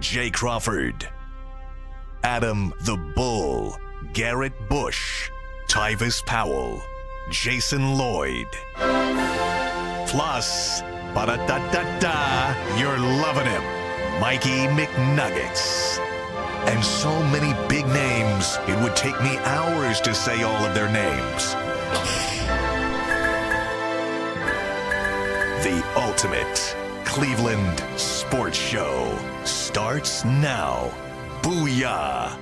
Jay Crawford, Adam the Bull, Garrett Bush, Tyvis Powell, Jason Lloyd. Plus, ba-da-da-da-da, you're loving him, Mikey McNuggets. And so many big names, it would take me hours to say all of their names. The ultimate Cleveland sports show starts now. Booyah!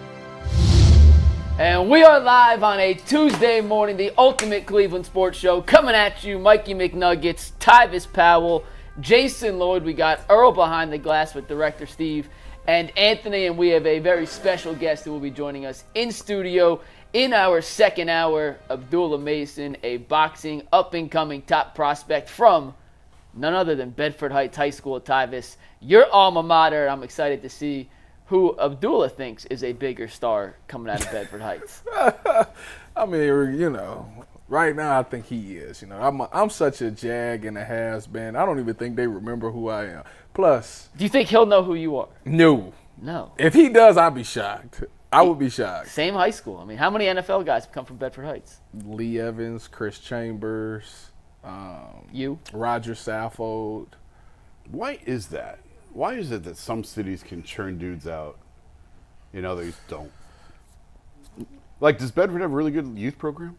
And we are live on a Tuesday morning, the ultimate Cleveland sports show, coming at you, Mikey McNuggets, Tyvis Powell, Jason Lloyd. We got Earl behind the glass with director Steve and Anthony, and we have a very special guest who will be joining us in studio in our second hour, Abdullah Mason, a boxing up-and-coming top prospect from none other than Bedford Heights High School. Tyvis, your alma mater. I'm excited to see who Abdullah thinks is a bigger star coming out of Bedford Heights. I mean, you know, right now I think he is. You know, I'm such a jag and a has-been. I don't even think they remember who I am. Plus, do you think he'll know who you are? No. No. If he does, I'd be shocked. I would be shocked. Same high school. I mean, how many NFL guys come from Bedford Heights? Lee Evans, Chris Chambers, you, Roger Saffold. Why is that? Why is it that some cities can churn dudes out and others don't? Like, does Bedford have a really good youth program?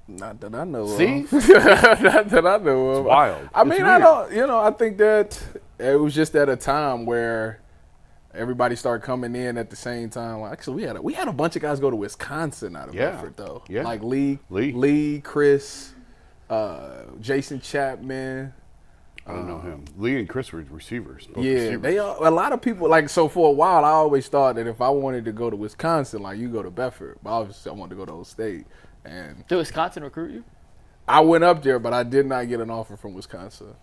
Not that I know See? of. Not that I know of. It's wild. I mean, It's I weird. don't, you know, I think that it was just at a time where everybody started coming in at the same time. Well, actually, we had a bunch of guys go to Wisconsin out of Bedford, though. Yeah. Like Lee, Chris, Jason Chapman. I don't know him. Lee and Chris were receivers. Both Yeah, receivers. they are, a lot of people, like, so for a while, I always thought that if I wanted to go to Wisconsin, like, you go to Bedford. But obviously, I wanted to go to Old State. And did Wisconsin recruit you? I went up there, but I did not get an offer from Wisconsin.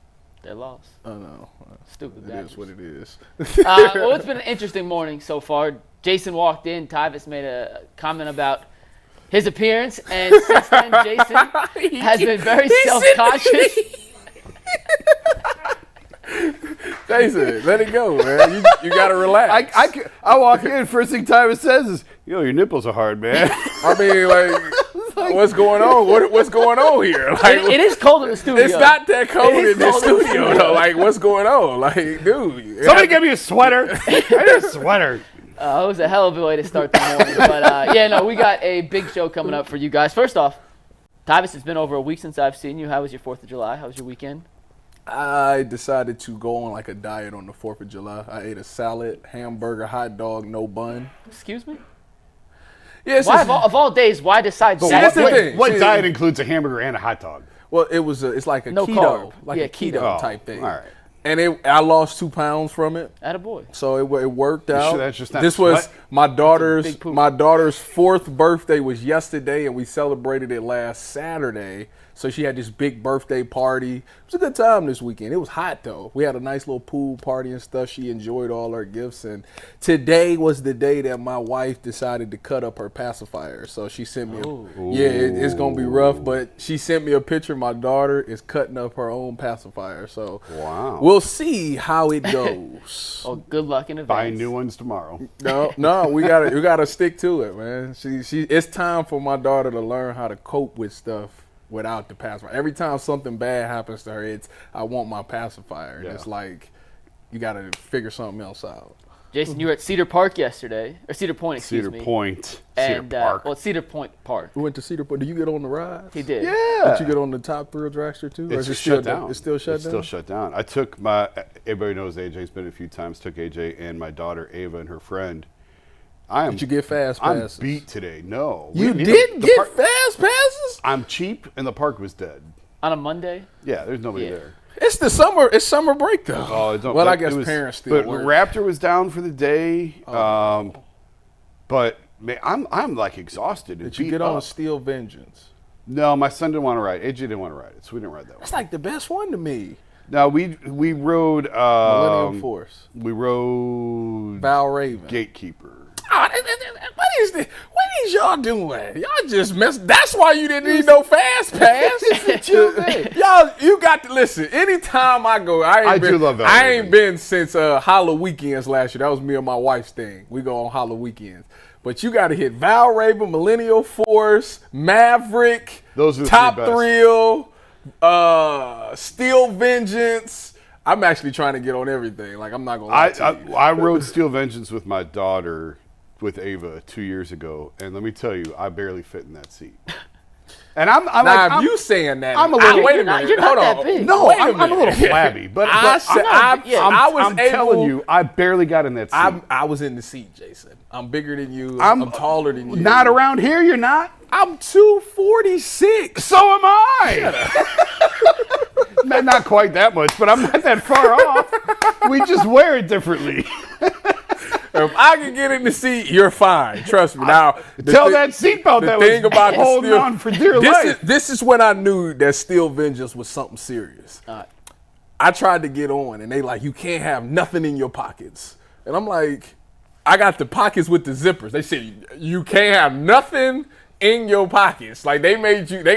They lost. Oh, no. Stupid. It is what it is. Well, it's been an interesting morning so far. Jason walked in. Tyvis made a comment about his appearance, and since then, Jason has been very self-conscious. Jason, let it go, man. You got to relax. I walk in, first thing Tyvis says is, yo, your nipples are hard, man. I mean, like, what's going on? What's going on here? Like, It is cold in the studio. it's not that cold It is in the cold in the studio, though. Like, what's going on? Like, dude. Somebody get me a sweater. I need a sweater. It was a hell of a way to start the morning. But, yeah, no, we got a big show coming up for you guys. First off, Tyvis, it's been over a week since I've seen you. How was your 4th of July? How was your weekend? I decided to go on like a diet on the 4th of July. I ate a salad, hamburger, hot dog, no bun. Excuse me? Yeah, Why, of all days, why decide that's the Saturday? thing. What See, diet includes a hamburger and a hot dog? Well, it's like a No keto, carb. like Yeah, a keto keto. type thing. All right. And I lost 2 pounds from it, Attaboy. so it worked out. sure that's just not this was sweat? my big daughter's poop. 4th birthday was yesterday, and we celebrated it last Saturday. So she had this big birthday party. It was a good time this weekend. It was hot, though. We had a nice little pool party and stuff. She enjoyed all her gifts. And today was the day that my wife decided to cut up her pacifier. So she sent me it's going to be rough, but she sent me a picture. My daughter is cutting up her own pacifier. So Wow. we'll see how it goes. Oh, good luck in advance. Buying new ones tomorrow. No, we gotta stick to it, man. It's time for my daughter to learn how to cope with stuff without the pacifier. Every time something bad happens to her, it's I want my pacifier. And Yeah. it's like you gotta figure something else out. Jason, you were at Cedar Park yesterday, or Cedar Point, excuse Cedar me. Point. And, Cedar Park. well, it's Cedar Point Park. We went to Cedar Point. Did you get on the rides? He did. Yeah. Did you get on the top thrill dragster too? Or It's is it shut down. It's still shut It's down? still shut down. I took everybody knows AJ's been a few times, took AJ and my daughter Ava and her friend. Did you get fast passes? I'm beat today. No. You We- didn't the get park- fast passes? I'm cheap and the park was dead. On a Monday? Yeah, there's nobody Yeah. there. It's the summer. It's summer break though. Oh, don't, well, but I guess it was- parents still But work. Raptor was down for the day. But man, I'm like exhausted. And Did you beat get on up. Steel Vengeance? No, my son didn't want to ride. AJ didn't want to ride it, so we didn't ride that one. That's like the best one to me. No, we rode. Millennium Force. We rode Val Raven. Gatekeeper. what is this? What is y'all doing? Y'all just messed. That's why you didn't need no fast pass. Y'all, you got to listen. Anytime I go, I ain't been since Holla Weekends last year. That was me and my wife's thing. We go on Holla Weekends. But you got to hit Val Raven, Millennial Force, Maverick, those are the Top three best. Thrill, Steel Vengeance. I'm actually trying to get on everything. Like, I'm not going to lie to you. I rode Steel Vengeance with my daughter, with Ava, 2 years ago. And let me tell you, I barely fit in that seat. And I'm you saying that, I'm a little. Wait a minute. You're not that big. No, I'm a little flabby. But I'm telling you, I barely got in that seat. I was in the seat, Jason. I'm bigger than you. I'm taller than you. Not around here, you're not? I'm 246. So am I. Not quite that much, but I'm not that far off. We just wear it differently. If I can get in the seat, you're fine. Trust me. Now, tell that seatbelt that was about holding on for dear life. This is when I knew that Steel Vengeance was something serious. I tried to get on, and they like, you can't have nothing in your pockets. And I'm like, I got the pockets with the zippers. They said, you can't have nothing in your pockets. Like, they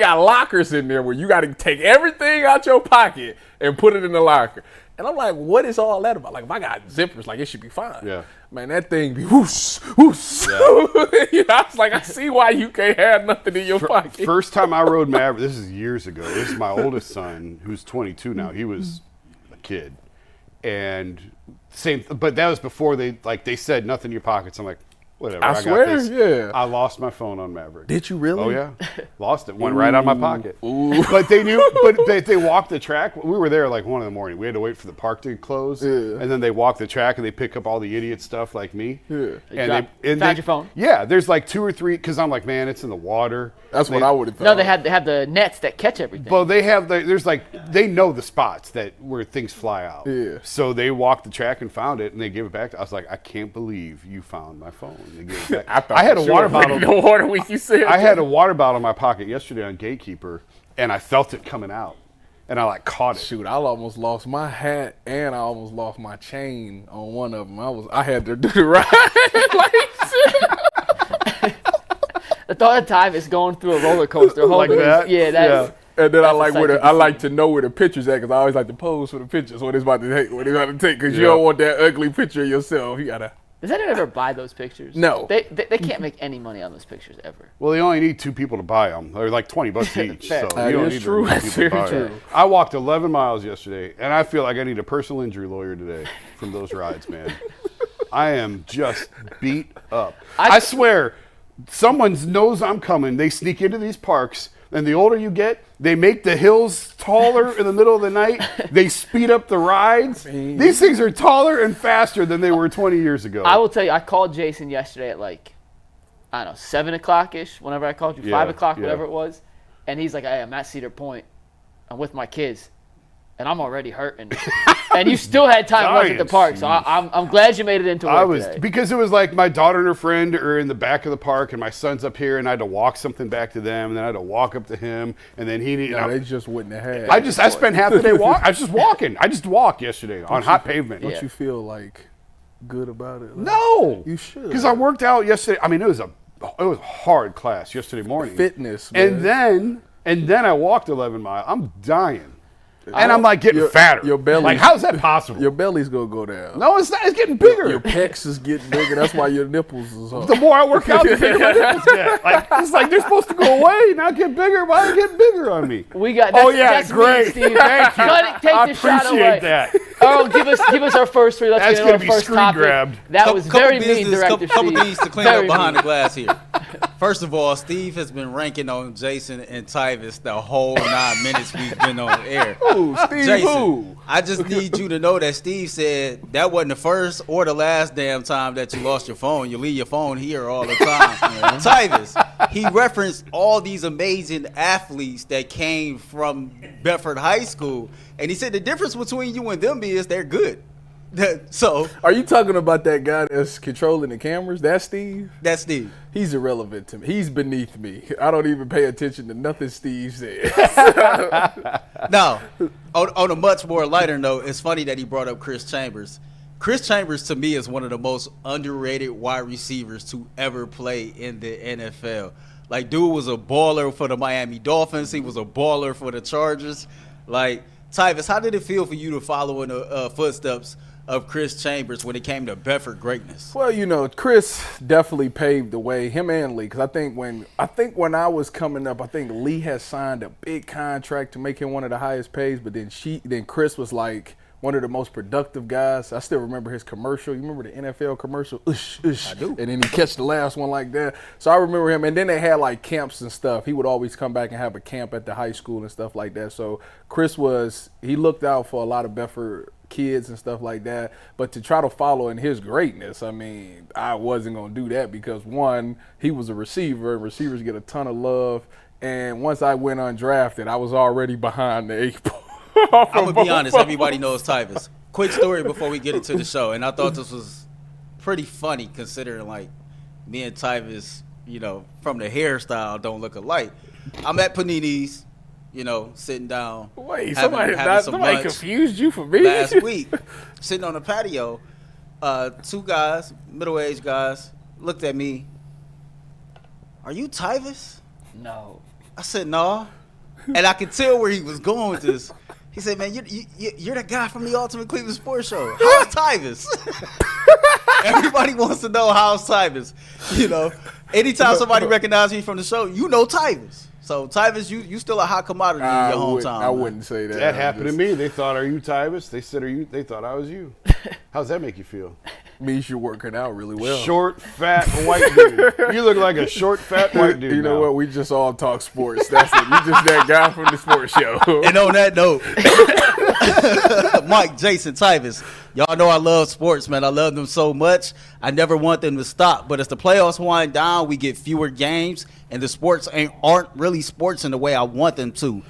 got lockers in there where you got to take everything out your pocket and put it in the locker. And I'm like, what is all that about? Like, if I got zippers, like, it should be fine. Yeah. Man, that thing be whoosh, whoosh. Yeah. You know, I was like, I see why you can't have nothing in your pocket. First time I rode Maverick, this is years ago. This is my oldest son, who's 22 now. He was a kid. And but that was before they said nothing in your pockets. I'm like, whatever. I swear, got this. yeah. I lost my phone on Maverick. Did you really? Oh yeah, lost it. Went right out of my pocket. Ooh. But they knew. But they walked the track. We were there like 1 a.m. We had to wait for the park to close. Yeah. And then they walked the track and they pick up all the idiot stuff like me. Yeah. Found your phone? Yeah. There's like 2 or 3 because I'm like, man, it's in the water. That's what I would have thought. No, they have the nets that catch everything. Well, they know the spots where things fly out. Yeah. So they walked the track and found it, and they gave it back. I was like, I can't believe you found my phone. They gave it back. I had a water bottle. I had a water bottle in my pocket yesterday on Gatekeeper, and I felt it coming out, and I caught it. Shoot, I almost lost my hat, and I almost lost my chain on one of them. I had to do the ride. The thought of time is going through a roller coaster. Like that? Yeah. And then I like to know where the picture's at because I always like to pose for the pictures when it's about to take because you don't want that ugly picture of yourself. You gotta. Does anyone ever buy those pictures? No. They can't make any money on those pictures ever. Well, you only need 2 people to buy them. They're like $20 each. Fair. So you don't need true. to That's people to very buy true. it. I walked 11 miles yesterday, and I feel like I need a personal injury lawyer today from those rides, man. I am just beat up. I swear, someone knows I'm coming. They sneak into these parks, and the older you get, they make the hills taller in the middle of the night. They speed up the rides. These things are taller and faster than they were 20 years ago. I will tell you, I called Jason yesterday at 7 o'clock-ish, whenever I called you, 5 o'clock, whatever it was. And he's like, hey, I'm at Cedar Point. I'm with my kids. And I'm already hurting. And you still had time left at the park. So I'm glad you made it into work today. Because it was like my daughter and her friend are in the back of the park, and my son's up here, and I had to walk something back to them, and then I had to walk up to him, and then he needed. No, they just wouldn't have had. I spent half the day walking. I was just walking. I just walked yesterday on hot pavement. Don't you feel good about it? No, you should. Because I worked out yesterday. I mean, it was a hard class yesterday morning. Fitness, man. And then I walked 11 miles. I'm dying. And I'm getting fatter. Your belly. How's that possible? Your belly's gonna go down. No, it's not. It's getting bigger. Your pecs is getting bigger. That's why your nipples is hard. The more I work out, the bigger my nipples get. It's like they're supposed to go away, not get bigger. Why are they getting bigger on me? That's great. Me, Steve. Thank you. I appreciate that. Earl, give us our first 3. Let's get into our first topic. Grabbed. That was very mean, Director Couple Steve. things to clean up behind the glass here. First of all, Steve has been ranking on Jason and Tyvis the whole 9 minutes we've been on air. Ooh, Steve, Jason, I just need you to know that Steve said that wasn't the first or the last damn time that you lost your phone. You leave your phone here all the time. Tyvis, he referenced all these amazing athletes that came from Bedford High School, and he said the difference between you and them is they're good. So, are you talking about that guy that's controlling the cameras? That's Steve? That's Steve. He's irrelevant to me. He's beneath me. I don't even pay attention to nothing Steve says. Now, on a much more lighter note, it's funny that he brought up Chris Chambers. Chris Chambers, to me, is one of the most underrated wide receivers to ever play in the NFL. Like, dude was a baller for the Miami Dolphins. He was a baller for the Chargers. Like, Tyvis, how did it feel for you to follow in the footsteps of Chris Chambers when it came to Bedford greatness? Well, Chris definitely paved the way, him and Lee, because I think when I was coming up, I think Lee had signed a big contract to make him one of the highest pays, but then Chris was like one of the most productive guys. I still remember his commercial. You remember the NFL commercial? Ush, ush. I do. And then he catch the last one like that. So I remember him. And then they had like camps and stuff. He would always come back and have a camp at the high school and stuff like that. So Chris he looked out for a lot of Bedford kids and stuff like that. But to try to follow in his greatness, I mean, I wasn't going to do that because, one, he was a receiver, and receivers get a ton of love. And once I went undrafted, I was already behind the 8 ball. I'm going to be honest. Everybody knows Tyvis. Quick story before we get into the show. And I thought this was pretty funny considering, like, me and Tyvis, from the hairstyle don't look alike. I'm at Panini's, sitting down. Wait, having some somebody lunch confused you for me? last week, sitting on the patio. Two guys, middle-aged guys, looked at me. Are you Tyvis? No. I said, no. And I could tell where he was going with this. He said, man, you're the guy from the Ultimate Cleveland Sports Show. How's Tyvis? Everybody wants to know how's Tyvis. Anytime somebody recognizes me from the show, Tyvis. So, Tyvis, you still a hot commodity in your hometown. I wouldn't say that. That happened to me. They thought, are you Tyvis? They said, they thought I was you. How's that make you feel? Means you're working out really well. Short, fat, white dude. You look like a short, fat, white dude. You know what? We just all talk sports. That's it. You just that guy from the sports show. And on that note, Mike, Jason, Tyvis, y'all know I love sports, man. I love them so much. I never want them to stop. But as the playoffs wind down, we get fewer games, and the sports aren't really sports in the way I want them to.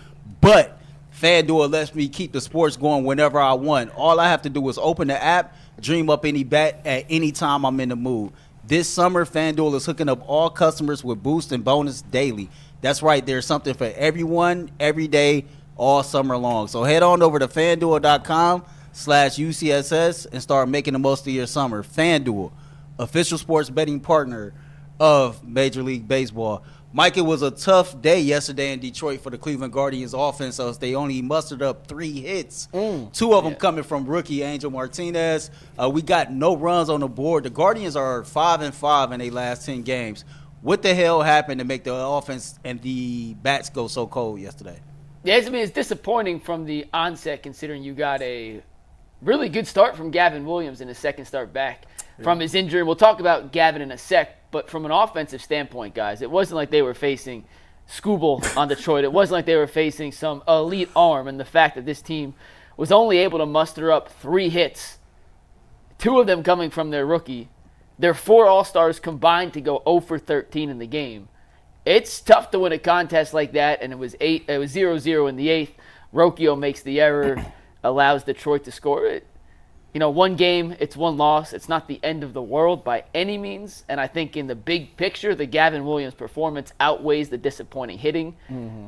But FanDuel lets me keep the sports going whenever I want. All I have to do is open the app, dream up any bet at any time I'm in the mood. This summer, FanDuel is hooking up all customers with boost and bonus daily. That's right, there's something for everyone, every day, all summer long. So head on over to FanDuel.com/UCSS and start making the most of your summer. FanDuel, official sports betting partner of Major League Baseball. Mike, it was a tough day yesterday in Detroit for the Cleveland Guardians offense, so they only mustered up 3 hits. 2 of them coming from rookie Angel Martinez. We got no runs on the board. The Guardians are 5-5 in their last 10 games. What the hell happened to make the offense and the bats go so cold yesterday? Yeah, it's disappointing from the onset considering you got a really good start from Gavin Williams in his second start back from his injury. And we'll talk about Gavin in a sec. But from an offensive standpoint, guys, it wasn't like they were facing Scooble on Detroit. It wasn't like they were facing some elite arm. And the fact that this team was only able to muster up 3 hits, 2 of them coming from their rookie, their 4 All-Stars combined to go 0 for 13 in the game. It's tough to win a contest like that, and it was 0-0 in the 8th. Rocchio makes the error, allows Detroit to score it. One game, it's 1 loss. It's not the end of the world by any means. And I think in the big picture, the Gavin Williams performance outweighs the disappointing hitting. Mm-hmm.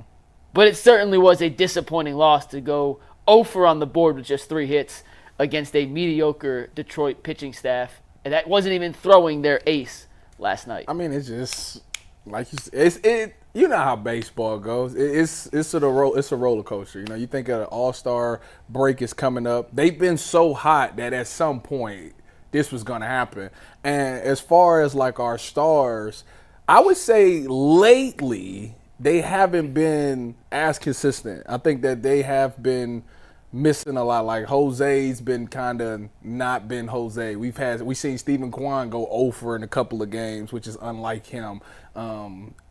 But it certainly was a disappointing loss to go 0 for on the board with just 3 hits against a mediocre Detroit pitching staff. And that wasn't even throwing their ace last night. I mean, it's just like you said, you know how baseball goes. It's a roller coaster. You think an All-Star break is coming up. They've been so hot that at some point this was going to happen. And as far as like our stars, I would say lately they haven't been as consistent. I think that they have been missing a lot. Like Jose's been kind of not been Jose. We've seen Stephen Kwan go 0 for in a couple of games, which is unlike him.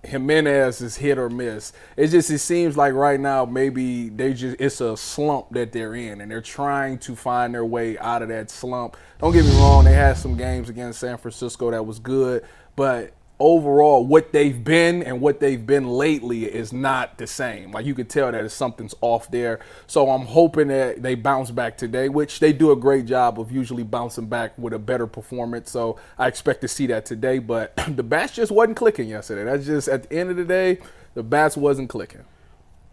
Jimenez is hit or miss. It seems like right now maybe it's a slump that they're in, and they're trying to find their way out of that slump. Don't get me wrong, they had some games against San Francisco that was good, but overall what they've been and what they've been lately is not the same. Like you could tell that something's off there. So I'm hoping that they bounce back today, which they do a great job of usually bouncing back with a better performance. So I expect to see that today, but the bats just wasn't clicking yesterday. That's just, at the end of the day, the bats wasn't clicking.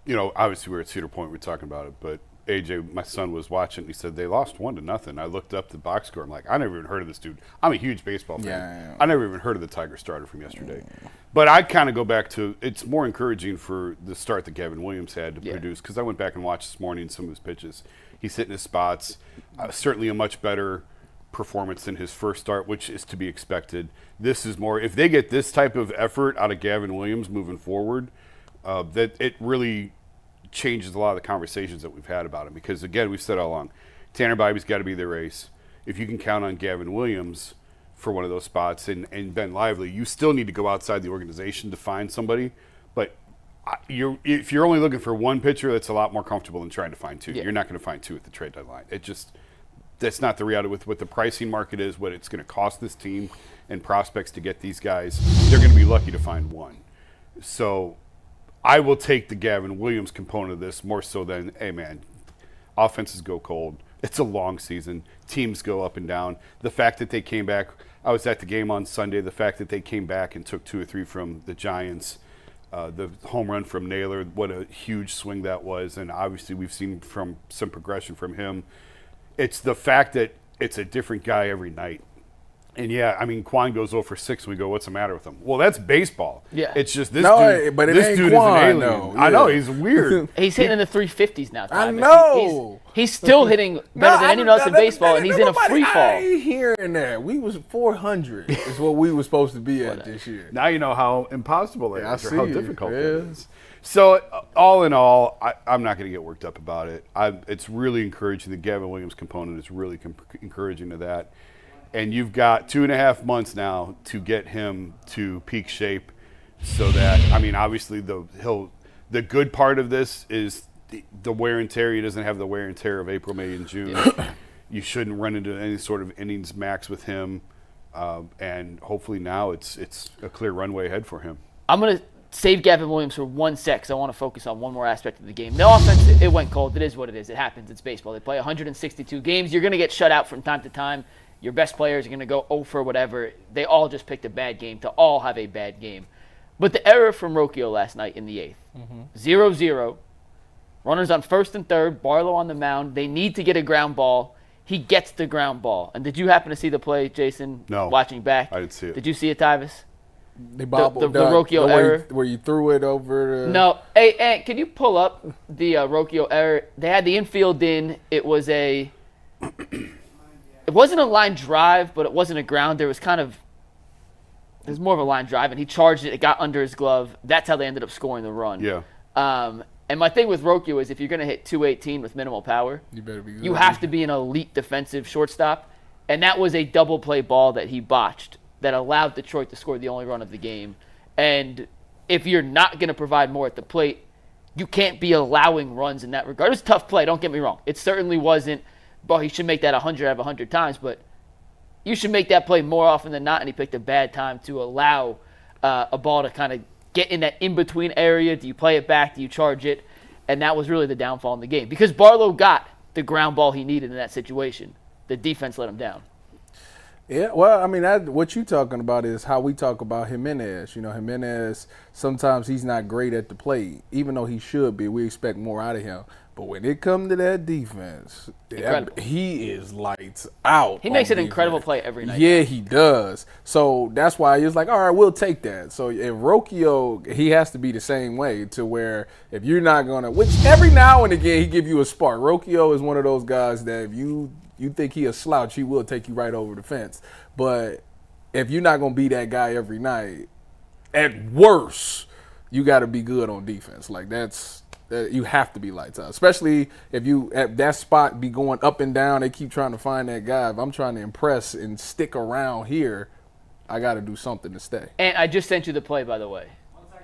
Obviously we're at Cedar Point, we're talking about it, but AJ, my son, was watching. He said they lost 1-0. I looked up the box score. I'm like, I never even heard of this dude. I'm a huge baseball fan. Yeah. I never even heard of the Tiger starter from yesterday. But I kind of go back to it's more encouraging for the start that Gavin Williams had to produce, because I went back and watched this morning some of his pitches. He's hitting his spots. Certainly a much better performance than his first start, which is to be expected. This is more, if they get this type of effort out of Gavin Williams moving forward, that it really changes a lot of the conversations that we've had about him. Because again, we've said all along, Tanner Bibby's got to be their ace. If you can count on Gavin Williams for one of those spots and Ben Lively, you still need to go outside the organization to find somebody. But if you're only looking for one pitcher, that's a lot more comfortable than trying to find two. You're not going to find two at the trade deadline. That's not the reality with what the pricing market is, what it's going to cost this team and prospects to get these guys. They're going to be lucky to find one. So I will take the Gavin Williams component of this more so than, hey, man, offenses go cold. It's a long season. Teams go up and down. The fact that they came back, I was at the game on Sunday, the fact that they came back and took 2 or 3 from the Giants, the home run from Naylor, what a huge swing that was. And obviously we've seen from some progression from him. It's the fact that it's a different guy every night. And yeah, I mean, Quan goes 0 for 6. We go, what's the matter with him? Well, that's baseball. Yeah. It's just this dude. But this dude Quan, is an alien. though. Yeah. I know, he's weird. He's hitting in the 350s now. I know. He's still hitting better than anyone else in baseball, and he's in a free fall. I ain't hearing that. We was 400 is what we were supposed to be at this year. Now you know how impossible it is, or how difficult it is. Yeah. So all in all, I'm not going to get worked up about it. It's really encouraging. The Gavin Williams component is really encouraging to that. And you've got 2.5 months now to get him to peak shape, so that, I mean, obviously the good part of this is the wear and tear. He doesn't have the wear and tear of April, May, and June. You shouldn't run into any sort of innings max with him, and hopefully now it's a clear runway ahead for him. I'm going to save Gavin Williams for 1 sec, because I want to focus on one more aspect of the game. The offense, it went cold. It is what it is. It happens. It's baseball. They play 162 games. You're going to get shut out from time to time. Your best players are going to go 0 for whatever. They all just picked a bad game to all have a bad game. But the error from Rocchio last night in the 8th, 0-0, runners on first and third, Barlow on the mound. They need to get a ground ball. He gets the ground ball. And did you happen to see the play, Jason? No. Watching back? I didn't see it. Did you see it, Tyvis? They bobbled the Rocchio error. Where you threw it over the... No. Hey, Ant, can you pull up the Rocchio error? They had the infield in. It was a... It wasn't a line drive, but it wasn't a ground. It was more of a line drive, and he charged it. It got under his glove. That's how they ended up scoring the run. Yeah. And my thing with Rocchio is if you're going to hit 218 with minimal power, You better be good. you have to be an elite defensive shortstop. And that was a double play ball that he botched that allowed Detroit to score the only run of the game. And if you're not going to provide more at the plate, you can't be allowing runs in that regard. It was a tough play, don't get me wrong. It certainly wasn't, he should make that 100 out of 100 times, but you should make that play more often than not, and he picked a bad time to allow a ball to kind of get in that in-between area. Do you play it back? Do you charge it? And that was really the downfall in the game. Because Barlow got the ground ball he needed in that situation. The defense let him down. Yeah, well, I mean, what you're talking about is how we talk about Jimenez. You know, Jimenez, sometimes he's not great at the plate. Even though he should be, we expect more out of him. But when it comes to that defense, he is lights out. He makes an incredible play every night. Yeah, he does. So that's why he was like, all right, we'll take that. So if Rocchio, he has to be the same way, to where if you're not going to, which every now and again he give you a spark. Rocchio is one of those guys that if you think he a slouch, he will take you right over the fence. But if you're not going to be that guy every night, at worst, you got to be good on defense. Like you have to be lights out, especially if you at that spot be going up and down. They keep trying to find that guy. If I'm trying to impress and stick around here, I got to do something to stay. And I just sent you the play, by the way.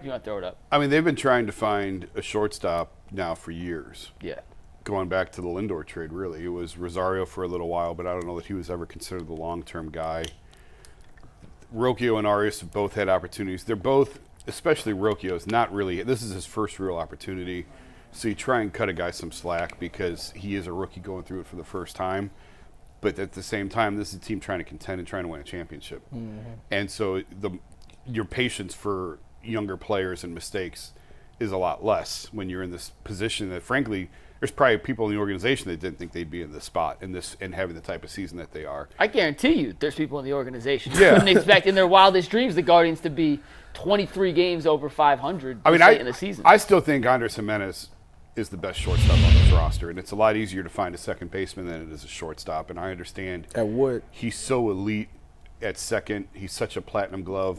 You want to throw it up? I mean, they've been trying to find a shortstop now for years. Yeah. Going back to the Lindor trade, really. It was Rosario for a little while, but I don't know that he was ever considered the long-term guy. Rocchio and Arias have both had opportunities. They're both, especially Rocchio's, not really. This is his first real opportunity. So you try and cut a guy some slack because he is a rookie going through it for the first time. But at the same time, this is a team trying to contend and trying to win a championship. Mm-hmm. And so your patience for younger players and mistakes is a lot less when you're in this position that, frankly, there's probably people in the organization that didn't think they'd be in this spot and having the type of season that they are. I guarantee you there's people in the organization who couldn't expect in their wildest dreams the Guardians to be 23 games over 500 in the season. I still think Andres Jimenez is the best shortstop on this roster, and it's a lot easier to find a second baseman than it is a shortstop. And I understand At what? he's so elite at second. He's such a platinum glove,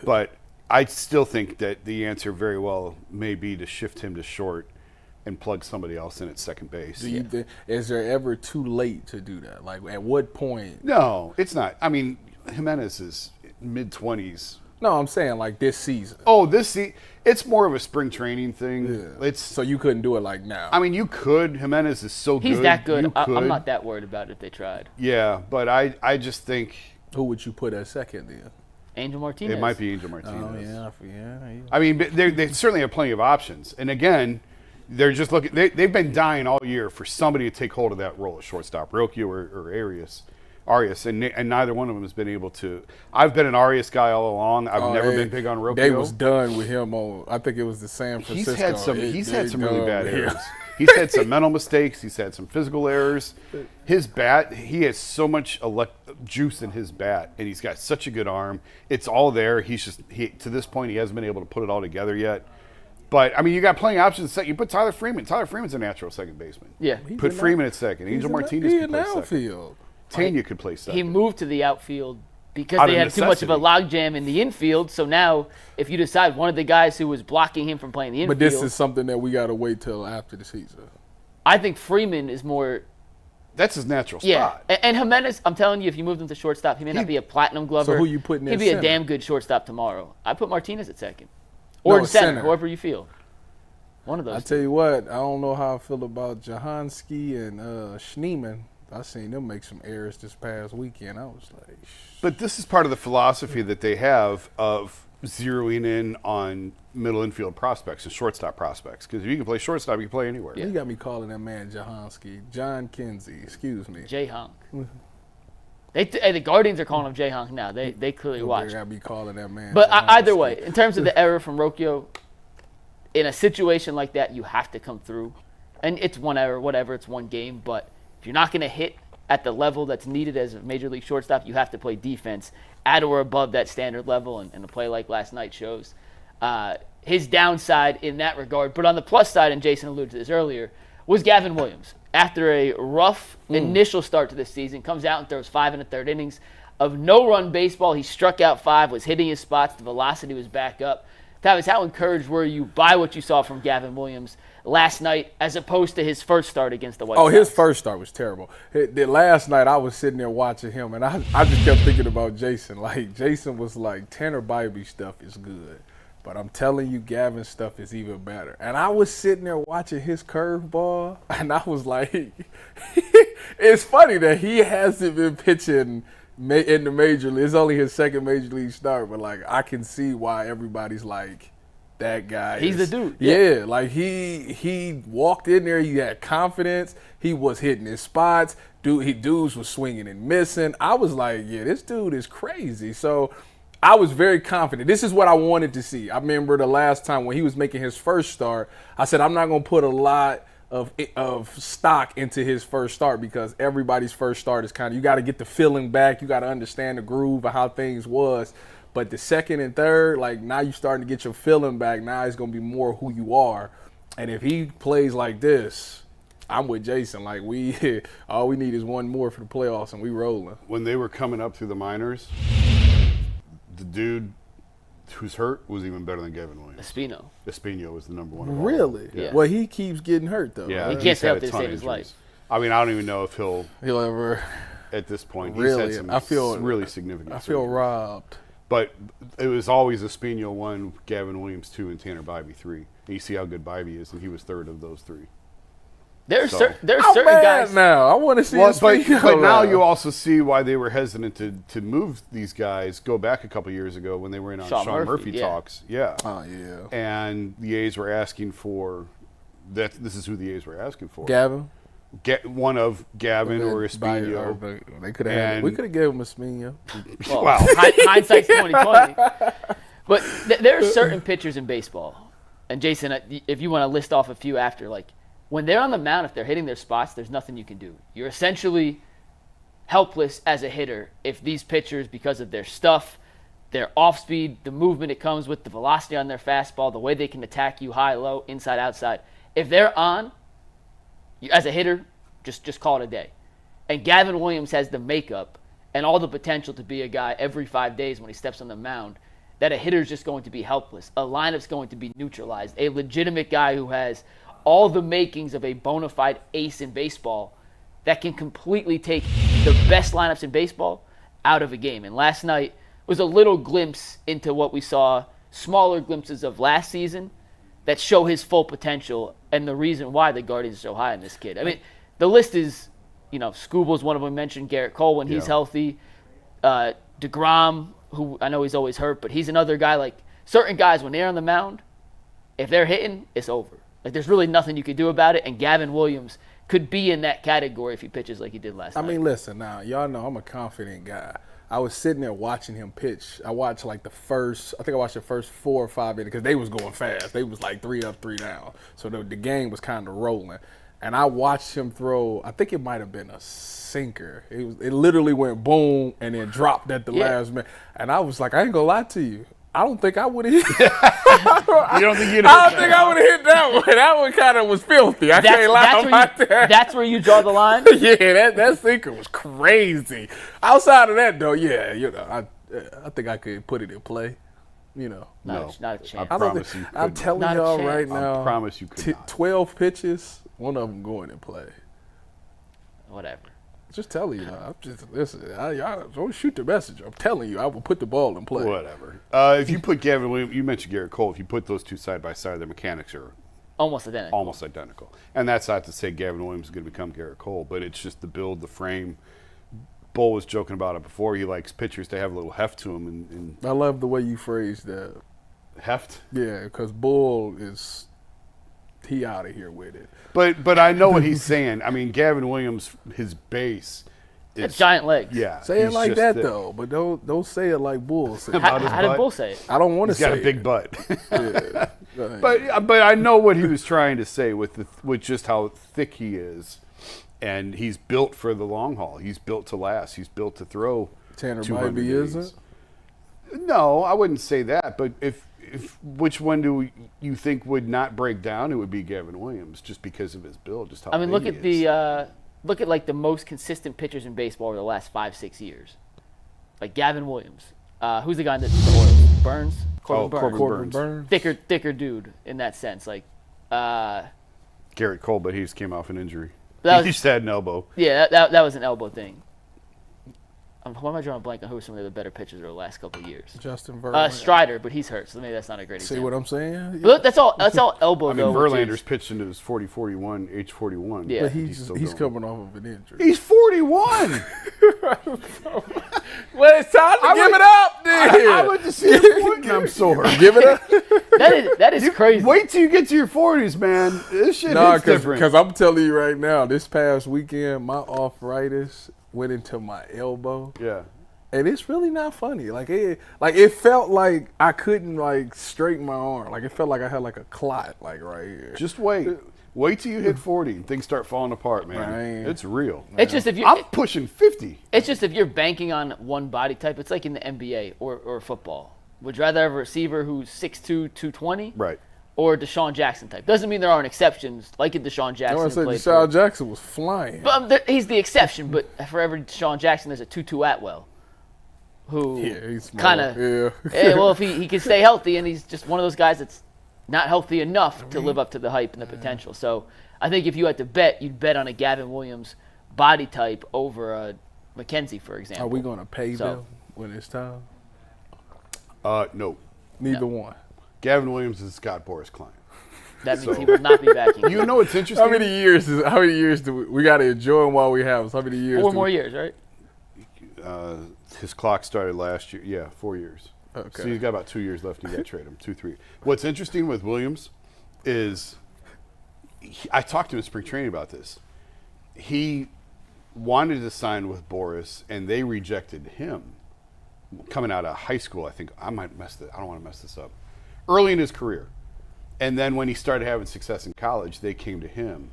but I still think that the answer very well may be to shift him to short and plug somebody else in at second base. Is there ever too late to do that? Like, at what point? No, it's not. I mean, Jimenez is mid-20s. No, I'm saying like this season. Oh, it's more of a spring training thing. Yeah. So you couldn't do it like now. I mean, you could. Jimenez is so good. He's that good. You I'm could. not that worried about it if they tried. Yeah, but I just think Who would you put at second then? Angel Martinez. it might be Angel Martinez. Oh, yeah. I mean, they certainly have plenty of options. And again, they're just looking. They've been dying all year for somebody to take hold of that role at shortstop, Rocchio or Arias, and neither one of them has been able to. I've been an Arias guy all along. I've never been big on Rocchio. They was done with him on. I think it was the San Francisco. He's had some really bad errors. He's had some mental mistakes. He's had some physical errors. His bat, he has so much juice in his bat, and he's got such a good arm. It's all there. To this point, he hasn't been able to put it all together yet. But, I mean, you got plenty of options. You put Tyler Freeman. Tyler Freeman's a natural second baseman. Yeah. Put Freeman at second. Angel Martinez could play second. Outfield. Tanya could play second. He moved to the outfield because Out they of had too much of a necessity. logjam in the infield. So now, if you decide one of the guys who was blocking him from playing the infield. But this is something that we got to wait till after the season. I think Freeman is more. That's his natural Yeah. spot. And Jimenez, I'm telling you, if you moved him to shortstop, he may not be a platinum glover. So who you putting at He'd be a center? damn good shortstop tomorrow. I put Martinez at second. Or No, in center, center. however you feel. One of those. I tell you what, I don't know how I feel about Jahanski and Schneemann. I seen them make some errors this past weekend. I was like, But this is part of the philosophy that they have of zeroing in on middle infield prospects and shortstop prospects. Because if you can play shortstop, you can play anywhere. you got me calling that man Jahanski. John Kinsey, excuse me. J-Honk. The Guardians are calling him J-Honk now. They clearly watch. They got me calling that man. But Jahanski. either way, in terms of the error from Rocchio, in a situation like that, you have to come through. And it's one error, whatever, it's one game. But if you're not going to hit at the level that's needed as a major league shortstop, you have to play defense at or above that standard level. And a play like last night shows his downside in that regard. But on the plus side, and Jason alluded to this earlier, was Gavin Williams. After a rough initial start to this season, comes out and throws 5 1/3 innings of no-run baseball. He struck out 5, was hitting his spots. The velocity was back up. Tavis, how encouraged were you by what you saw from Gavin Williams last night as opposed to his first start against the White Sox? His first start was terrible. Last night, I was sitting there watching him, and I just kept thinking about Jason. Like, Jason was like, Tanner Bybee stuff is good, but I'm telling you, Gavin's stuff is even better. And I was sitting there watching his curveball, and I was like, it's funny that he hasn't been pitching in the major league. It's only his second major league start, but like I can see why everybody's like, that guy. He's the dude. Yeah, like he walked in there. He had confidence. He was hitting his spots. Dudes was swinging and missing. I was like, yeah, this dude is crazy. So I was very confident. This is what I wanted to see. I remember the last time when he was making his first start, I said, I'm not going to put a lot of stock into his first start because everybody's first start is kind of, you got to get the feeling back. You got to understand the groove of how things was. But the second and third, like now you're starting to get your feeling back. Now it's going to be more who you are. And if he plays like this, I'm with Jason. Like all we need is one more for the playoffs and we rolling. When they were coming up through the minors, the dude who's hurt was even better than Gavin Williams. Espino was the number one. of all. Really? Yeah. Well, he keeps getting hurt though. Yeah, right? He can't he's stay had out a there to ton save of his injuries. life. I mean, I don't even know if he'll ever. at this point. Really, He's had some I feel really significant. I feel surgeries. robbed. But it was always Espino 1, Gavin Williams 2, and Tanner Bybee 3. And you see how good Bybee is, and he was third of those 3. There's So- certain I'm mad guys. now. I want to see. Well, his but Espino now now. you also see why they were hesitant to move these guys. Go back a couple years ago when they were in on Sean Sean Murphy, Murphy yeah. talks. Yeah. Oh yeah. And the A's were asking for that. This is who the A's were asking for. Gavin. One of Gavin or Espino. They could have. We could have given him Espino. Well, Wow. hindsight's 2020. But there are certain pitchers in baseball and Jason, if you want to list off a few after, like when they're on the mound, if they're hitting their spots, there's nothing you can do. You're essentially helpless as a hitter if these pitchers, because of their stuff, their off speed, the movement it comes with, the velocity on their fastball, the way they can attack you high, low, inside, outside. If they're on, as a hitter, just call it a day. And Gavin Williams has the makeup and all the potential to be a guy every 5 days when he steps on the mound that a hitter's just going to be helpless. A lineup's going to be neutralized. A legitimate guy who has all the makings of a bona fide ace in baseball that can completely take the best lineups in baseball out of a game. And last night was a little glimpse into what we saw, smaller glimpses of last season that show his full potential and the reason why the Guardians are so high on this kid. I mean, the list is, Scooble's one of them mentioned, Garrett Cole when he's healthy, DeGrom, who I know he's always hurt, but he's another guy. Like, certain guys, when they're on the mound, if they're hitting, it's over. Like, there's really nothing you could do about it, and Gavin Williams could be in that category if he pitches like he did last night. I mean, listen, now, y'all know I'm a confident guy. I was sitting there watching him pitch. I watched the first 4 or 5 innings because they was going fast. They was like 3 up, 3 down. So the game was kind of rolling. And I watched him throw, I think it might have been a sinker. It literally went boom and then dropped at the last minute. And I was like, I ain't going to lie to you. I don't think I would have hit. You don't think you'd have I don't think I would have hit that one. That one kind of was filthy. I can't lie about that. That's where you draw the line? Yeah, that sinker was crazy. Outside of that, though, yeah, I think I could put it in play. Not a chance. I promise you I'm telling y'all right now. I promise you could not. 12 pitches, one of them going in play. Whatever. Just telling you. Y'all don't shoot the messenger. I'm telling you, I will put the ball in play. Whatever. If you put Gavin Williams, you mentioned Garrett Cole. If you put those two side by side, their mechanics are almost identical. And that's not to say Gavin Williams is going to become Garrett Cole, but it's just the build, the frame. Bull was joking about it before. He likes pitchers to have a little heft to them. And I love the way you phrased that. Heft? Yeah, because Bull he out of here with it. But I know what he's saying. I mean, Gavin Williams, his base is giant legs. Yeah. Say it like that though, but don't say it like Bull said. How did Bull say it? I don't want to say it. He's got a big butt. Yeah. But I know what he was trying to say with just how thick he is, and he's built for the long haul. He's built to last. He's built to throw. Tanner Bybee isn't? No, I wouldn't say that. But if which one do you think would not break down? It would be Gavin Williams, just because of his build. Just how big look he at is. Look at like the most consistent pitchers in baseball over the last 5-6 years. Like Gavin Williams. Who's the guy that the Orioles? Burns? Corbin Burns. Thicker dude in that sense. Like Garrett Cole, but he just came off an injury. He just had an elbow. Yeah, that was an elbow thing. Why am I drawing a blank on who are some of the better pitchers over the last couple of years? Justin Verlander. Strider, but he's hurt, so maybe that's not a great example. See what I'm saying? But that's all elbow, I mean, Verlander's pitched into his 40-41, age 41. Yeah. But he's coming off of an injury. He's 41! Well, it's time to give it up, then. I went to see the point, and I'm sore. Give it up. That is crazy. Wait till you get to your 40s, man. This shit hits different. Because I'm telling you right now, this past weekend, my arthritis went into my elbow. Yeah. And it's really not funny. It felt like I couldn't straighten my arm. Like it felt like I had a clot right here. Just wait. Wait till you hit 40 and things start falling apart, man. It's real. It's just I'm pushing 50. It's just if you're banking on one body type, it's like in the NBA or football. Would you rather have a receiver who's 6'2", 220? Right. Or Deshaun Jackson type. Doesn't mean there aren't exceptions, like a Deshaun Jackson. I want to say Deshaun Jackson was flying. But he's the exception. But for every Deshaun Jackson, there's a Tutu Atwell, who he's kind of. Yeah. Well, if he can stay healthy, and he's just one of those guys that's not healthy enough to live up to the hype and the potential. So I think if you had to bet, you'd bet on a Gavin Williams body type over a McKenzie, for example. Are we going to pay them when it's time? No. Neither one. Gavin Williams is Scott Boras' client. That means he will not be backing. You know what's interesting? How many years do we got to enjoy them while we have them? How many years? 4 more years, right? His clock started last year. Yeah, 4 years. Okay. So he's got about 2 years left and you got to trade him. 2, 3. What's interesting with Williams is I talked to him in spring training about this. He wanted to sign with Boras and they rejected him coming out of high school. I think I don't want to mess this up. Early in his career. And then when he started having success in college, they came to him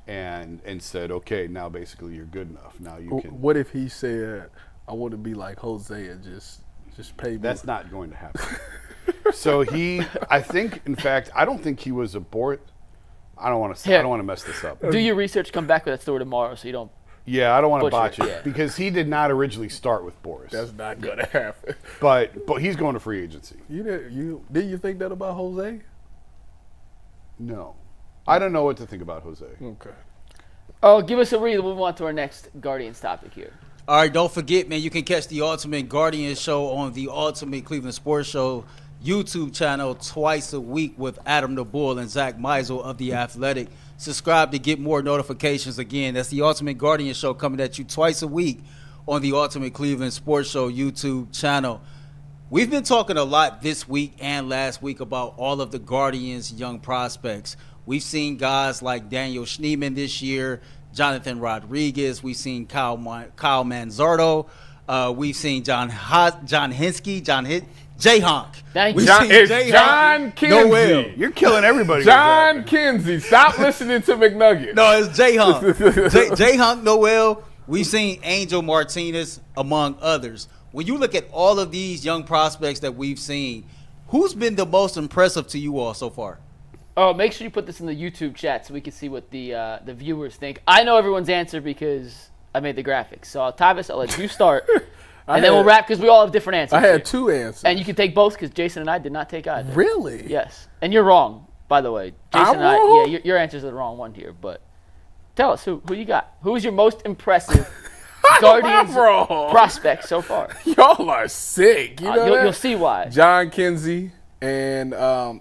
and said, okay, now basically you're good enough. Now you can. What if he said, I want to be like Jose and just pay me? That's not going to happen. So I think, in fact, I don't think he was a board. I don't want to mess this up. Do your research, come back with that story tomorrow so you don't. Yeah, I don't want to botch it Yeah. because he did not originally start with Boris. That's not going to happen. But he's going to free agency. Did you think that about Jose? No. I don't know what to think about Jose. Okay. Oh, give us a read. We'll move on to our next Guardians topic here. All right, don't forget, man, you can catch the Ultimate Guardians show on the Ultimate Cleveland Sports Show YouTube channel twice a week with Adam the Bull and Zach Meisel of The Athletic. Subscribe to get more notifications. Again, that's the Ultimate Guardians show coming at you twice a week on the Ultimate Cleveland Sports Show YouTube channel. We've been talking a lot this week and last week about all of the Guardians' young prospects. We've seen guys like Daniel Schneemann this year, Jonathan Rodriguez. We've seen Kyle Manzardo. We've seen John Hinsky, J-Honk. Thank you. It's John Kinsey. You're killing everybody. John Kinsey. Stop listening to McNugget. No, it's J-Honk. J-Honk Noel. We've seen Angel Martinez, among others. When you look at all of these young prospects that we've seen, who's been the most impressive to you all so far? Oh, make sure you put this in the YouTube chat so we can see what the viewers think. I know everyone's answer because I made the graphics. So, Tyvis, I'll let you start. And then we'll wrap because we all have different answers. I had two answers. And you can take both because Jason and I did not take either. Really? Yes. And you're wrong, by the way. Jason and wrong? Yeah, your answers are the wrong one here. But tell us, who you got? Who is your most impressive Guardians prospect so far? Y'all are sick. You know you'll see why. John Kinsey and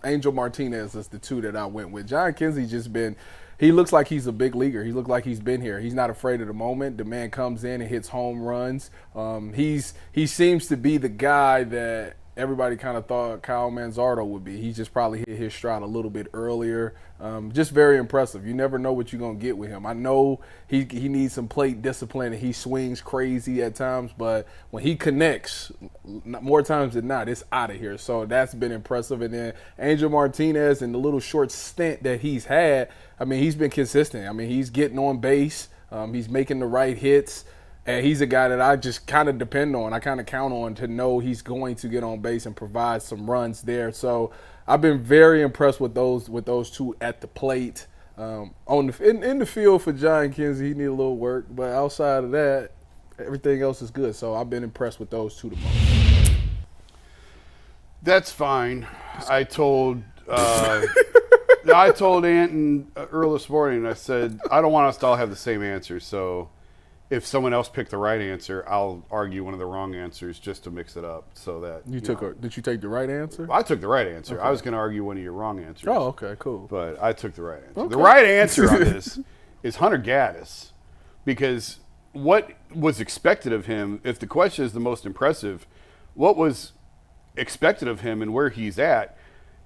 Angel Martinez is the two that I went with. John Kinsey he looks like he's a big leaguer. He looks like he's been here. He's not afraid of the moment. The man comes in and hits home runs. He seems to be the guy that everybody kind of thought Kyle Manzardo would be. He just probably hit his stride a little bit earlier. Just very impressive. You never know what you're going to get with him. I know he needs some plate discipline and he swings crazy at times, but when he connects, more times than not, it's out of here. So that's been impressive. And then Angel Martinez and the little short stint that he's had, I mean, he's been consistent. I mean, he's getting on base. He's making the right hits. And he's a guy that I just kind of depend on. I kind of count on to know he's going to get on base and provide some runs there. So I've been very impressed with those two at the plate. In the field for John Kinsey, he need a little work. But outside of that, everything else is good. So I've been impressed with those two the most. That's fine. I told Ant and Earl this morning, I said, I don't want us to all have the same answer. So if someone else picked the right answer, I'll argue one of the wrong answers just to mix it up so that Did you take the right answer? I took the right answer. Okay. I was going to argue one of your wrong answers. Oh, okay, cool. But I took the right answer. Okay. The right answer on this is Hunter Gaddis, because what was expected of him, if the question is the most impressive, what was expected of him and where he's at,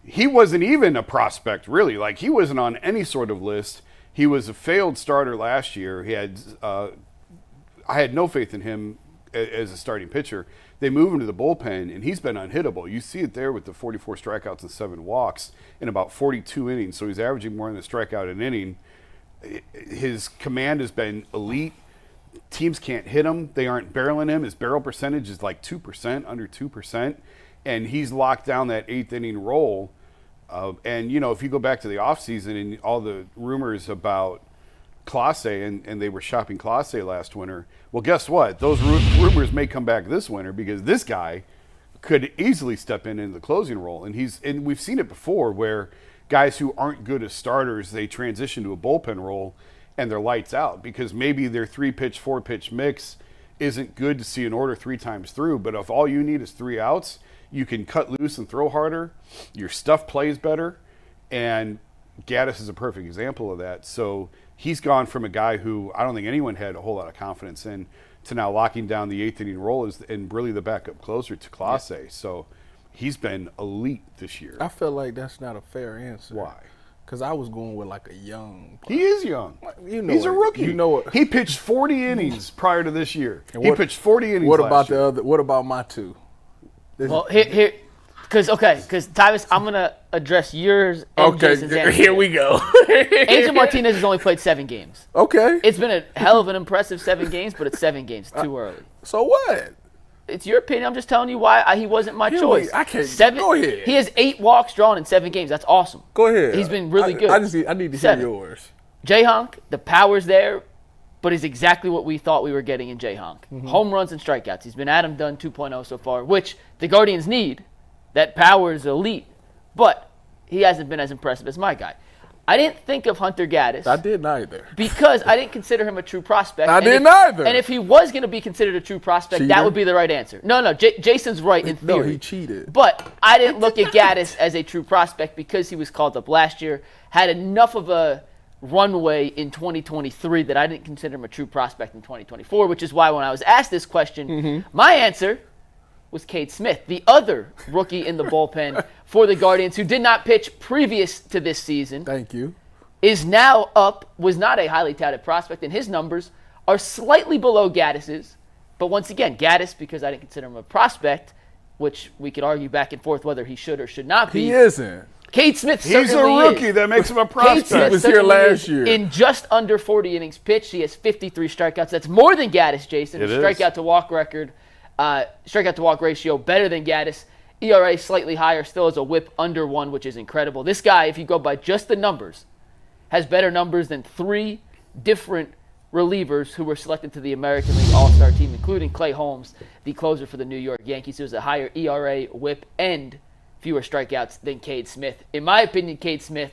he wasn't even a prospect, really. Like, he wasn't on any sort of list. He was a failed starter last year. He had I had no faith in him as a starting pitcher. They move him to the bullpen, and he's been unhittable. You see it there with the 44 strikeouts and 7 walks in about 42 innings. So he's averaging more than a strikeout an inning. His command has been elite. Teams can't hit him. They aren't barreling him. His barrel percentage is like 2%, under 2%. And he's locked down that 8th inning role. And, if you go back to the offseason and all the rumors about Clase, and they were shopping Clase last winter. Well, guess what? Those rumors may come back this winter because this guy could easily step in the closing role. And we've seen it before where guys who aren't good as starters, they transition to a bullpen role and they're lights out because maybe their 3-pitch, 4-pitch mix isn't good to see an order 3 times through. But if all you need is 3 outs, you can cut loose and throw harder. Your stuff plays better. And Gaddis is a perfect example of that. So he's gone from a guy who I don't think anyone had a whole lot of confidence in to now locking down the 8th inning role and really the backup closer to Clase. Yeah. So he's been elite this year. I feel like that's not a fair answer. Why? Because I was going with like a young player. He is young. He's a rookie. You know what? He pitched 40 innings prior to this year. He pitched 40 innings What last about year. What about my two? Well, here, Because Tyvis, I'm gonna address yours and Jason's answer. Here we go. Angel Martinez has only played 7 games. Okay. It's been a hell of an impressive 7 games, but it's 7 games too early. So what? It's your opinion. I'm just telling you why he wasn't my choice. I can't. Go ahead. He has 8 walks drawn in 7 games. That's awesome. Go ahead. He's been really good. I need to hear yours. J-Honk, the power's there, but he's exactly what we thought we were getting in J-Honk. Home runs and strikeouts. He's been Adam Dunn 2.0 so far, which the Guardians need. That power is elite, but he hasn't been as impressive as my guy. I didn't think of Hunter Gaddis. I didn't either. Because I didn't consider him a true prospect. I didn't either. And if he was going to be considered a true prospect, that would be the right answer. No, Jason's right in theory. No, he cheated. But I didn't look at Gaddis as a true prospect because he was called up last year, had enough of a runway in 2023 that I didn't consider him a true prospect in 2024, which is why when I was asked this question, my answer was Cade Smith, the other rookie in the bullpen for the Guardians who did not pitch previous to this season. Thank you. Is now up, was not a highly touted prospect, and his numbers are slightly below Gaddis's. But once again, Gaddis, because I didn't consider him a prospect, which we could argue back and forth whether he should or should not be. He isn't. Cade Smith He's a certainly rookie. is. That makes him a Cade prospect. Smith was here certainly last is. year. In just under 40 innings pitched, he has 53 strikeouts. That's more than Gaddis, Jason. It His is. strikeout to walk record, strikeout to walk ratio better than Gaddis. ERA slightly higher, still has a whip under 1, which is incredible. This guy, if you go by just the numbers, has better numbers than 3 different relievers who were selected to the American League All-Star team, including Clay Holmes, the closer for the New York Yankees, who has a higher ERA, whip, and fewer strikeouts than Cade Smith. In my opinion, Cade Smith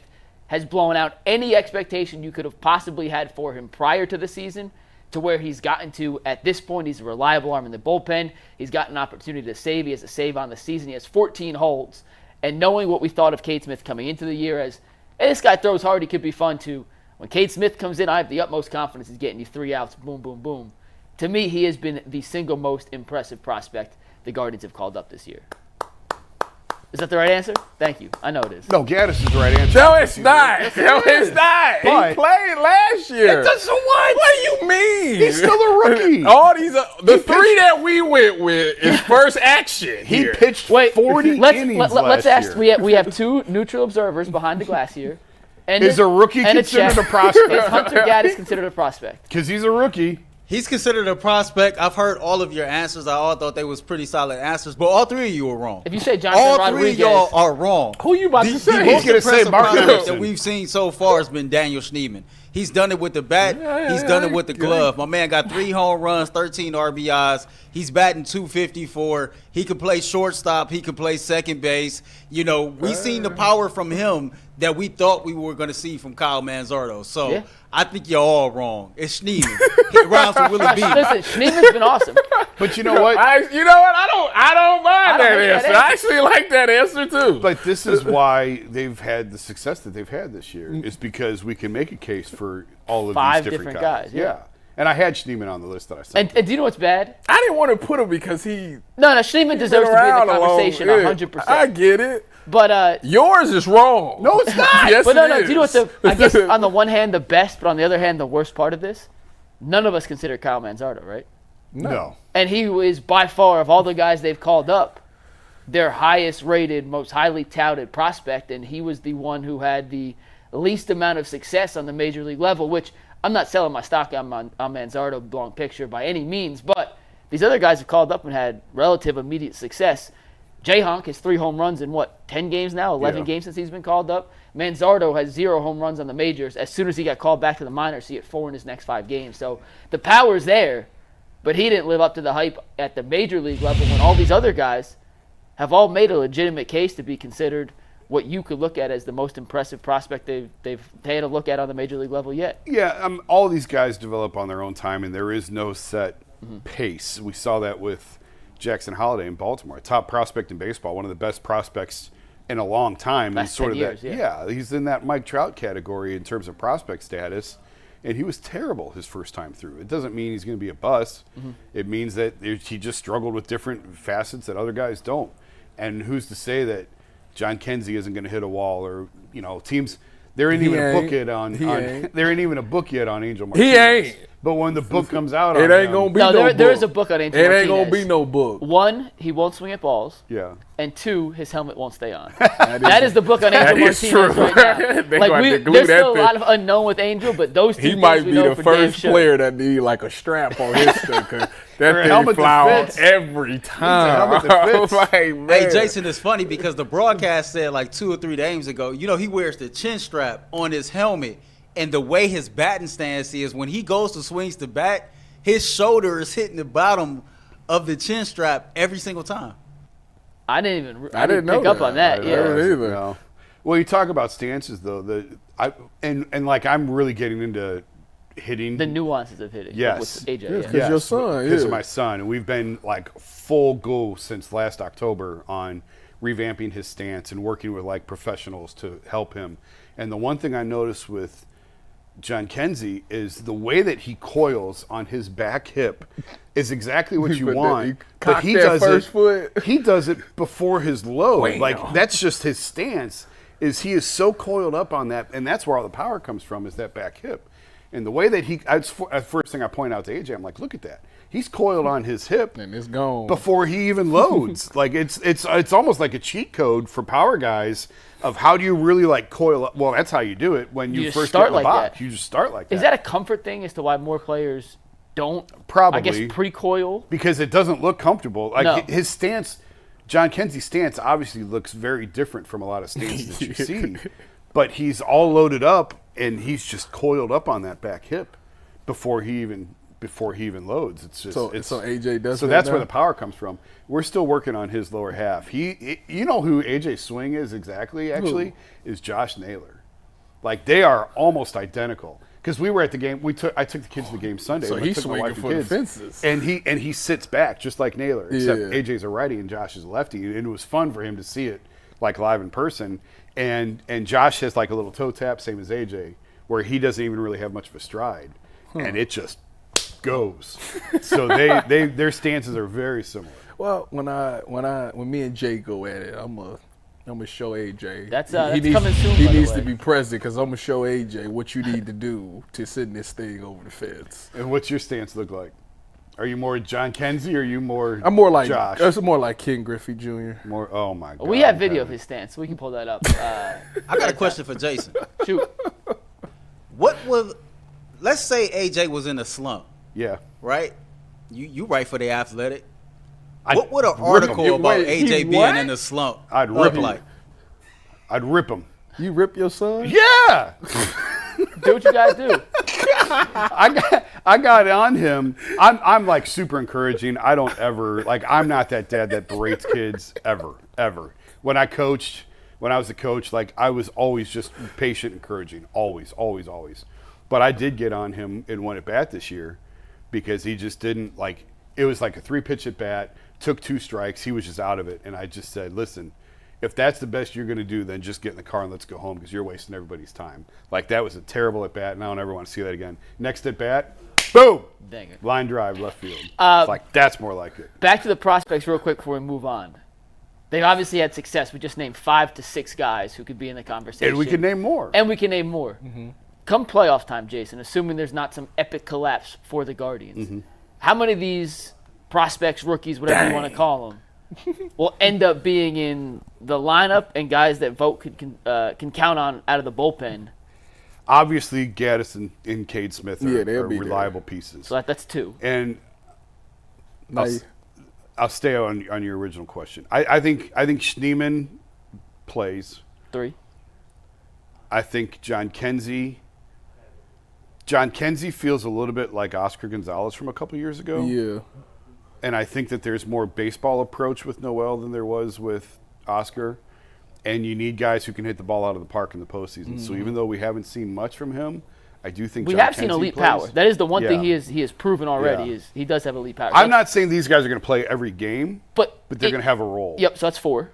has blown out any expectation you could have possibly had for him prior to the season to where he's gotten to at this point. He's a reliable arm in the bullpen. He's got an opportunity to save. He has a save on the season. He has 14 holds. And knowing what we thought of Cade Smith coming into the year as, hey, this guy throws hard, he could be fun too. When Cade Smith comes in, I have the utmost confidence he's getting you 3 outs, boom, boom, boom. To me, he has been the single most impressive prospect the Guardians have called up this year. Is that the right answer? Thank you. I know it is. No, Gaddis is the right answer. No, it's not. No, it's not. But he played last year. It does so what? What do you mean? He's still a rookie. All these, the 3 that we went with is first action. He here. pitched 40 innings let's last ask. year. We have 2 neutral observers behind the glass here. And Is a rookie and considered check. a prospect? Is Hunter Gaddis considered a prospect? Because he's a rookie. He's considered a prospect. I've heard all of your answers. I all thought they was pretty solid answers, but all 3 of you were wrong. If you say Jonathan All 3 Rodriguez, of y'all are wrong. Who you about to The say? most He's gonna say impressive Mark prospect Canha. that we've seen so far has been Daniel Schneemann. He's done it with the bat. He's done it with the glove. My man got 3 home runs, 13 RBIs. He's batting .254. He can play shortstop. He can play second base. You know, we seen the power from him that we thought we were going to see from Kyle Manzardo. So Yeah. I think you're all wrong. It's Schneemann. He rhymes with Willie B. Listen, Schneemann's been awesome. But you know what? You know what? I don't mind that hate that answer. I actually like that answer too. But this is why they've had the success that they've had this year. Is because we can make a case for all of 5 these different guys, yeah. And I had Schneemann on the list that I sent. And do you know what's bad? I didn't want to put him because he No, Schneemann deserves to be in the conversation 100%. I get it. But Yours is wrong. No, it's not. Yes, But it no, is. do you know what I guess on the one hand the best, but on the other hand the worst part of this? None of us consider Kyle Manzardo, right? No. And he is by far, of all the guys they've called up, their highest rated, most highly touted prospect, and he was the one who had the least amount of success on the major league level, which I'm not selling my stock on Manzardo long picture by any means, but these other guys have called up and had relative immediate success. J-Honk has 3 home runs in 10 games now, 11 games since he's been called up. Manzardo has 0 home runs on the majors. As soon as he got called back to the minors, he hit 4 in his next 5 games. So the power's there, but he didn't live up to the hype at the major league level when all these other guys have all made a legitimate case to be considered what you could look at as the most impressive prospect they've had a look at on the major league level yet. Yeah, all these guys develop on their own time, and there is no set pace. We saw that with Jackson Holliday in Baltimore, top prospect in baseball, one of the best prospects in a long time. Last and sort 10 of years, that, he's in that Mike Trout category in terms of prospect status, and he was terrible his first time through. It doesn't mean he's going to be a bust. It means that he just struggled with different facets that other guys don't. And who's to say that John Kenzie isn't going to hit a wall, or teams. There ain't He even a ain't. book yet on. He ain't. There ain't even a book yet on Angel Martinez. He ain't. But when the book comes out, It on ain't him, gonna be No, no book. there is a book on Angel It Martinez. ain't gonna be no book. 1, he won't swing at balls. Yeah. And 2, his helmet won't stay on. That is the book on Angel That Martinez is true. right now. They Like gonna have to glue there's that still a thing. lot of unknown with Angel, but those two He things might we be know the for damn first sure. player that need like a strap on his stick. Or That a thing helmet that fly out fits. every time. helmet that fits. Like, man. Hey, Jason, it's funny because the broadcast said like 2 or 3 games ago, he wears the chin strap on his helmet, and the way his batting stance is, when he goes to swings the bat, his shoulder is hitting the bottom of the chin strap every single time. I didn't know pick up that. on that. I Yeah. didn't either. No. Well, you talk about stances though. I'm really getting into hitting The nuances of hitting. Yes. With AJ. Yes, Yeah. 'cause your son, because yeah. of my son. And we've been like full go since last October on revamping his stance and working with like professionals to help him. And the one thing I noticed with John Kenzie is the way that he coils on his back hip is exactly what you But want. he But cocked he that does first it. foot. He does it before his load. Wham. Like that's just his stance. Is he is so coiled up on that, and that's where all the power comes from. Is that back hip, and the way that first thing I point out to AJ, I'm like, look at that. He's coiled on his hip And it's gone. before he even loads. Like it's almost like a cheat code for power guys of how do you really like coil up. Well, that's how you do it when You you just first start get in the like box. that. You just start like that. Is that a comfort thing as to why more players don't, Probably. I guess, pre-coil? Because it doesn't look comfortable. Like No. his stance, John Kenzie's stance obviously looks very different from a lot of stances that you see. But he's all loaded up and he's just coiled up on that back hip before he even loads. It's just So AJ does. So that that's now? where the power comes from. We're still working on his lower half. You know who AJ's swing is exactly, actually, is Josh Naylor. Like they are almost identical. Because we were at the game, I took the kids to the game Sunday. So I he's took my swinging wife and for the kids, fences. and he sits back just like Naylor, except Yeah. AJ's a righty and Josh is a lefty. And it was fun for him to see it like live in person. And Josh has like a little toe tap, same as AJ, where he doesn't even really have much of a stride, and it just goes. So their stances are very similar. Well, when me and Jay go at it, I'm gonna show AJ. That's He needs- coming soon, He by the needs way. to be present because I'm gonna show AJ what you need to do to send this thing over the fence. And what's your stance look like? Are you more John Kenzie or are you more I'm more like Josh? It's more like Ken Griffey Jr. More, oh my God. We have video of his stance, so we can pull that up. I got a question for Jason. Shoot. Let's say AJ was in a slump, Yeah. right? You write for The Athletic. I'd What would an rip him. article about Wait, he AJ being what? in a slump I'd look rip him. like? I'd rip him. You rip your son? Yeah. Do what you gotta do. I got on him. I'm like super encouraging. I don't ever like. I'm not that dad that berates kids ever. When I was a coach, like I was always just patient, encouraging, always. But I did get on him in one at bat this year because he just didn't like. It was like a 3-pitch at bat, took 2 strikes, he was just out of it, and I just said, listen. If that's the best you're going to do, then just get in the car and let's go home because you're wasting everybody's time. Like, that was a terrible at-bat, and I don't ever want to see that again. Next at-bat, boom! Dang it. Line drive, left field. It's like, that's more like it. Back to the prospects real quick before we move on. They've obviously had success. We just named 5 to 6 guys who could be in the conversation. And we can name more. And we can name more. Come playoff time, Jason, assuming there's not some epic collapse for the Guardians, how many of these prospects, rookies, whatever you want to call them, will end up being in the lineup and guys that Vogt can count on out of the bullpen? Obviously, Gaddis and Cade Smith are they'll be reliable pieces. So that's 2. And Now I'll stay on your original question. I think Schneemann plays. 3. I think John Kenzie feels a little bit like Oscar Gonzalez from a couple years ago. yeah. And I think that there's more baseball approach with Noel than there was with Oscar. And you need guys who can hit the ball out of the park in the postseason. So even though we haven't seen much from him, I do think We John have seen Kenzie elite plays. power. That is the one thing Yeah. he has proven already Yeah. is he does have elite power. I'm not saying these guys are going to play every game, but they're going to have a role. Yep, so that's 4.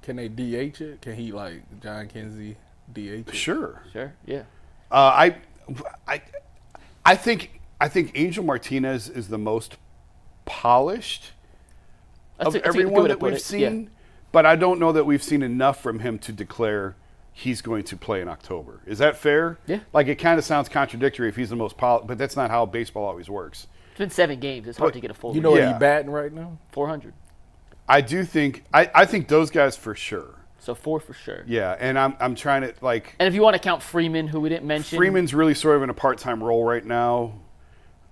Can they DH it? Can he like John Kenzie DH it? Sure. Sure, yeah. I think Angel Martinez is the most polished That's of a good everyone way to that put we've it. seen, but I don't know that we've seen enough from him to declare he's going to play in October. Is that fair? Yeah. Like, it kind of sounds contradictory if he's the most but that's not how baseball always works. It's been 7 games. It's hard to get a full. You know what Yeah. he's batting right now? 400. I do think I think those guys for sure. So 4 for sure. Yeah, and I'm trying to like. And if you want to count Freeman, who we didn't mention, Freeman's really sort of in a part-time role right now.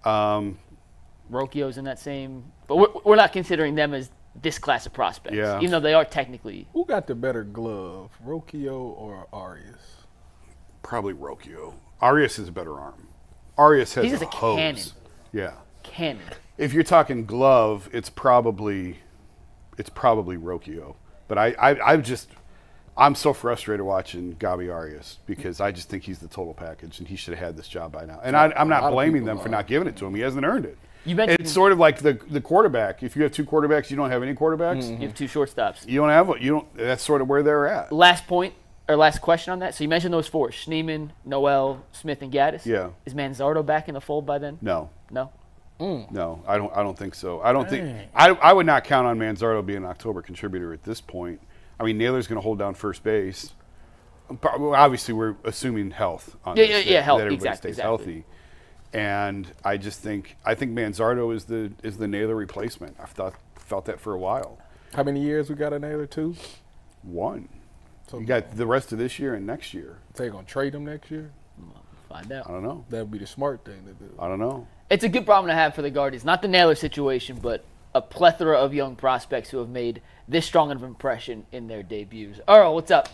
Rocchio's in that same. But we're not considering them as this class of prospects. Yeah. Even though they are technically. Who got the better glove, Rocchio or Arias? Probably Rocchio. Arias has a better arm. Arias has He's just a hose. cannon. Yeah. Cannon. If you're talking glove, it's probably Rocchio. But I'm so frustrated watching Gabi Arias because I just think he's the total package and he should have had this job by now. And I'm not blaming them for not giving it to him. He hasn't earned it. You mentioned It's sort of like the quarterback. If you have 2 quarterbacks, you don't have any quarterbacks. you have 2 shortstops. You don't have you don't. That's sort of where they're at. Last point or last question on that. So you mentioned those 4: Schneemann, Noel, Smith, and Gaddis. Yeah. Is Manzardo back in the fold by then? No, No. no, I don't think so. I don't think I would not count on Manzardo being an October contributor at this point. I mean, Naylor's going to hold down first base. Obviously, we're assuming health on this, health, that everybody exactly. stays healthy. And I think Manzardo is the Naylor replacement. I've felt that for a while. How many years we got a Naylor? 2? 1. So You got the rest of this year and next year. they gonna trade him next year? Find out. I don't know. That'd be the smart thing to do. I don't know. It's a good problem to have for the Guardians. Not the Naylor situation, but a plethora of young prospects who have made this strong of an impression in their debuts. Earl, what's up?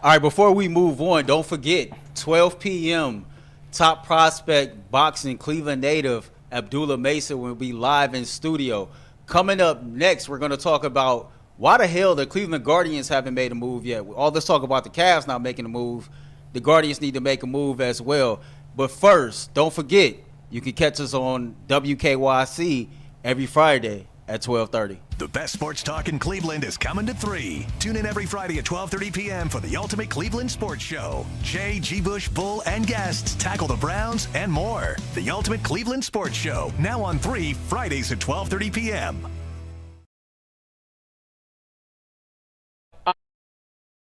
All right, before we move on, don't forget, 12 p.m., top prospect boxing Cleveland native Abdullah Mason will be live in studio. Coming up next, we're going to talk about why the hell the Cleveland Guardians haven't made a move yet. All this talk about the Cavs not making a move, the Guardians need to make a move as well. But first, don't forget, you can catch us on WKYC every Friday at 12:30. The best sports talk in Cleveland is coming to 3. Tune in every Friday at 12:30 p.m. for the Ultimate Cleveland Sports Show. Jay, G. Bush, Bull, and guests tackle the Browns and more. The Ultimate Cleveland Sports Show, now on 3, Fridays at 12:30 p.m.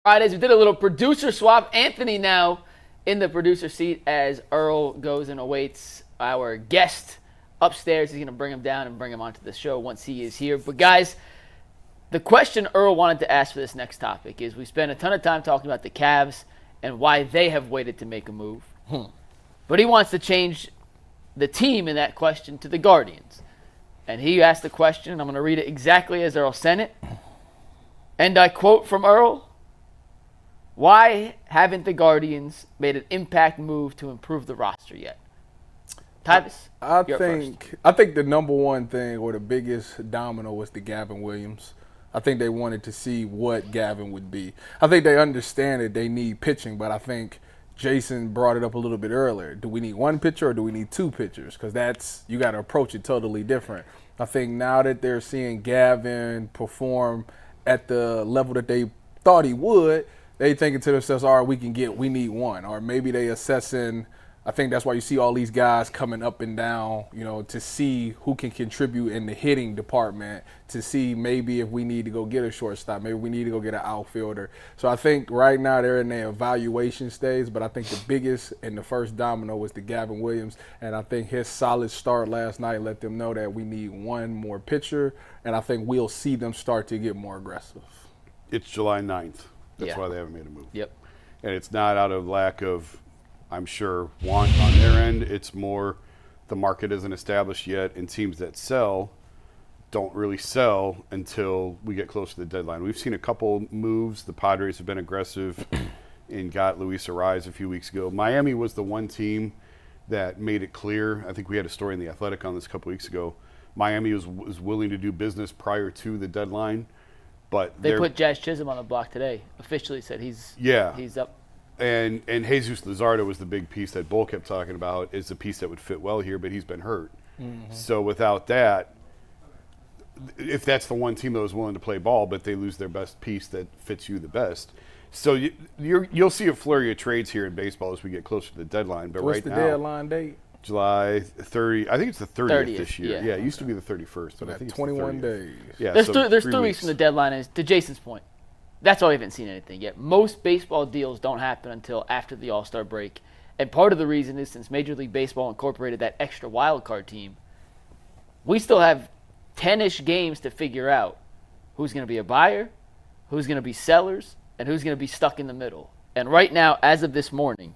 Fridays, we did a little producer swap. Anthony now in the producer seat as Earl goes and awaits our guest upstairs. He's going to bring him down and bring him onto the show once he is here. But guys, the question Earl wanted to ask for this next topic is we spent a ton of time talking about the Cavs and why they have waited to make a move. But he wants to change the team in that question to the Guardians. And he asked the question, I'm going to read it exactly as Earl sent it. And I quote from Earl, why haven't the Guardians made an impact move to improve the roster yet? Tyvis, I you're think the number one thing or the biggest domino was the Gavin Williams. I think they wanted to see what Gavin would be. I think they understand that they need pitching, but I think Jason brought it up a little bit earlier. Do we need 1 pitcher or do we need 2 pitchers? Because you got to approach it totally different. I think now that they're seeing Gavin perform at the level that they thought he would, they thinking to themselves, all right, we need 1. Or maybe they assessing, I think that's why you see all these guys coming up and down, to see who can contribute in the hitting department, to see maybe if we need to go get a shortstop, maybe we need to go get an outfielder. So I think right now they're in the evaluation stage, but I think the biggest and the first domino was the Gavin Williams, and I think his solid start last night let them know that we need 1 more pitcher, and I think we'll see them start to get more aggressive. It's July 9th. That's Yeah. why they haven't made a move. Yep. And it's not out of lack of, I'm sure, want on their end. It's more the market isn't established yet, and teams that sell don't really sell until we get close to the deadline. We've seen a couple moves. The Padres have been aggressive and got Luis Ariz a few weeks ago. Miami was the one team that made it clear. I think we had a story in The Athletic on this a couple weeks ago. Miami was willing to do business prior to the deadline. But They put Jazz Chisholm on the block today. Officially said he's up. And Jesus Luzardo was the big piece that Bull kept talking about, is the piece that would fit well here, but he's been hurt. So without that, if that's the one team that was willing to play ball, but they lose their best piece that fits you the best. So you'll see a flurry of trades here in baseball as we get closer to the deadline. But What's right the now, deadline date? July 30. I think it's the 30th this year. yeah. It used to be the 31st, but I think it's 21 the 30th. days. Yeah, There's so 3 weeks from the deadline, is to Jason's point. That's why we haven't seen anything yet. Most baseball deals don't happen until after the All-Star break. And part of the reason is since Major League Baseball incorporated that extra wild card team, we still have 10-ish games to figure out who's going to be a buyer, who's going to be sellers, and who's going to be stuck in the middle. And right now, as of this morning,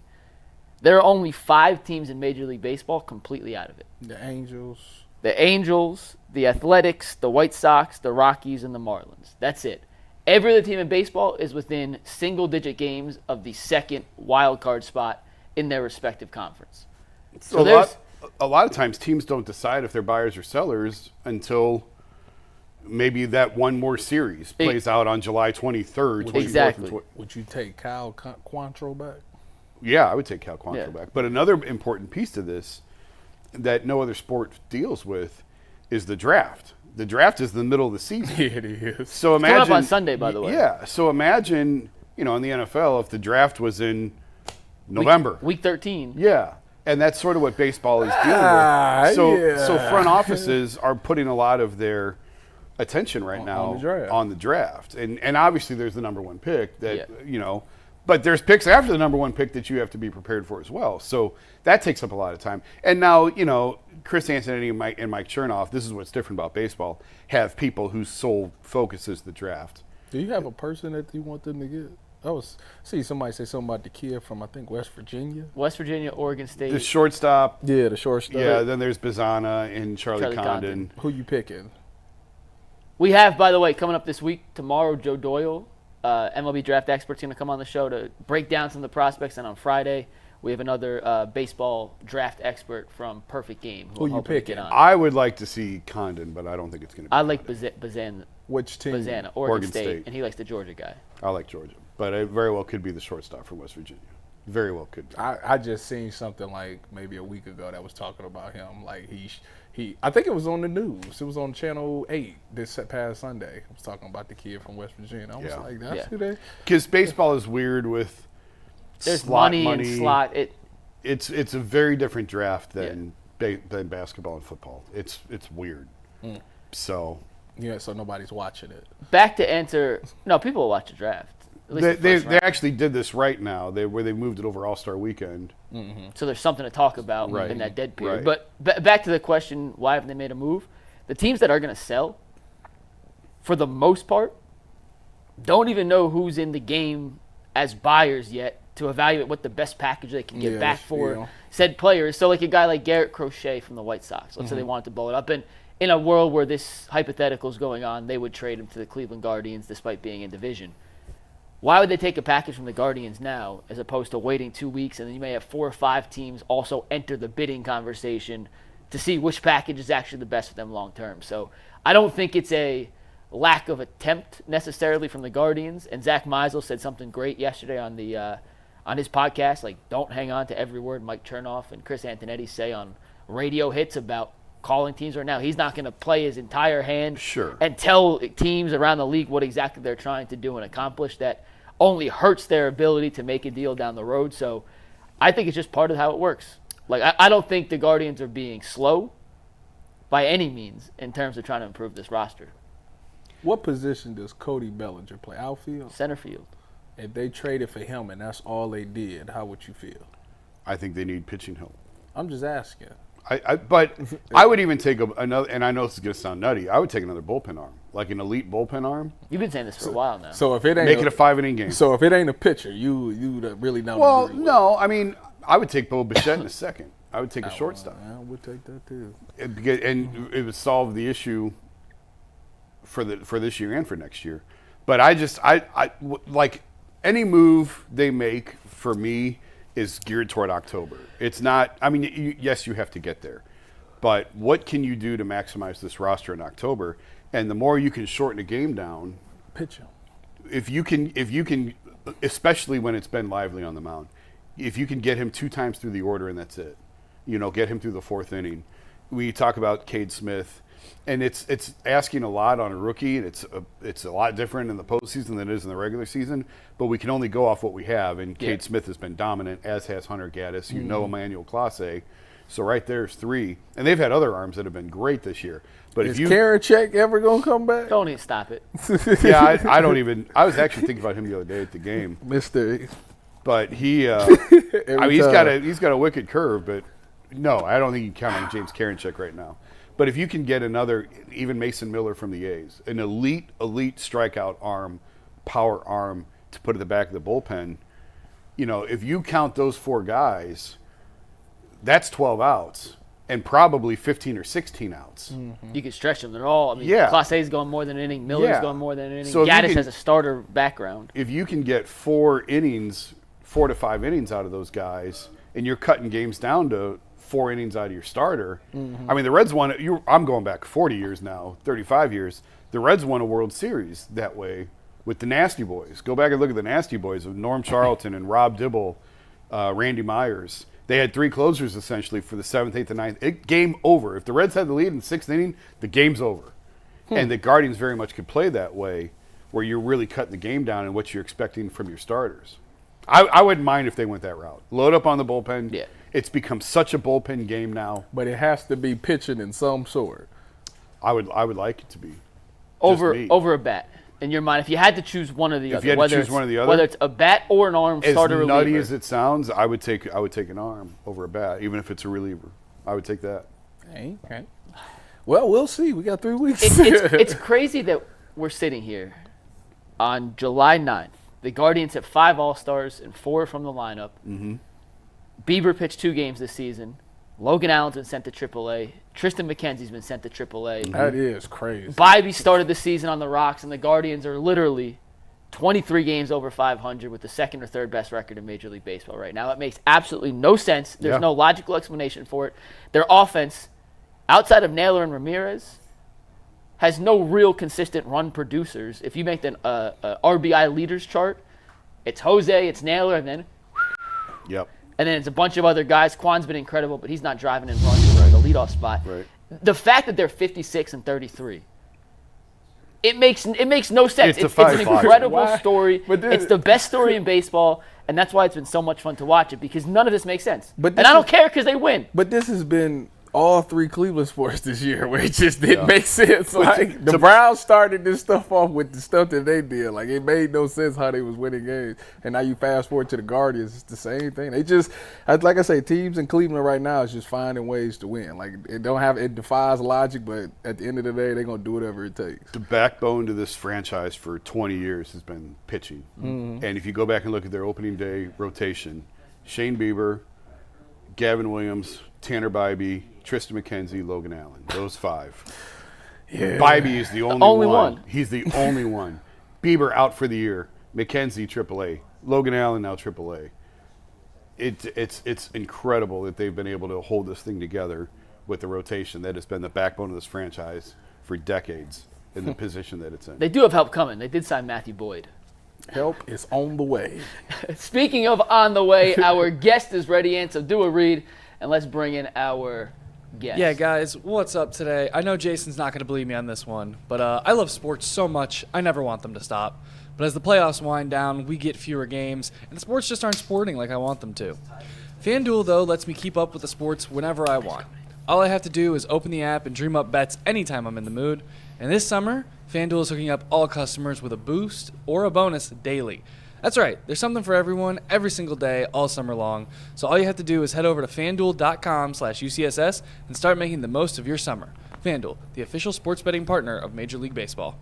there are only 5 teams in Major League Baseball completely out of it. The Angels. The Angels, the Athletics, the White Sox, the Rockies, and the Marlins. That's it. Every other team in baseball is within single-digit games of the second wild card spot in their respective conference. So a lot of times teams don't decide if they're buyers or sellers until maybe that one more series plays out on July 23rd. 24th, Exactly. Would you take Kyle Quantrill back? Yeah, I would take Cal Quantrill back. But another important piece to this that no other sport deals with is the draft. The draft is the middle of the season. It is. So imagine coming up on Sunday, by the way. Yeah. So imagine, in the NFL, if the draft was in November. Week 13. Yeah. And that's sort of what baseball is dealing with. So front offices are putting a lot of their attention right now on the draft. And obviously there's the number one pick that, but there's picks after the number one pick that you have to be prepared for as well. So that takes up a lot of time. And now, Chris Antonetti and Mike Chernoff, this is what's different about baseball, have people whose sole focus is the draft. Do you have a person that you want them to get? I was see somebody say something about the kid from, I think, West Virginia. West Virginia, Oregon State. The shortstop. Yeah, the shortstop. Yeah, then there's Bazana and Charlie Condon. Who you picking? We have, by the way, coming up this week, tomorrow, Joe Doyle, MLB draft expert's going to come on the show to break down some of the prospects. And on Friday, we have another baseball draft expert from Perfect Game. Who you picking? I would like to see Condon, but I don't think it's going to be I like Bazana. Which team? Bazana, Oregon State, and he likes the Georgia guy. I like Georgia, but it very well could be the shortstop from West Virginia. Very well could be. I just seen something like maybe a week ago that was talking about him. Like he I think it was on the news. It was on Channel 8 this past Sunday. I was talking about the kid from West Virginia. I was like, that's who they. Because baseball is weird with there's slot money and slot. It's a very different draft than basketball and football. It's weird. So. Yeah, so nobody's watching it. Back to answer. No, people will watch the draft. They actually did this right now. Where they moved it over All-Star Weekend. Mm-hmm. So there's something to talk about in that dead period. Right. But back to the question, why haven't they made a move? The teams that are going to sell, for the most part, don't even know who's in the game as buyers yet to evaluate what the best package they can get back for said players. So like a guy like Garrett Crochet from the White Sox. Let's say they wanted to blow it up. And in a world where this hypothetical is going on, they would trade him to the Cleveland Guardians despite being in division. Why would they take a package from the Guardians now as opposed to waiting 2 weeks and then you may have 4 or 5 teams also enter the bidding conversation to see which package is actually the best for them long term? So I don't think it's a lack of attempt necessarily from the Guardians. And Zach Meisel said something great yesterday on the on his podcast, like don't hang on to every word Mike Chernoff and Chris Antonetti say on radio hits about calling teams right now. He's not going to play his entire hand and tell teams around the league what exactly they're trying to do and accomplish. That only hurts their ability to make a deal down the road. So I think it's just part of how it works. Like I don't think the Guardians are being slow by any means in terms of trying to improve this roster. What position does Cody Bellinger play? Outfield? Center field. If they traded for him and that's all they did, how would you feel? I think they need pitching help. I'm just asking. But I would even take another, and I know this is going to sound nutty, I would take another bullpen arm, like an elite bullpen arm. You've been saying this for a while now. So if it ain't make it a 5-inning game. So if it ain't a pitcher, you really not. Well, no, I mean, I would take Bo Bichette in a second. I would take a shortstop. I would take that too. And it would solve the issue for this year and for next year. But I like any move they make for me is geared toward October. It's not, I mean, yes, you have to get there. But what can you do to maximize this roster in October? And the more you can shorten a game down, pitch him. If you can, especially when it's been Lively on the mound, if you can get him 2 times through the order and that's it, get him through the 4th inning. We talk about Cade Smith, and it's asking a lot on a rookie, and it's a lot different in the postseason than it is in the regular season. But we can only go off what we have, and Cade Smith has been dominant, as has Hunter Gaddis. Emmanuel Clase. So right there's 3. And they've had other arms that have been great this year. But Is Karinchak ever going to come back? Don't even stop it. Yeah, I don't even. I was actually thinking about him the other day at the game. Mr. But he's got a wicked curve. But no, I don't think you can count on James Karinchak right now. But if you can get another, even Mason Miller from the A's, an elite strikeout arm, power arm to put at the back of the bullpen, if you count those 4 guys, that's 12 outs. And probably 15 or 16 outs. Mm-hmm. You could stretch them at all. I mean, Yeah. Class A's going more than an inning. Miller's going more than an inning. So Gaddis has a starter background. If you can get 4 to 5 innings out of those guys, and you're cutting games down to 4 innings out of your starter, I mean, the Reds won. I'm going back 40 years now, 35 years. The Reds won a World Series that way with the Nasty Boys. Go back and look at the Nasty Boys of Norm Charlton and Rob Dibble, Randy Myers. They had 3 closers essentially for the 7th, 8th, and 9th. Game over. If the Reds had the lead in the 6th inning, the game's over. And the Guardians very much could play that way, where you're really cutting the game down and what you're expecting from your starters. I wouldn't mind if they went that route. Load up on the bullpen. Yeah. It's become such a bullpen game now. But it has to be pitching in some sort. I would like it to be. Over a bat. In your mind, if you had to choose one or the other, whether it's a bat or an arm starter reliever. As nutty as it sounds, I would take an arm over a bat, even if it's a reliever. I would take that. Okay. Well, we'll see. We got 3 weeks. It's crazy that we're sitting here on July 9th. The Guardians have 5 All-Stars and 4 from the lineup. Mm-hmm. Bieber pitched 2 games this season. Logan Allen's been sent to AAA. Tristan McKenzie's been sent to AAA. That is crazy. Bybee started the season on the rocks, and the Guardians are literally 23 games over 500 with the 2nd or 3rd best record in Major League Baseball right now. It makes absolutely no sense. There's no logical explanation for it. Their offense, outside of Naylor and Ramirez, has no real consistent run producers. If you make an RBI leaders chart, it's Jose, it's Naylor, and then and then it's a bunch of other guys. Kwan's been incredible, but he's not driving in runs for the leadoff spot. Right. The fact that they're 56 and 33, it makes no sense. It's an incredible story. It's the best story in baseball, and that's why it's been so much fun to watch it, because none of this makes sense. And I don't care because they win. But this has been all 3 Cleveland sports this year where it just didn't make sense. Like the Browns started this stuff off with the stuff that they did. Like it made no sense how they was winning games. And now you fast forward to the Guardians, it's the same thing. They just, like I say, teams in Cleveland right now is just finding ways to win. Like it defies logic, but at the end of the day, they're gonna do whatever it takes. The backbone to this franchise for 20 years has been pitching. Mm-hmm. And if you go back and look at their opening day rotation, Shane Bieber, Gavin Williams, Tanner Bybee, Tristan McKenzie, Logan Allen. Those 5. Yeah. Bybee is the only one. He's the only one. Bieber out for the year. McKenzie, AAA. Logan Allen now AAA. It's incredible that they've been able to hold this thing together with the rotation that has been the backbone of this franchise for decades in the position that it's in. They do have help coming. They did sign Matthew Boyd. Help is on the way. Speaking of on the way, our guest is ready in, so do a read, and let's bring in our guest. Yeah, guys, what's up today? I know Jason's not going to believe me on this one, but I love sports so much, I never want them to stop. But as the playoffs wind down, we get fewer games, and the sports just aren't sporting like I want them to. FanDuel, though, lets me keep up with the sports whenever I want. All I have to do is open the app and dream up bets anytime I'm in the mood. And this summer, FanDuel is hooking up all customers with a boost or a bonus daily. That's right, there's something for everyone every single day, all summer long. So all you have to do is head over to FanDuel.com/UCSS and start making the most of your summer. FanDuel, the official sports betting partner of Major League Baseball.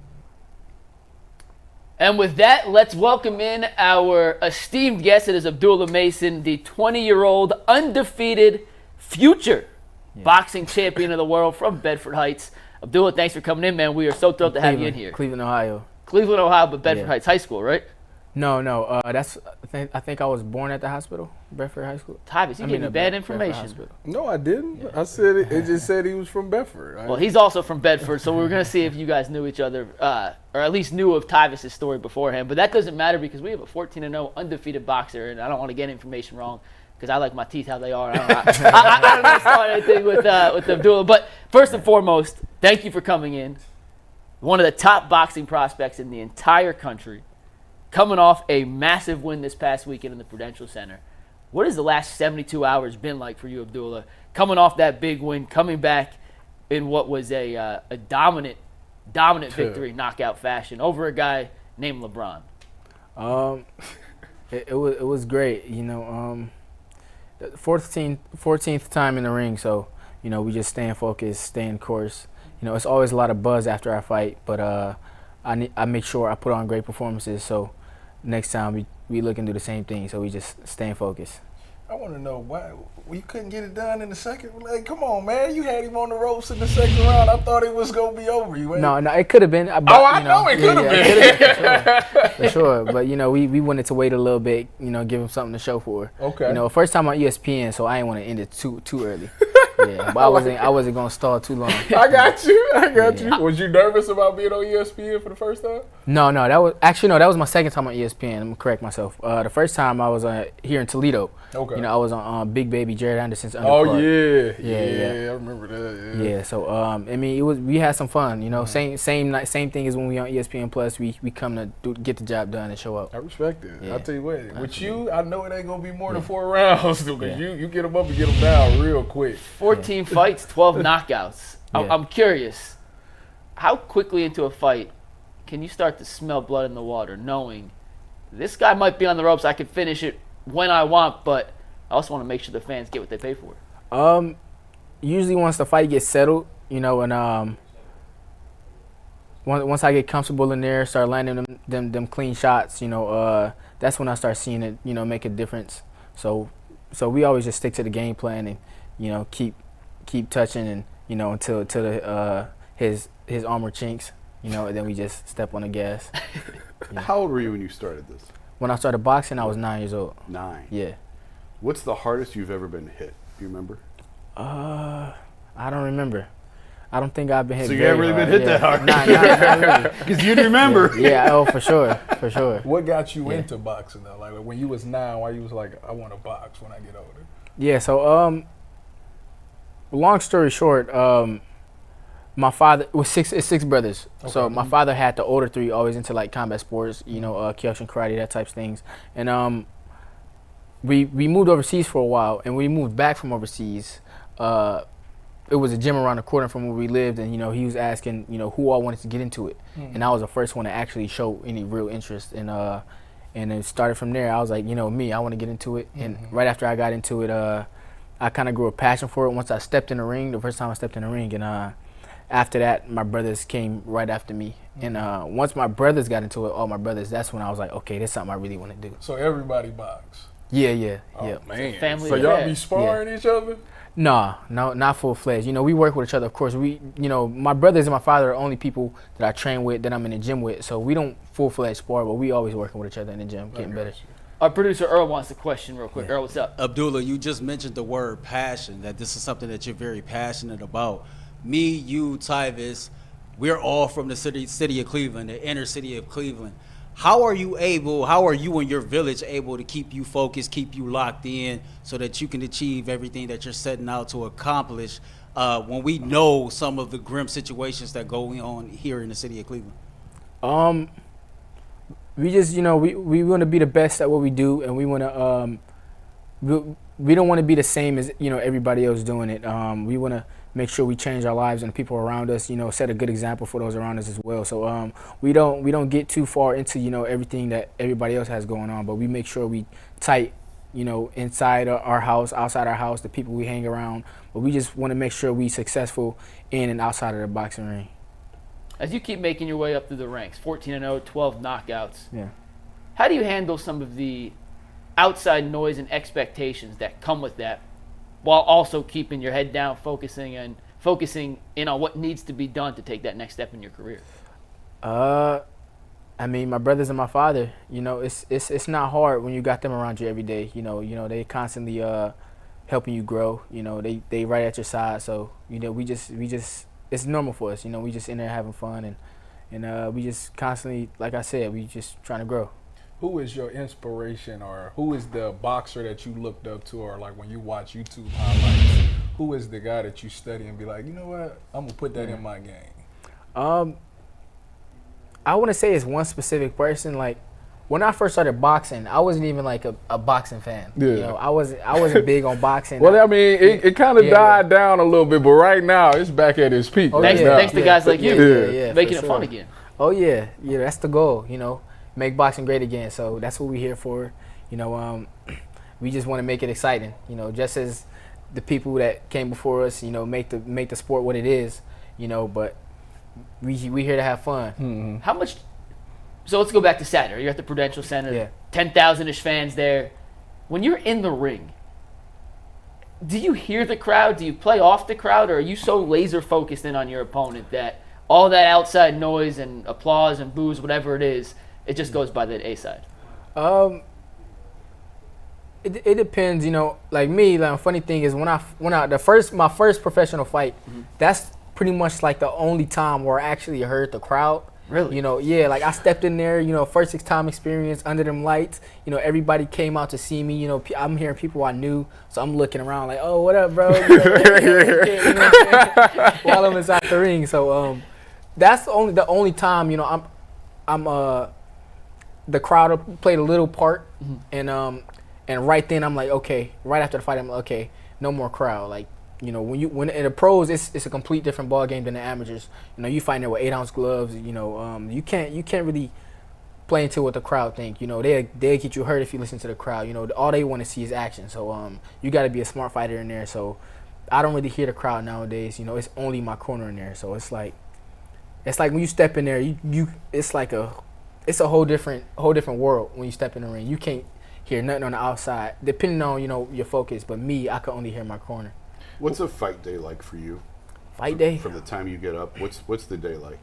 And with that, let's welcome in our esteemed guest. It is Abdullah Mason, the 20-year-old undefeated future boxing champion of the world from Bedford Heights. Abdullah, thanks for coming in, man. We are so thrilled to have you in here. Cleveland, Ohio. Cleveland, Ohio, but Bedford Heights High School, right? No. I think I was born at the hospital, Bedford High School. Tyvis, you gave me bad information. No, I didn't. Yeah. I said it just said he was from Bedford. Well, he's also from Bedford, so we were going to see if you guys knew each other, or at least knew of Tyvis' story beforehand. But that doesn't matter because we have a 14-0 undefeated boxer, and I don't want to get information wrong because I like my teeth how they are. I don't know start anything with Abdullah. But first and foremost, thank you for coming in. One of the top boxing prospects in the entire country, coming off a massive win this past weekend in the Prudential Center. What has the last 72 hours been like for you, Abdullah? Coming off that big win, coming back in what was a dominant victory, knockout fashion over a guy named LeBron. It was great. You know, 14th time in the ring, so you know we just staying focused, staying course. You know, it's always a lot of buzz after I fight, but I make sure I put on great performances. So next time we look and do the same thing. So we just staying focused. I want to know why you couldn't get it done in the second. Like, come on, man! You had him on the ropes in the second round. I thought it was gonna be over. No, it could have been. I know it could have been. For sure. But you know, we wanted to wait a little bit. You know, give him something to show for. Okay. You know, first time on ESPN, so I didn't want to end it too early. Yeah, but I wasn't gonna stall too long. I got you. Was you nervous about being on ESPN for the first time? No, that was my second time on ESPN. I'm gonna correct myself. The first time I was here in Toledo. Okay. You know, I was on Big Baby Jared Anderson's undercard. Oh yeah, I remember that. Yeah. So I mean, we had some fun. You know, same thing as when we on ESPN Plus. We come to get the job done and show up. I respect it. Yeah. I'll tell you what. Absolutely. With you, I know it ain't gonna be more than 4 rounds because you get them up and get them down real quick. 14 fights, 12 knockouts. Yeah. I'm curious, how quickly into a fight can you start to smell blood in the water, knowing this guy might be on the ropes, I could finish it when I want, but I also want to make sure the fans get what they pay for? Usually once the fight gets settled, you know, and once I get comfortable in there, start landing them clean shots, you know, that's when I start seeing it, you know, make a difference. So we always just stick to the game plan and, you know, keep touching and, you know, until his armor chinks, you know, and then we just step on the gas. Yeah. How old were you when you started this? When I started boxing, I was 9 years old. 9. Yeah. What's the hardest you've ever been hit? Do you remember? I don't remember. I don't think I've been hit. So you very haven't really hard. been hit that hard? Not really. Because you'd remember. Yeah. Oh, for sure. What got you into boxing though? Like when you was 9, why you was like, I want to box when I get older? Yeah. So long story short, my father was six brothers. Okay. So my father had the older 3 always into like combat sports, you know, Kyokushin karate, that types of things. And we moved overseas for a while, and when we moved back from overseas, it was a gym around the corner from where we lived, and you know he was asking, you know, who all wanted to get into it, and I was the first one to actually show any real interest, and it started from there. I was like, you know, I want to get into it, and right after I got into it, I kind of grew a passion for it once I stepped in the ring. The first time I stepped in the ring, and after that, my brothers came right after me, and once my brothers got into it, all my brothers, that's when I was like, okay, this is something I really want to do. So everybody box. Yeah. Oh man. Family so y'all affair. be sparring each other? No, not full fledged. You know, we work with each other. Of course, my brothers and my father are the only people that I train with, that I'm in the gym with. So we don't full fledged spar, but we always working with each other in the gym, getting better. Our producer Earl wants a question real quick. Yeah. Earl, what's up? Abdullah, you just mentioned the word passion, that this is something that you're very passionate about. Me, you, Tyvis, we're all from the city of Cleveland, the inner city of Cleveland. How are you and your village able to keep you focused, keep you locked in, so that you can achieve everything that you're setting out to accomplish when we know some of the grim situations that go on here in the city of Cleveland? We just, you know, we want to be the best at what we do, and we want to, we don't want to be the same as, you know, everybody else doing it. We want to make sure we change our lives and the people around us, you know, set a good example for those around us as well. So we don't get too far into, you know, everything that everybody else has going on, but we make sure we tight, you know, inside our house, outside our house, the people we hang around. But we just want to make sure we successful in and outside of the boxing ring. As you keep making your way up through the ranks, 14-0, 12 knockouts. Yeah. How do you handle some of the outside noise and expectations that come with that, while also keeping your head down, focusing in on what needs to be done to take that next step in your career? I mean, my brothers and my father, you know, it's not hard when you got them around you every day. You know, they constantly helping you grow. You know, they right at your side. So, you know, we just it's normal for us. You know, we just in there having fun, and we just constantly, like I said, we just trying to grow. Who is your inspiration, or who is the boxer that you looked up to, or like when you watch YouTube highlights, who is the guy that you study and be like, you know what, I'm gonna put that in my game? I wouldn't say it's one specific person. Like when I first started boxing, I wasn't even like a boxing fan. Yeah. You know, I wasn't big on boxing. Well, I mean, it kind of died down a little bit, but right now it's back at its peak. Oh, right Thanks, now. thanks to guys like you, making for it fun sure. again. Oh yeah, that's the goal. You know, make boxing great again. So that's what we're here for. You know, we just want to make it exciting. You know, just as the people that came before us, you know, make the sport what it is. You know, but we here to have fun. Mm-hmm. How much? So let's go back to Saturday. You're at the Prudential Center. Yeah. 10,000-ish fans there. When you're in the ring, do you hear the crowd? Do you play off the crowd, or are you so laser focused in on your opponent that all that outside noise and applause and boos, whatever it is, it just goes by the A side? It depends, you know. Like me, like, the funny thing is when I my first professional fight, that's pretty much like the only time where I actually heard the crowd. Really? You know, yeah. Like I stepped in there, you know, first time experience under them lights. You know, everybody came out to see me. You know, I'm hearing people I knew, so I'm looking around like, oh, what up, bro? You know what I'm saying? While I'm inside the ring. So that's the only time, you know, I'm the crowd played a little part, and right then I'm like, okay. Right after the fight, I'm like, okay, no more crowd. Like, you know, when in the pros, it's a complete different ball game than the amateurs. You know, you find there with 8-ounce gloves. You know, you can't really play into what the crowd think. You know, they get you hurt if you listen to the crowd. You know, all they want to see is action. So you got to be a smart fighter in there. So I don't really hear the crowd nowadays. You know, it's only my corner in there. So it's like when you step in there, it's a whole different world when you step in the ring. You can't hear nothing on the outside, depending on, you know, your focus. But me, I can only hear my corner. What's a fight day like for you? Fight day? From the time you get up, what's the day like?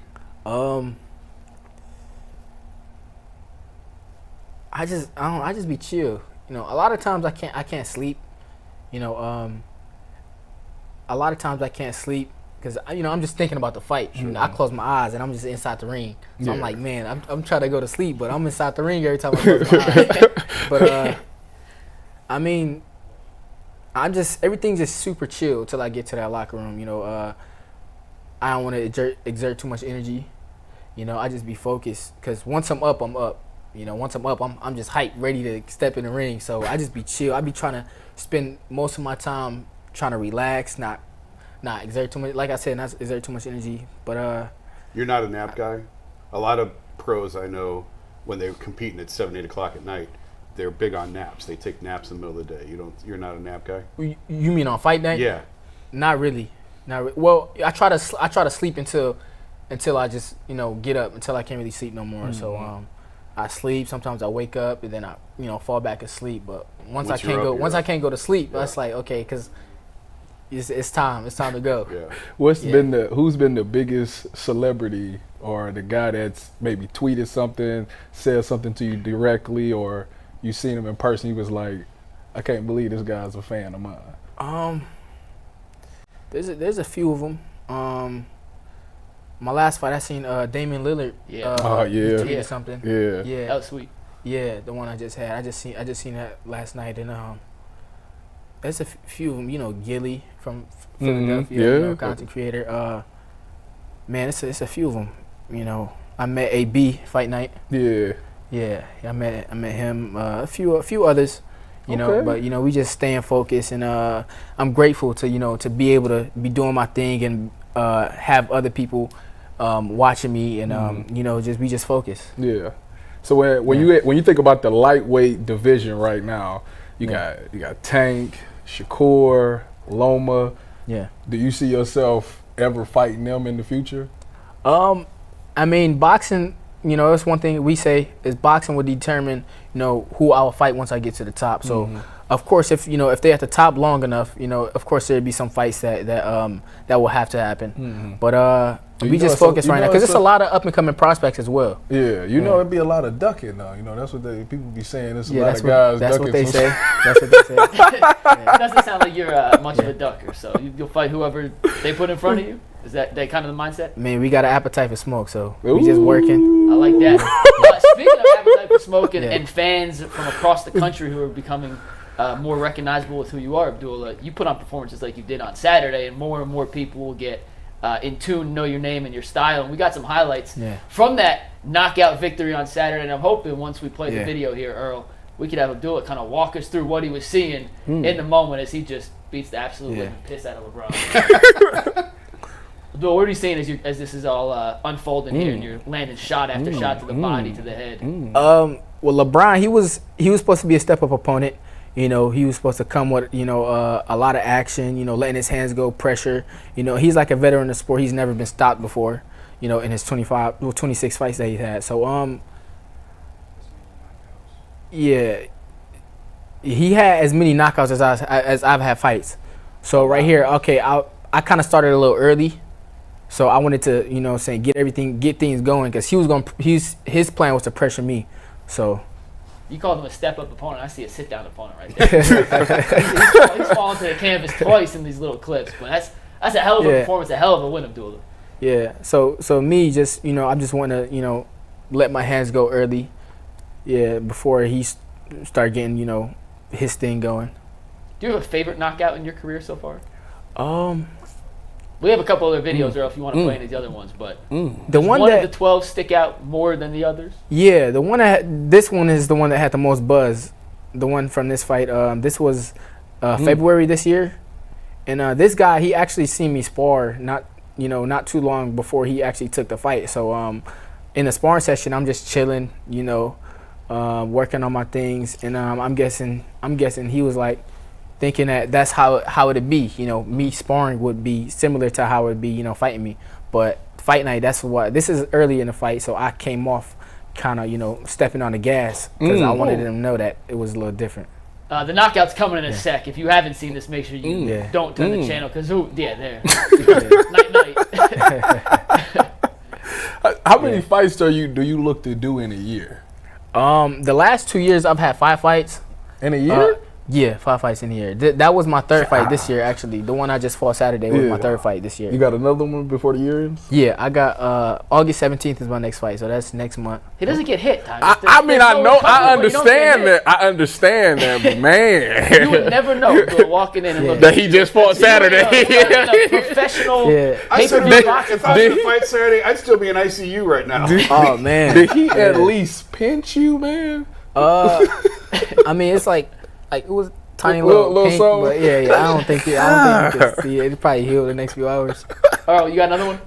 I just be chill. You know, a lot of times I can't sleep. You know, a lot of times I can't sleep because, you know, I'm just thinking about the fight. You know, I close my eyes and I'm just inside the ring. So I'm like, man, I'm trying to go to sleep, but I'm inside the ring every time I close my eyes. But I mean, everything's just super chill till I get to that locker room. You know, I don't want to exert too much energy. You know, I just be focused because once I'm up, I'm up. You know, once I'm up, I'm just hyped, ready to step in the ring. So I just be chill. I be trying to spend most of my time trying to relax, not exert too much. Like I said, not exert too much energy. But You're not a nap guy. A lot of pros I know, when they're competing at 7, 8 o'clock at night, they're big on naps. They take naps in the middle of the day. You're not a nap guy. You mean on fight night? Yeah. Not really. Well, I try to sleep until I just, you know, get up, until I can't really sleep no more. So I sleep. Sometimes I wake up and then I, you know, fall back asleep. But once I can't go to sleep, that's like, okay, because it's time to go. Yeah. Who's been the biggest celebrity or the guy that's maybe tweeted something, said something to you directly, or you seen him in person, he was like, I can't believe this guy's a fan of mine? There's a few of them. My last fight, I seen Damian Lillard. Yeah. Tweeted something. Yeah. That was sweet. Yeah, the one I just had. I just seen that last night, and there's a few of them. You know, Gilly from Philadelphia, you know, content creator. Man, it's a few of them. You know, I met AB fight night. Yeah, I met him. A few others. You know, but you know, we just staying focused, and I'm grateful to be able to be doing my thing and have other people watching me, and you know, we just focus. Yeah. So when you think about the lightweight division right now, you got Tank, Shakur, Loma. Yeah. Do you see yourself ever fighting them in the future? I mean, boxing, you know, that's one thing we say is boxing will determine, you know, who I will fight once I get to the top. So, of course, if they're at the top long enough, you know, of course there'd be some fights that will have to happen. But we just focus right now because it's a lot of up and coming prospects as well. Yeah, you know, it'd be a lot of ducking though. You know, that's what people be saying. There's a lot of guys that's ducking. What they say. That's what they say. It doesn't sound like you're much of a ducker, so you'll fight whoever they put in front of you. Is that kind of the mindset? Man, we got an appetite for smoke, so we just working. I like that. Speaking of appetite for smoke and fans from across the country who are becoming more recognizable with who you are, Abdullah, you put on performances like you did on Saturday, and more people will get in tune, know your name and your style. And we got some highlights Yeah. from that knockout victory on Saturday. And I'm hoping once we play the Yeah. video here, Earl, we could have Abdullah kind of walk us through what he was seeing in the moment as he just beats the absolute living piss out of LeBron. Abdullah, what are you seeing as this is all unfolding here and you're landing shot after shot to the body, to the head? Well, LeBron, he was supposed to be a step-up opponent. You know, he was supposed to come with, you know, a lot of action, you know, letting his hands go, pressure. You know, he's like a veteran in the sport. He's never been stopped before, you know, in his 26 fights that he's had. So, yeah, he had as many knockouts as I've had fights. So right here, okay, I kind of started a little early. So I wanted to, you know, get things going because his plan was to pressure me. So. You called him a step-up opponent. I see a sit-down opponent right there. he's fallen to the canvas twice in these little clips, but that's a hell of a performance, a hell of a win, Abdullah. Yeah. So me, just, you know, I just want to, you know, let my hands go early. Yeah, before he start getting, you know, his thing going. Do you have a favorite knockout in your career so far? We have a couple other videos, Earl, if you want to play any of the other ones, but the one of the 12 stick out more than the others? Yeah, this one is the one that had the most buzz. The one from this fight. This was February this year, and this guy, he actually seen me spar not too long before he actually took the fight. So in the sparring session, I'm just chilling, you know, working on my things, and I'm guessing he was like, thinking that that's how it'd be, you know, me sparring would be similar to how it'd be, you know, fighting me. But fight night, this is early in the fight, so I came off kind of, you know, stepping on the gas because I wanted them to know that it was a little different. The knockout's coming in a sec. If you haven't seen this, make sure you don't turn the channel because there. Night. How many fights do you look to do in a year? The last 2 years I've had 5 fights. In a year? Yeah, 5 fights in a year. That was my third fight this year, actually. The one I just fought Saturday was my third fight this year. You got another one before the year ends? Yeah, I got August 17th is my next fight, so that's next month. He doesn't get hit, Ty. I understand that, but man. You would never know walking in and looking. That he just fought Saturday. Professional I said pay-per-view boxing. if I was to fight Saturday, I'd still be in ICU right now. Oh, man. Did he at least pinch you, man? I mean, it's like it was tiny little pink, but yeah, I don't think you could see it. It probably heal the next few hours. Oh, you got another one?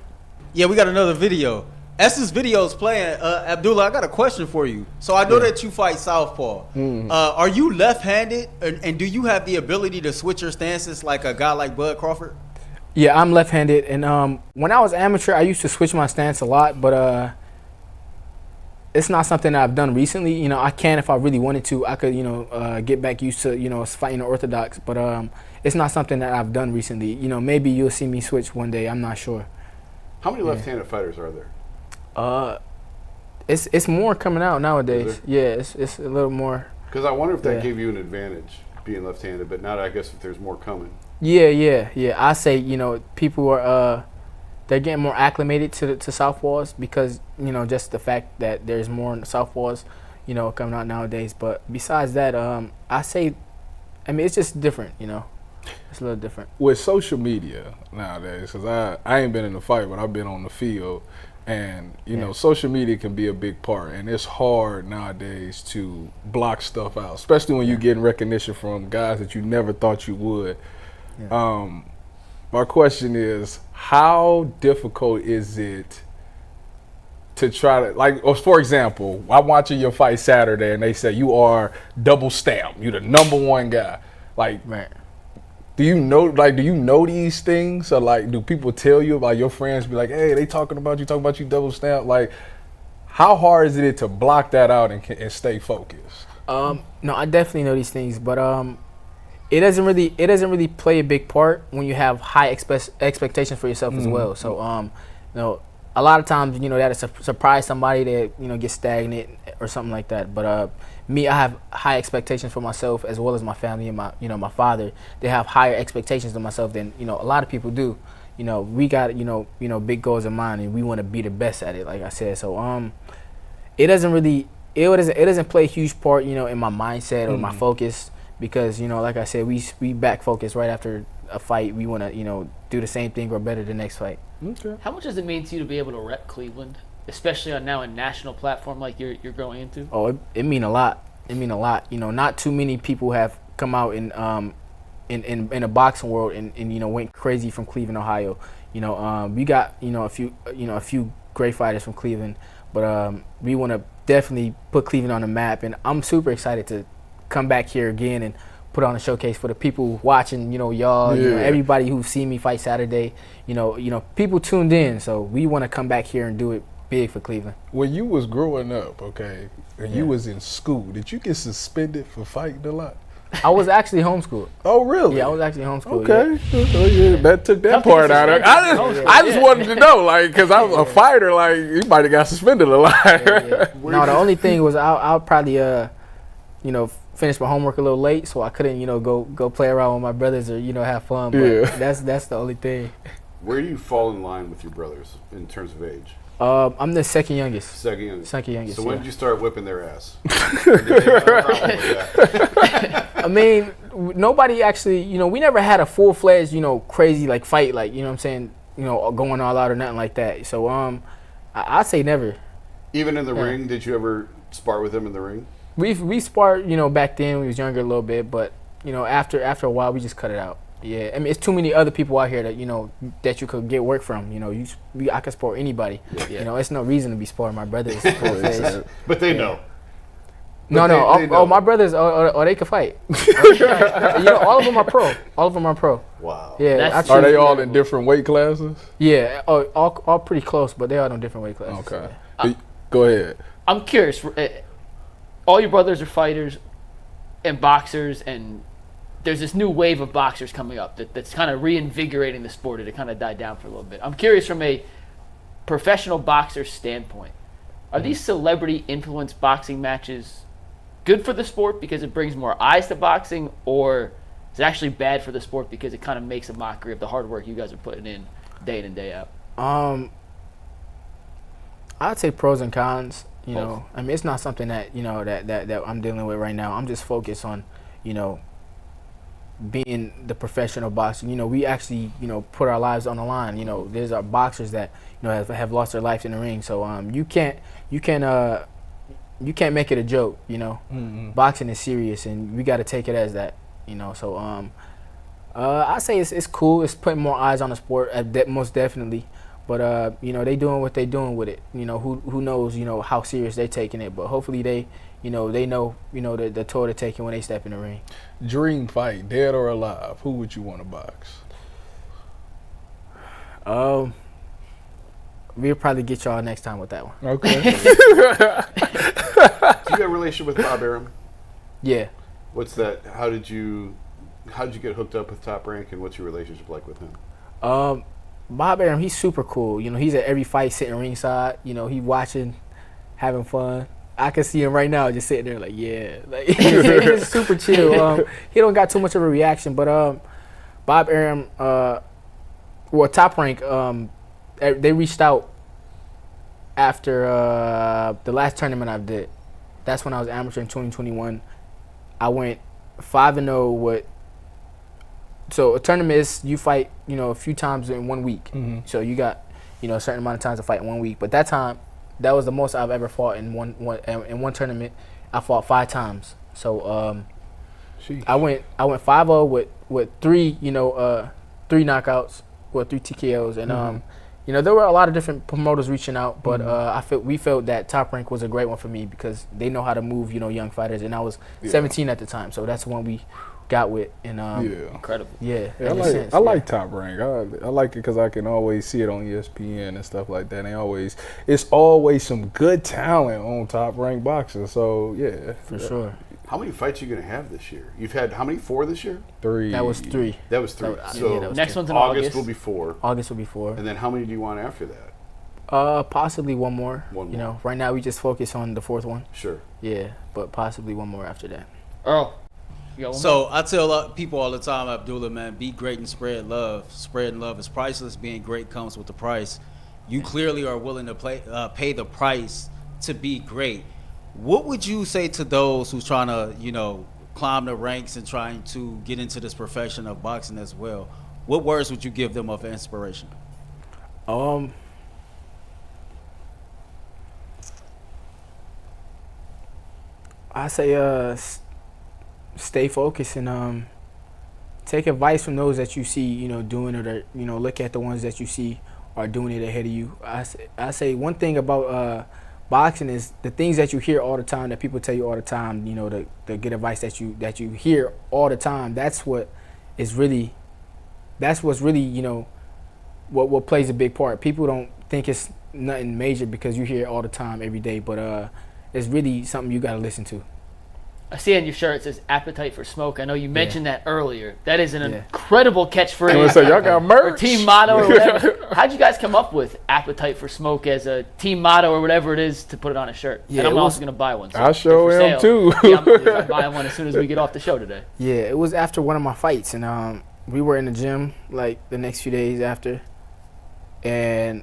Yeah, we got another video. As this video is playing, Abdullah, I got a question for you. So I know that you fight southpaw. Are you left-handed, and do you have the ability to switch your stances like a guy like Bud Crawford? Yeah, I'm left-handed, and when I was amateur, I used to switch my stance a lot, but it's not something that I've done recently. You know, I can if I really wanted to. I could, you know, get back used to, you know, fighting the orthodox. But it's not something that I've done recently. You know, maybe you'll see me switch one day. I'm not sure. How many left-handed fighters are there? It's more coming out nowadays. Yeah, it's a little more. Because I wonder if that gave you an advantage being left-handed. But now I guess if there's more coming. Yeah. I say, you know, people are they're getting more acclimated to southpaws because, you know, just the fact that there's more southpaws, you know, coming out nowadays. But besides that, I say, I mean, it's just different, you know. It's a little different. With social media nowadays, because I ain't been in the fight, but I've been on the field. And, you know, social media can be a big part. And it's hard nowadays to block stuff out, especially when you're getting recognition from guys that you never thought you would. Yeah. My question is, how difficult is it to try to, like, for example, I'm watching your fight Saturday and they say you are double stamp, you're the #1 guy. Like, man, do you know these things? Or like, do people tell you about your friends be like, hey, they talking about you double stamp? Like, how hard is it to block that out and stay focused? No, I definitely know these things, but it doesn't really play a big part when you have high expectations for yourself as well. So you know, a lot of times, you know, that'll surprise somebody that, you know, get stagnant or something like that. But me, I have high expectations for myself as well as my family and my father. They have higher expectations of myself than, you know, a lot of people do. You know, we got, you know, big goals in mind and we want to be the best at it, like I said. So it doesn't play a huge part, you know, in my mindset or my focus. Because, you know, like I said, we back focused right after a fight, we want to do the same thing or better the next fight. Okay. How much does it mean to you to be able to rep Cleveland, especially on now a national platform like you're going into? Oh, it mean a lot. It mean a lot. Not too many people have come out in a boxing world and went crazy from Cleveland, Ohio. We got a few great fighters from Cleveland, but we want to definitely put Cleveland on the map, and I'm super excited to come back here again and put on a showcase for the people watching. Y'all, everybody who's seen me fight Saturday. People tuned in, so we want to come back here and do it big for Cleveland. When you was growing up, okay, and you was in school, did you get suspended for fighting a lot? I was actually homeschooled. Oh, really? Yeah, I was actually homeschooled. Okay. Oh, yeah. That took that part out of it. I just wanted to know, because I was a fighter, you might have got suspended a lot. No, the only thing was I'll probably, finish my homework a little late, so I couldn't, go play around with my brothers or, have fun. But that's the only thing. Where do you fall in line with your brothers in terms of age? I'm the second youngest. Second youngest. So when did you start whipping their ass? I mean, nobody actually, we never had a full-fledged, crazy fight, you know what I'm saying, going all out or nothing like that. So I'd say never. Even in the ring, did you ever spar with them in the ring? We sparred, back then we was younger a little bit, but after a while we just cut it out. Yeah, I mean it's too many other people out here that that you could get work from. I could spar anybody. Yeah. It's no reason to be sparring my brothers. But they know. No. Oh, my brothers, they could fight. All of them are pro. All of them are pro. Wow. Yeah. Are they all in different weight classes? Yeah. All pretty close, but they are in different weight classes. Okay. Yeah. Go ahead. I'm curious. All your brothers are fighters and boxers, and there's this new wave of boxers coming up that's kind of reinvigorating the sport. It kind of died down for a little bit. I'm curious from a professional boxer standpoint, are these celebrity influenced boxing matches good for the sport because it brings more eyes to boxing, or is it actually bad for the sport because it kind of makes a mockery of the hard work you guys are putting in day out? I'd say pros and cons. I mean, it's not something that that I'm dealing with right now. I'm just focused on being the professional boxer. We actually put our lives on the line. There's our boxers that have lost their lives in the ring. So you can't make it a joke. Boxing is serious, and we got to take it as that. So I say it's cool. It's putting more eyes on the sport, most definitely. But they doing what they doing with it. Who knows how serious they taking it. But hopefully they know the toll they're taking when they step in the ring. Dream fight, dead or alive. Who would you want to box? We'll probably get y'all next time with that one. Okay. Do you have a relationship with Bob Arum? Yeah. What's that? How did you get hooked up with Top Rank, and what's your relationship like with him? Bob Arum, he's super cool. He's at every fight sitting ringside. He watching, having fun. I can see him right now just sitting there he's super chill. He don't got too much of a reaction, but Bob Arum, Top Rank, they reached out after the last tournament I did. That's when I was amateur in 2021. I went 5-0 with. So a tournament is you fight, a few times in 1 week. Mm-hmm. So you got, a certain amount of times to fight in 1 week. But that time, that was the most I've ever fought in one tournament. I fought 5 times. So I went 5-0 with 3 knockouts, with 3 TKOs, and there were a lot of different promoters reaching out, but we felt that Top Rank was a great one for me because they know how to move young fighters, and I was 17 at the time, so that's the one we got with, and incredible. Yeah, I like Top Rank. I like it because I can always see it on ESPN and stuff like that. And it's always some good talent on Top Rank boxing. So yeah, for sure. How many fights are you going to have this year? You've had how many? 4 this year? 3. That was 3. That was 3. So next one's in August will be 4. August will be 4. And then how many do you want after that? Possibly one more. One more. Right now we just focus on the 4th one. Sure. Yeah, but possibly one more after that. Earl. So I tell people all the time, Abdullah, man, be great and spread love. Spreading love is priceless. Being great comes with the price. You clearly are willing to pay the price to be great. What would you say to those who's trying to, climb the ranks and trying to get into this profession of boxing as well, what words would you give them of inspiration? I say stay focused and take advice from those that you see, doing it, or look at the ones that you see are doing it ahead of you. I say one thing about boxing is the things that you hear all the time, that people tell you all the time, the good advice that you hear all the time. That's what's really, what plays a big part. People don't think it's nothing major because you hear it all the time every day, but it's really something you got to listen to. I see on your shirt it says "Appetite for Smoke." I know you mentioned that earlier. That is an incredible catchphrase. So y'all got merch? Or team motto or whatever. How'd you guys come up with "Appetite for Smoke" as a team motto or whatever it is to put it on a shirt? Yeah, and I'm also going to buy one. So I sure am too. I'm buying one as soon as we get off the show today. Yeah, it was after one of my fights, and we were in the gym like the next few days after, and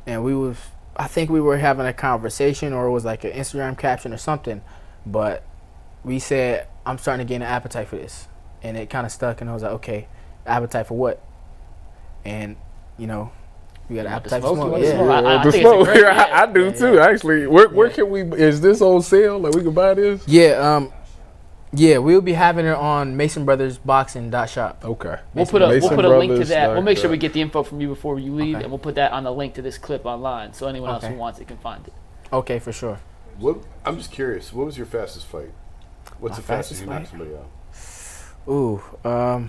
I think we were having a conversation, or it was like an Instagram caption or something, but we said, I'm starting to gain an appetite for this, and it kind of stuck, and I was like, okay, appetite for what? And we got an appetite for smoke. I The think it's a smoke. great- I do too, actually. Where can we? Is this on sale? Like we can buy this? Yeah, we'll be having it on MasonBrothersBoxing.shop. Okay. We'll put a link to that. We'll make sure we get. get the info from you before you leave, Okay. and we'll put that on the link to this clip online, so anyone else Okay. who wants it can find it. Okay, for sure. I'm just curious. What was your fastest fight? What's My the fastest fastest you knocked fight? somebody out? Ooh,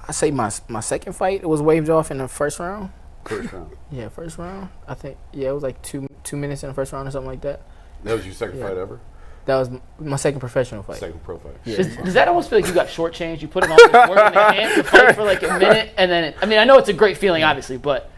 I say my second fight, it was waved off in the first round. First round. Yeah, first round. I think it was like two minutes in the first round or something like that. That was your second fight ever? That was my second professional fight. Second pro fight. Yeah. Does that almost feel like you got shortchanged? You put in all this work in the hand to fight for like a minute, and then I know it's a great feeling, obviously, but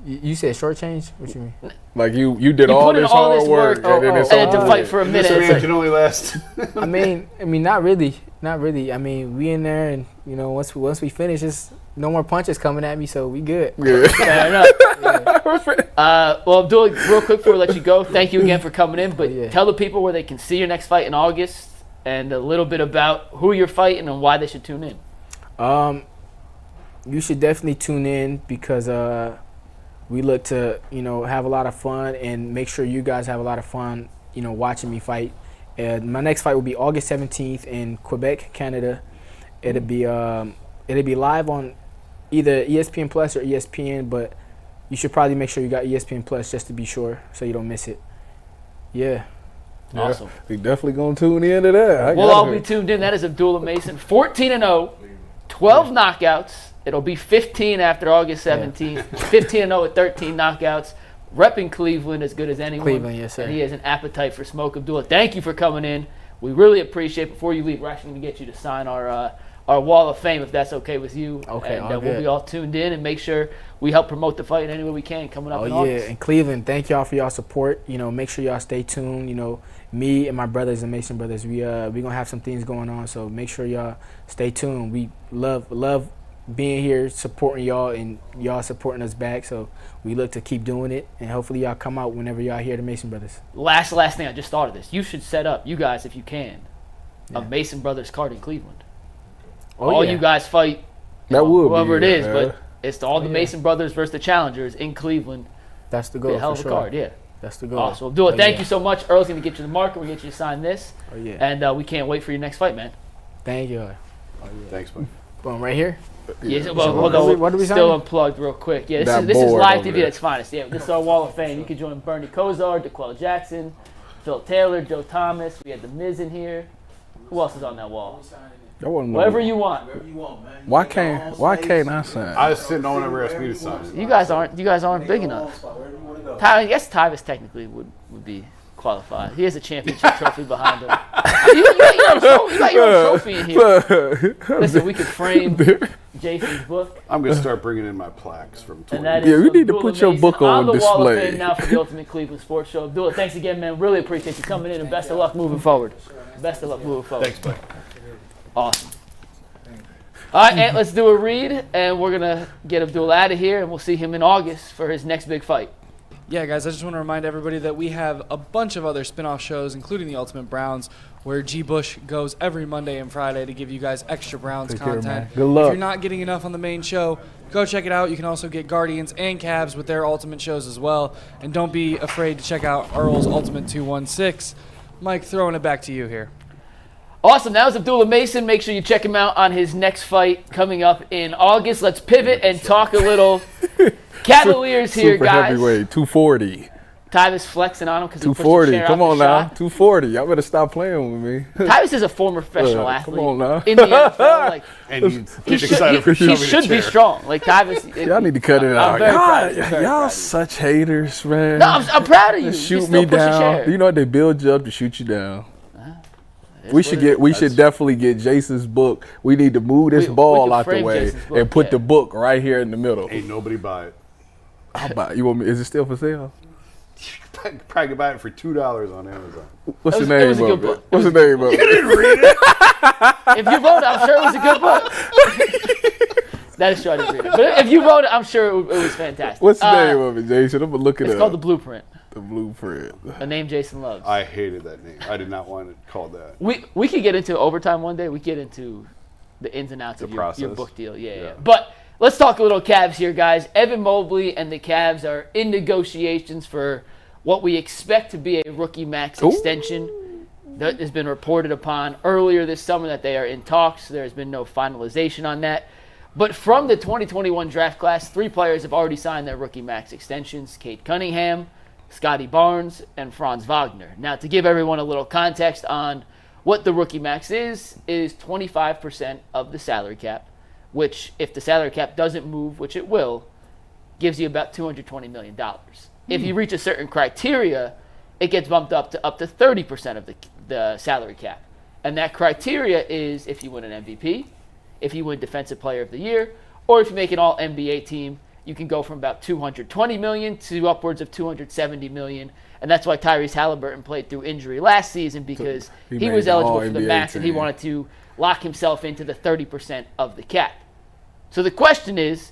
You said shortchange? What you mean? Like you did you all put in this all hard this work, work, and then it's and then to over. fight for a minute. This It's man like, can only last. I mean, not really. Not really. I mean, we in there, and once we finish, it's no more punches coming at me, so we good. Yeah. fair enough. Well, Abdullah, real quick before we let you go, thank you again for coming in. But tell the people where they can see your next fight in August, and a little bit about who you're fighting and why they should tune in. You should definitely tune in because we look to have a lot of fun and make sure you guys have a lot of fun watching me fight. My next fight will be August 17th in Quebec, Canada. It'll be live on either ESPN Plus or ESPN, but you should probably make sure you got ESPN Plus just to be sure so you don't miss it. Yeah. Awesome. We definitely gonna tune in to that. We'll all be tuned in. That is Abdullah Mason, 14-0, 12 knockouts. It'll be 15 after August 17th. 15-0 with 13 knockouts. Repping Cleveland as good as anyone. Cleveland, yes, sir. And he has an appetite for smoke. Abdullah, thank you for coming in. We really appreciate it. Before you leave, we're actually going to get you to sign our Wall of Fame, if that's okay with you. Okay, and all we'll good. be all tuned in and make sure we help promote the fight in any way we can coming up in August. And Cleveland, thank y'all for y'all support. Make sure y'all stay tuned. Me and my brothers and Mason brothers, we gonna have some things going on. So make sure y'all stay tuned. We love being here, supporting y'all, and y'all supporting us back. So we look to keep doing it, and hopefully y'all come out whenever y'all hear the Mason brothers. Last thing, I just thought of this. You should set up, you guys, if you can, a Mason Brothers card in Cleveland. All you guys fight That would whoever be it is, man. but it's all the Mason Brothers versus the Challengers in Cleveland. That's the Be goal. a hell of for a sure. card, yeah. That's the goal. Awesome. Abdullah, thank you so much. Earl's going to get you the marker. We'll get you to sign this. Oh yeah. And we can't wait for your next fight, man. Thank you. Thanks, buddy. Boom, right here. Yeah, well, hold on. what do we Still sign? unplugged real quick. Yeah, That this is board live over TV there. at its finest. Yeah, this is our Wall of Fame. You can join Bernie Kosar, DeQuell Jackson, Phil Taylor, Joe Thomas. We had The Miz in here. Who else is on that wall? That wasn't Whatever you want. Why can't I sign? I was sitting, no one ever asked me to sign it. You guys aren't big enough. I guess Tyvus technically would be qualified. He has a championship trophy behind him. You got your own trophy in here. Listen, we could frame Jason's book. I'm going to start bringing in my plaques from 20. And that Yeah, is we need to Abdullah put your Mason book on the Wall of display. Fame now for the Ultimate Cleveland Sports Show. Abdullah, thanks again, man. Really appreciate you coming in, and best of luck moving forward. Best of luck moving forward. Thanks, buddy. Awesome. All right, Ant, let's do a read, and we're going to get Abdullah out of here, and we'll see him in August for his next big fight. Yeah, guys, I just want to remind everybody that we have a bunch of other spin-off shows, including the Ultimate Browns, where G. Bush goes every Monday and Friday to give you guys extra Browns Take care, content. man. Good luck. If you're not getting enough on the main show, go check it out. You can also get Guardians and Cavs with their Ultimate shows as well. And don't be afraid to check out Earl's Ultimate 216. Mike, throwing it back to you here. Awesome. That was Abdullah Mason. Make sure you check him out on his next fight coming up in August. Let's pivot and talk a little Cavaliers here, Super guys. heavyweight, 240. Tyvis flexing on him because he pushed the 240. chair Come out on the now. shot. 240. Y'all better stop playing with me. Tyvis is a former professional athlete. Come on now. In the NFL. Like, And you he get excited for he shoving should a be chair. strong. Like Tyvis. Y'all need to cut it I'm out. very proud of you. Very proud Y'all of you. such haters, man. No, I'm proud of you. You Shoot still me push a down. chair. You know what? They build you up to shoot you down. It's We what should it get. is. We should definitely get Jason's book. We need to move this We ball can out the frame way Jason's book, and put yeah. the book right here in the middle. Ain't nobody buy it. I'll buy. You want me? Is it still for sale? Probably buy it for $2 on Amazon. What's It the was- it name was a of good it? book. What's the name of it? If you wrote it, I'm sure it was a good book. That is true. I didn't read it. But if you wrote it, I'm sure it was fantastic. What's the name of it, Jason? I'm gonna look it It's up. called The Blueprint, The Blueprint. a name Jason loves. I hated that name. I did not want it called that. We could get into overtime one day. We get into the ins and outs The of your process. book deal. Yeah. Yeah. But let's talk a little Cavs here, guys. Evan Mobley and the Cavs are in negotiations for what we expect to be a rookie max extension. That has been reported upon earlier this summer that they are in talks. There has been no finalization on that. But from the 2021 draft class, 3 players have already signed their rookie max extensions: Cade Cunningham, Scotty Barnes, and Franz Wagner. Now, to give everyone a little context on what the rookie max is 25% of the salary cap, which, if the salary cap doesn't move, which it will, gives you about $220 million. If you reach a certain criteria, it gets bumped up to 30% of the salary cap. And that criteria is if you win an MVP, if you win Defensive Player of the Year, or if you make an All-NBA team. You can go from about $220 million to upwards of $270 million. And that's why Tyrese Halliburton played through injury last season, because He he made was the eligible for the All-NBA max and he team. wanted to lock himself into the 30% of the cap. So the question is,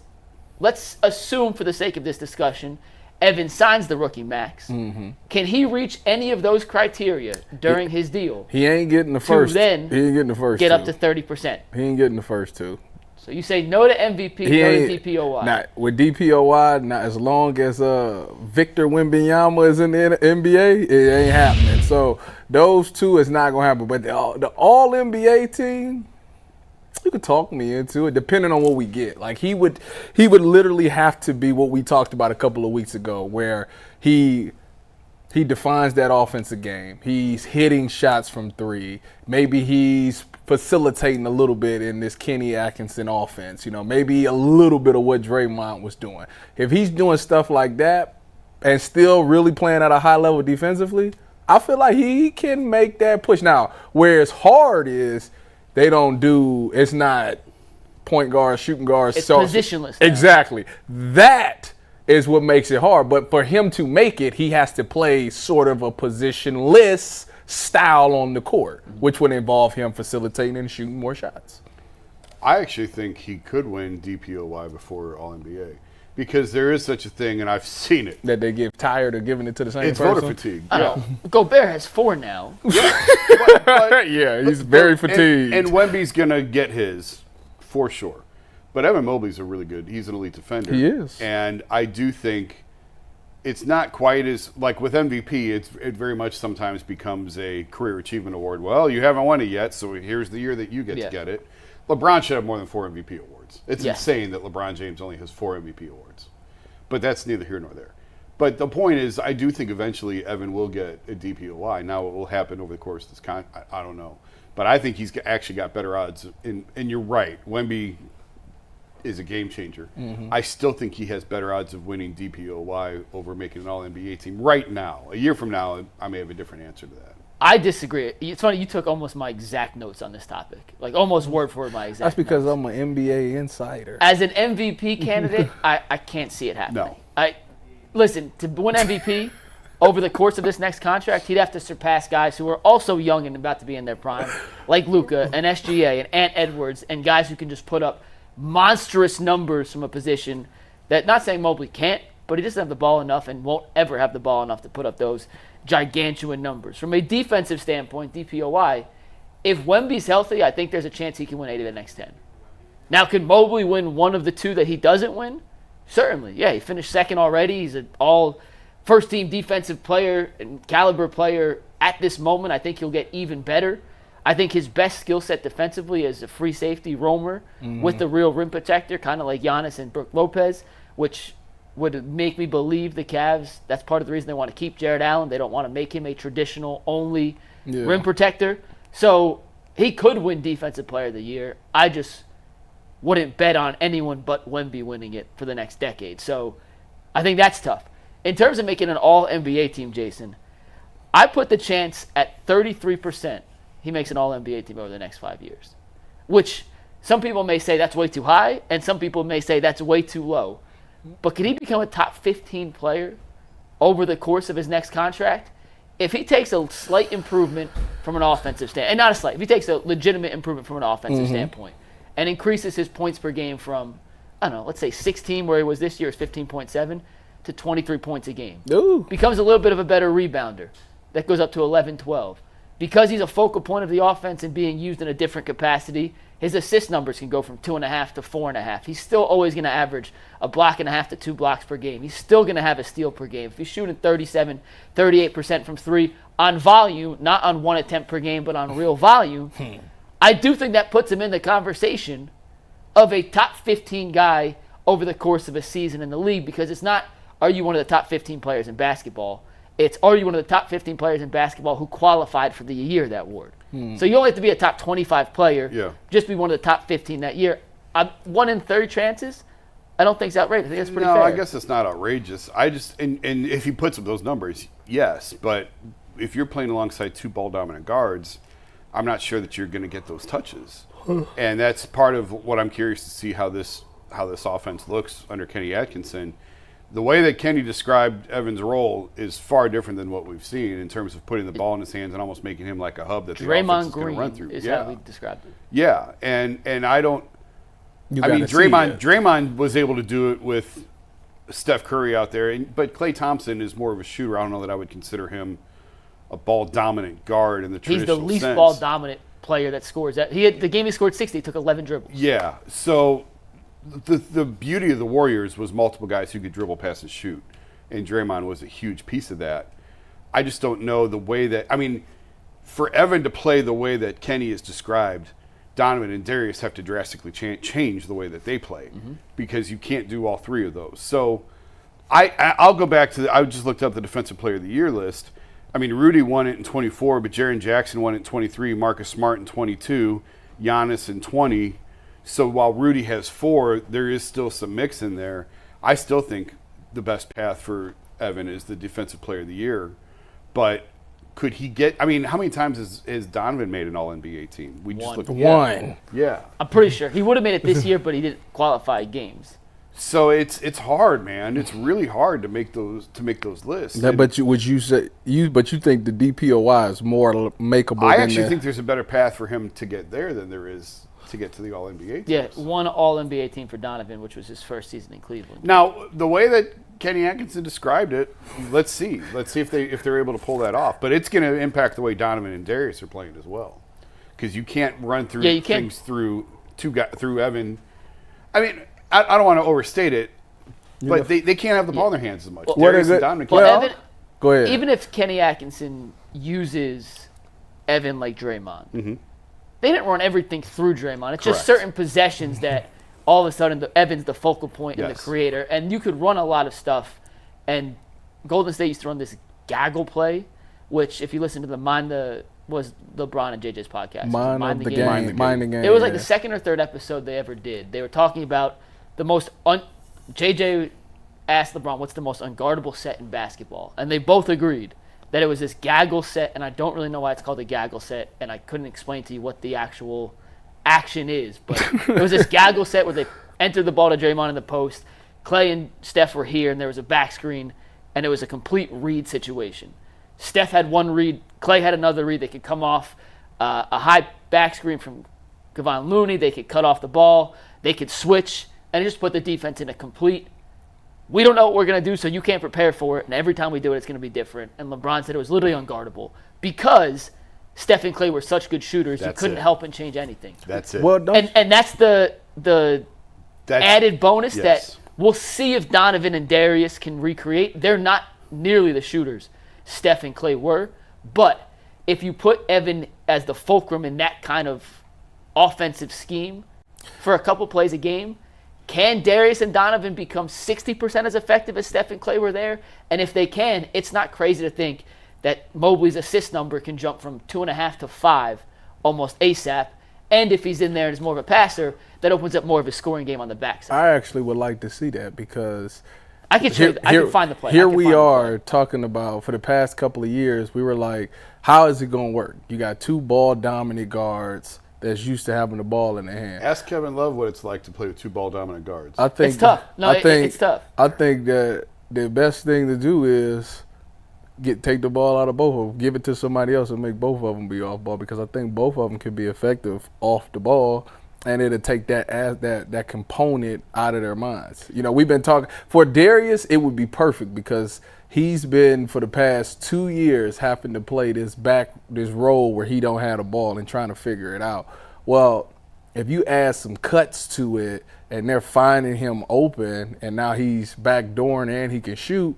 let's assume for the sake of this discussion, Evan signs the rookie max. Mm-hmm. Can he reach any of those criteria during his deal? He ain't getting the first. then he ain't getting the first. Get two. up to 30%. He ain't getting the first 2. So you say no to MVP, He no ain't to DPOY. Not with DPOY. Not as long as Victor Wembanyama is in the NBA, it ain't happening. So those 2 is not gonna happen. But the All NBA team, you could talk me into it, depending on what we get. Like he would literally have to be what we talked about a couple of weeks ago, where he defines that offensive game. He's hitting shots from 3. Maybe he's facilitating a little bit in this Kenny Atkinson offense. You know, maybe a little bit of what Draymond was doing. If he's doing stuff like that and still really playing at a high level defensively, I feel like he can make that push. Now, where it's hard is it's not point guards, shooting guards. It's positionless now. Exactly. That is what makes it hard. But for him to make it, he has to play sort of a positionless style on the court, which would involve him facilitating and shooting more shots. I actually think he could win DPOY before All-NBA, because there is such a thing, and I've seen it. That they get tired of giving it to the same It's person. voter fatigue. Oh, Gobert has 4 now. Yeah, he's very fatigued. And Wemby's going to get his, for sure. But Evan Mobley's he's an elite defender. He is. And I do think it's not quite as, like with MVP, it very much sometimes becomes a career achievement award. Well, you haven't won it yet, so here's the year that you get to get it. LeBron should have more than 4 MVP awards. It's insane that LeBron James only has 4 MVP awards. But that's neither here nor there. But the point is, I do think eventually Evan will get a DPOY. Now, what will happen over the course of this I don't know. But I think he's actually got better odds. And you're right, Wemby is a game changer. Mm-hmm. I still think he has better odds of winning DPOY over making an All-NBA team right now. A year from now, I may have a different answer to that. I disagree. It's funny, you took almost my exact notes on this topic. Like almost word for word my exact That's because notes. I'm an NBA insider. As an MVP candidate, I can't see it happening. No. Listen, to win MVP over the course of this next contract, he'd have to surpass guys who are also young and about to be in their prime, like Luka and SGA and Ant Edwards, and guys who can just put up monstrous numbers from a position that, not saying Mobley can't, but he doesn't have the ball enough and won't ever have the ball enough to put up those gigantuan numbers. From a defensive standpoint, DPOY, if Wemby's healthy, I think there's a chance he can win 8 of the next 10. Now, can Mobley win one of the 2 that he doesn't win? Certainly. Yeah, he finished second already. He's an all first-team defensive player and caliber player at this moment. I think he'll get even better. I think his best skill set defensively is a free safety roamer with the real rim protector, kind of like Giannis and Brook Lopez, which would make me believe the Cavs, that's part of the reason they want to keep Jared Allen. They don't want to make him a traditional only rim protector. So he could win Defensive Player of the Year. I just wouldn't bet on anyone but Wemby winning it for the next decade. So I think that's tough. In terms of making an all-NBA team, Jason, I put the chance at 33% he makes an all-NBA team over the next 5 years, which some people may say that's way too high, and some people may say that's way too low. But could he become a top 15 player over the course of his next contract? If he takes a slight improvement from an offensive standpoint, and not a slight, if he takes a legitimate improvement from an offensive standpoint and increases his points per game from, I don't know, let's say 16, where he was this year is 15.7, to 23 points a game. Ooh. Becomes a little bit of a better rebounder. That goes up to 11, 12. Because he's a focal point of the offense and being used in a different capacity, his assist numbers can go from 2.5 to 4.5. He's still always going to average a block and a half to 2 blocks per game. He's still going to have a steal per game. If he's shooting 37, 38% from 3 on volume, not on 1 attempt per game, but on real volume, I do think that puts him in the conversation of a top 15 guy over the course of a season in the league, because it's not, are you one of the top 15 players in basketball? It's, are you one of the top 15 players in basketball who qualified for the year that award? So you only have to be a top 25 player, just be one of the top 15 that year. 1 in 30 chances, I don't think it's outrageous. I think that's pretty fair. No, I guess it's not outrageous. I just, and if he puts up those numbers, yes. But if you're playing alongside 2 ball-dominant guards, I'm not sure that you're going to get those touches. And that's part of what I'm curious to see how this offense looks under Kenny Atkinson. The way that Kenny described Evan's role is far different than what we've seen in terms of putting the ball in his hands and almost making him like a hub that the offense is going to run through. Is how we described it. Yeah, and I don't. I mean, Draymond was able to do it with Steph Curry out there, but Klay Thompson is more of a shooter. I don't know that I would consider him a ball-dominant guard in the traditional sense. He's the least ball-dominant player that scores. The game he scored 60, he took 11 dribbles. Yeah, so the beauty of the Warriors was multiple guys who could dribble, pass, and shoot, and Draymond was a huge piece of that. I just don't know the way that – I mean, for Evan to play the way that Kenny has described, Donovan and Darius have to drastically change the way that they play because you can't do all 3 of those. So I'll go back to I just looked up the Defensive Player of the Year list. I mean, Rudy won it in 24, but Jaren Jackson won it in 23, Marcus Smart in 22, Giannis in 20. So while Rudy has 4, there is still some mix in there. I still think the best path for Evan is the Defensive Player of the Year. But could he get – I mean, how many times has Donovan made an All-NBA team? We just looked at one. Yeah. I'm pretty sure. He would have made it this year, but he didn't qualify games. So it's hard, man. It's really hard to make those lists. Yeah, but you think the DPOY is more makeable? I actually think there's a better path for him to get there than there is to get to the All-NBA teams. Yeah, 1 All-NBA team for Donovan, which was his first season in Cleveland. Now, the way that Kenny Atkinson described it, let's see if they're able to pull that off. But it's going to impact the way Donovan and Darius are playing as well, because you can't run through things through Evan. I mean, I don't want to overstate it, but they can't have the ball in their hands as much. Well, Darius and Donovan can't. Well, Evan, go ahead. Even if Kenny Atkinson uses Evan like Draymond, they didn't run everything through Draymond. It's just certain possessions that all of a sudden Evan's the focal point and the creator. And you could run a lot of stuff. And Golden State used to run this gaggle play, which if you listen to was LeBron and JJ's podcast. Mind the game. It was like the second or third episode they ever did. They were talking about the most JJ asked LeBron, what's the most unguardable set in basketball? And they both agreed that it was this gaggle set, and I don't really know why it's called a gaggle set, and I couldn't explain to you what the actual action is, but it was this gaggle set where they entered the ball to Draymond in the post. Klay and Steph were here, and there was a back screen, and it was a complete read situation. Steph had one read, Klay had another read. They could come off a high back screen from Gavin Looney. They could cut off the ball. They could switch, and it just put the defense in a complete we don't know what we're going to do, so you can't prepare for it, and every time we do it, it's going to be different. And LeBron said it was literally unguardable because Steph and Clay were such good shooters, you couldn't help and change anything. That's it. Well, And that's the added bonus that we'll see if Donovan and Darius can recreate. They're not nearly the shooters Steph and Clay were, but if you put Evan as the fulcrum in that kind of offensive scheme for a couple plays a game, can Darius and Donovan become 60% as effective as Steph and Clay were there? And if they can, it's not crazy to think that Mobley's assist number can jump from 2.5 to 5 almost ASAP. And if he's in there and is more of a passer, that opens up more of a scoring game on the backside. I actually would like to see that because I can find the play. Here we are talking about, for the past couple of years, we were like, how is it going to work? You got 2 ball-dominant guards that's used to having the ball in their hand. Ask Kevin Love what it's like to play with 2 ball-dominant guards. I think it's tough. No, it's tough. I think that the best thing to do is take the ball out of both of them, give it to somebody else, and make both of them be off ball, because I think both of them can be effective off the ball, and it'll take that component out of their minds. You know, we've been talking for Darius, it would be perfect because he's been for the past 2 years having to play this role where he don't have the ball and trying to figure it out. Well, if you add some cuts to it and they're finding him open and now he's backdooring and he can shoot,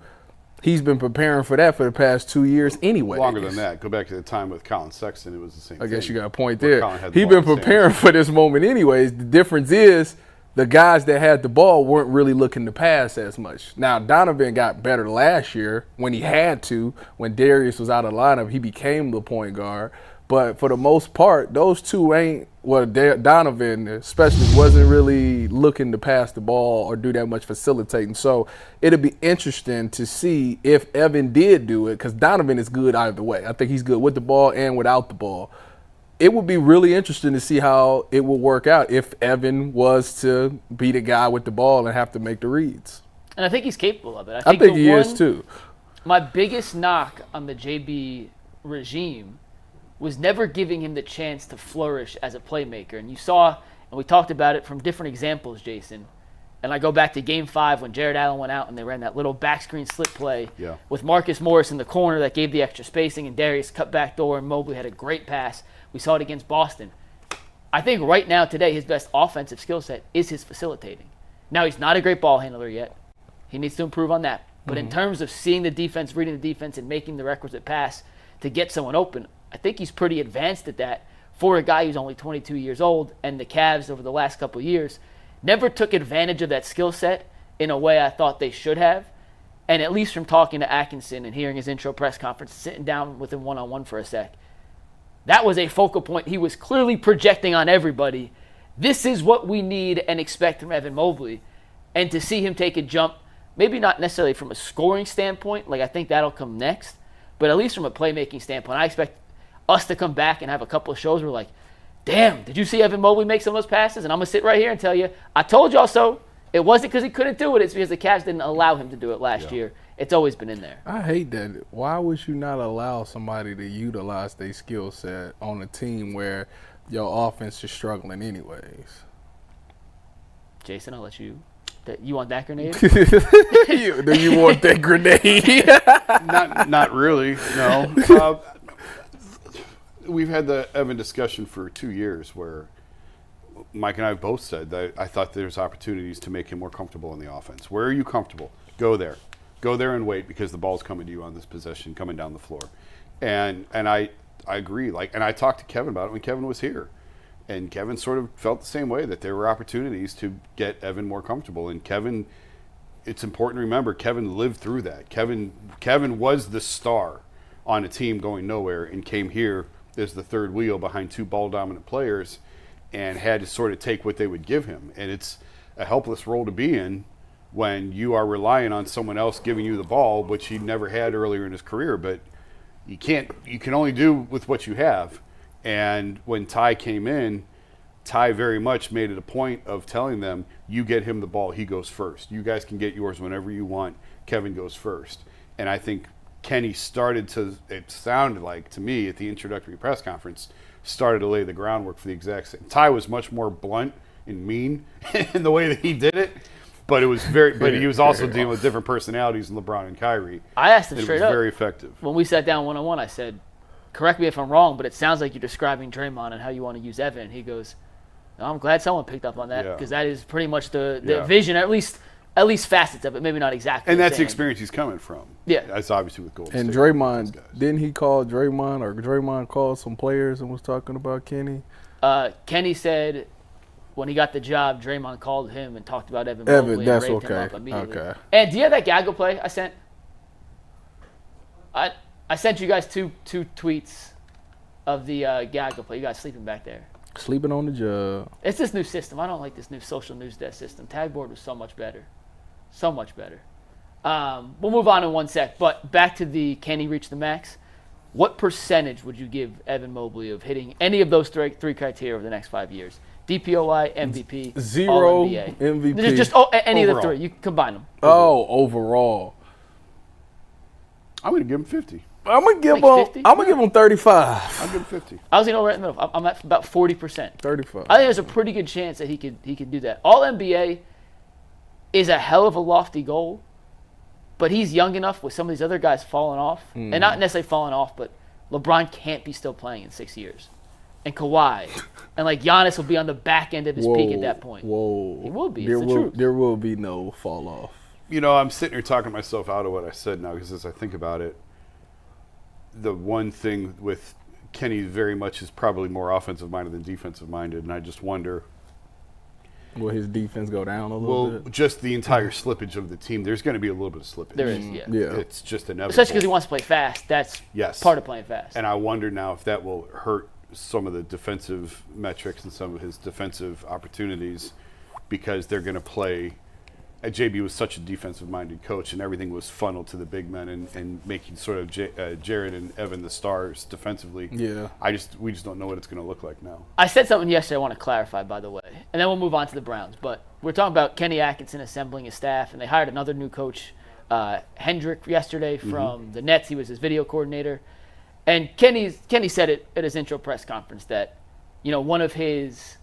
he's been preparing for that for the past 2 years anyway. Longer than that. Go back to the time with Colin Sexton. It was the same thing. I guess you got a point there. He's He's been preparing for this moment anyways. The difference is the guys that had the ball weren't really looking to pass as much. Now, Donovan got better last year when he had to. When Darius was out of the lineup, he became the point guard. But for the most part, those two Donovan especially wasn't really looking to pass the ball or do that much facilitating. So it'll be interesting to see if Evan did do it, because Donovan is good either way. I think he's good with the ball and without the ball. It would be really interesting to see how it will work out if Evan was to be the guy with the ball and have to make the reads. And I think he's capable of it. I think he is too. My biggest knock on the JB regime was never giving him the chance to flourish as a playmaker. And you saw, and we talked about it from different examples, Jason. And I go back to Game 5 when Jared Allen went out and they ran that little back screen slip play with Marcus Morris in the corner that gave the extra spacing, and Darius cut back door, and Mobley had a great pass. We saw it against Boston. I think right now, today, his best offensive skill set is his facilitating. Now, he's not a great ball handler yet. He needs to improve on that. But in terms of seeing the defense, reading the defense, and making the requisite pass to get someone open, I think he's pretty advanced at that for a guy who's only 22 years old. And the Cavs over the last couple of years never took advantage of that skill set in a way I thought they should have. And at least from talking to Atkinson and hearing his intro press conference, sitting down with him one-on-one for a sec, that was a focal point. He was clearly projecting on everybody, this is what we need and expect from Evan Mobley. And to see him take a jump, maybe not necessarily from a scoring standpoint, like I think that'll come next, but at least from a playmaking standpoint, I expect us to come back and have a couple of shows where we're like, damn, did you see Evan Mobley make some of those passes? And I'm going to sit right here and tell you, I told y'all so. It wasn't because he couldn't do it. It's because the Cavs didn't allow him to do it last year. It's always been in there. I hate that. Why would you not allow somebody to utilize their skill set on a team where your offense is struggling anyways? Jason, I'll let you. You want that grenade? Do you want that grenade? Not really, no. We've had the Evan discussion for 2 years where Mike and I both said that I thought there's opportunities to make him more comfortable in the offense. Where are you comfortable? Go there. Go there and wait, because the ball's coming to you on this possession, coming down the floor. And I agree. And I talked to Kevin about it when Kevin was here. And Kevin sort of felt the same way, that there were opportunities to get Evan more comfortable. And Kevin, it's important to remember, Kevin lived through that. Kevin was the star on a team going nowhere and came here as the third wheel behind 2 ball-dominant players and had to sort of take what they would give him. And it's a helpless role to be in when you are relying on someone else giving you the ball, which he never had earlier in his career. But you can only do with what you have. And when Ty came in, Ty very much made it a point of telling them, you get him the ball, he goes first. You guys can get yours whenever you want. Kevin goes first. And I think Kenny it sounded like to me at the introductory press conference, started to lay the groundwork for the exact same. Ty was much more blunt and mean in the way that he did it. But it was but he was also dealing with different personalities than LeBron and Kyrie. I asked him It straight was up. very effective. When we sat down one-on-one, I said, correct me if I'm wrong, but it sounds like you're describing Draymond and how you want to use Evan. He goes, no, I'm glad someone picked up on that because that is pretty much the vision, at least facets of it, maybe not exactly. And that's the same. experience he's coming from. Yeah. That's obviously with Golden And State. Draymond, didn't he call Draymond, or Draymond called some players and was talking about Kenny? Kenny said when he got the job, Draymond called him and talked about Evan Mobley That's and raved him okay. up immediately. Okay. And do you have that Gaggle play I sent? I sent you guys two tweets of the Gaggle play. You guys sleeping back there. Sleeping on the job. It's this new system. I don't like this new social news desk system. Tagboard was so much better. So much better. We'll move on in one sec. But back to the can he reach the max? What percentage would you give Evan Mobley of hitting any of those three criteria over the next 5 years? DPOI, MVP, Zero All-NBA. MVP. Just any of the Overall. three. You can combine them. Overall. I'm going to give him 50. I'm gonna give Like 50? him. I'm gonna give him 35. I'll give him 50. I was right in the middle. I'm at about 40%. 35. I think there's a pretty good chance that he could do that. All NBA is a hell of a lofty goal, but he's young enough with some of these other guys falling off, and not necessarily falling off, but LeBron can't be still playing in 6 years, and Kawhi, and like Giannis will be on the back end of his peak at that point. Whoa. He will be. It's the truth. There will be no fall off. You know, I'm sitting here talking myself out of what I said now because as I think about it, the one thing with Kenny very much is probably more offensive minded than defensive minded, and I just wonder, will his defense go down a little bit? Just the entire slippage of the team. There's going to be a little bit of slippage. There is, yeah. It's just inevitable. Especially because he wants to play fast. That's part of playing fast. And I wonder now if that will hurt some of the defensive metrics and some of his defensive opportunities because they're going to play. JB was such a defensive-minded coach, and everything was funneled to the big men and making sort of Jared and Evan the stars defensively. Yeah. We just don't know what it's going to look like now. I said something yesterday I want to clarify, by the way, and then we'll move on to the Browns. But we're talking about Kenny Atkinson assembling his staff, and they hired another new coach, Hendrick, yesterday from the Nets. He was his video coordinator. And Kenny said it at his intro press conference that, one of his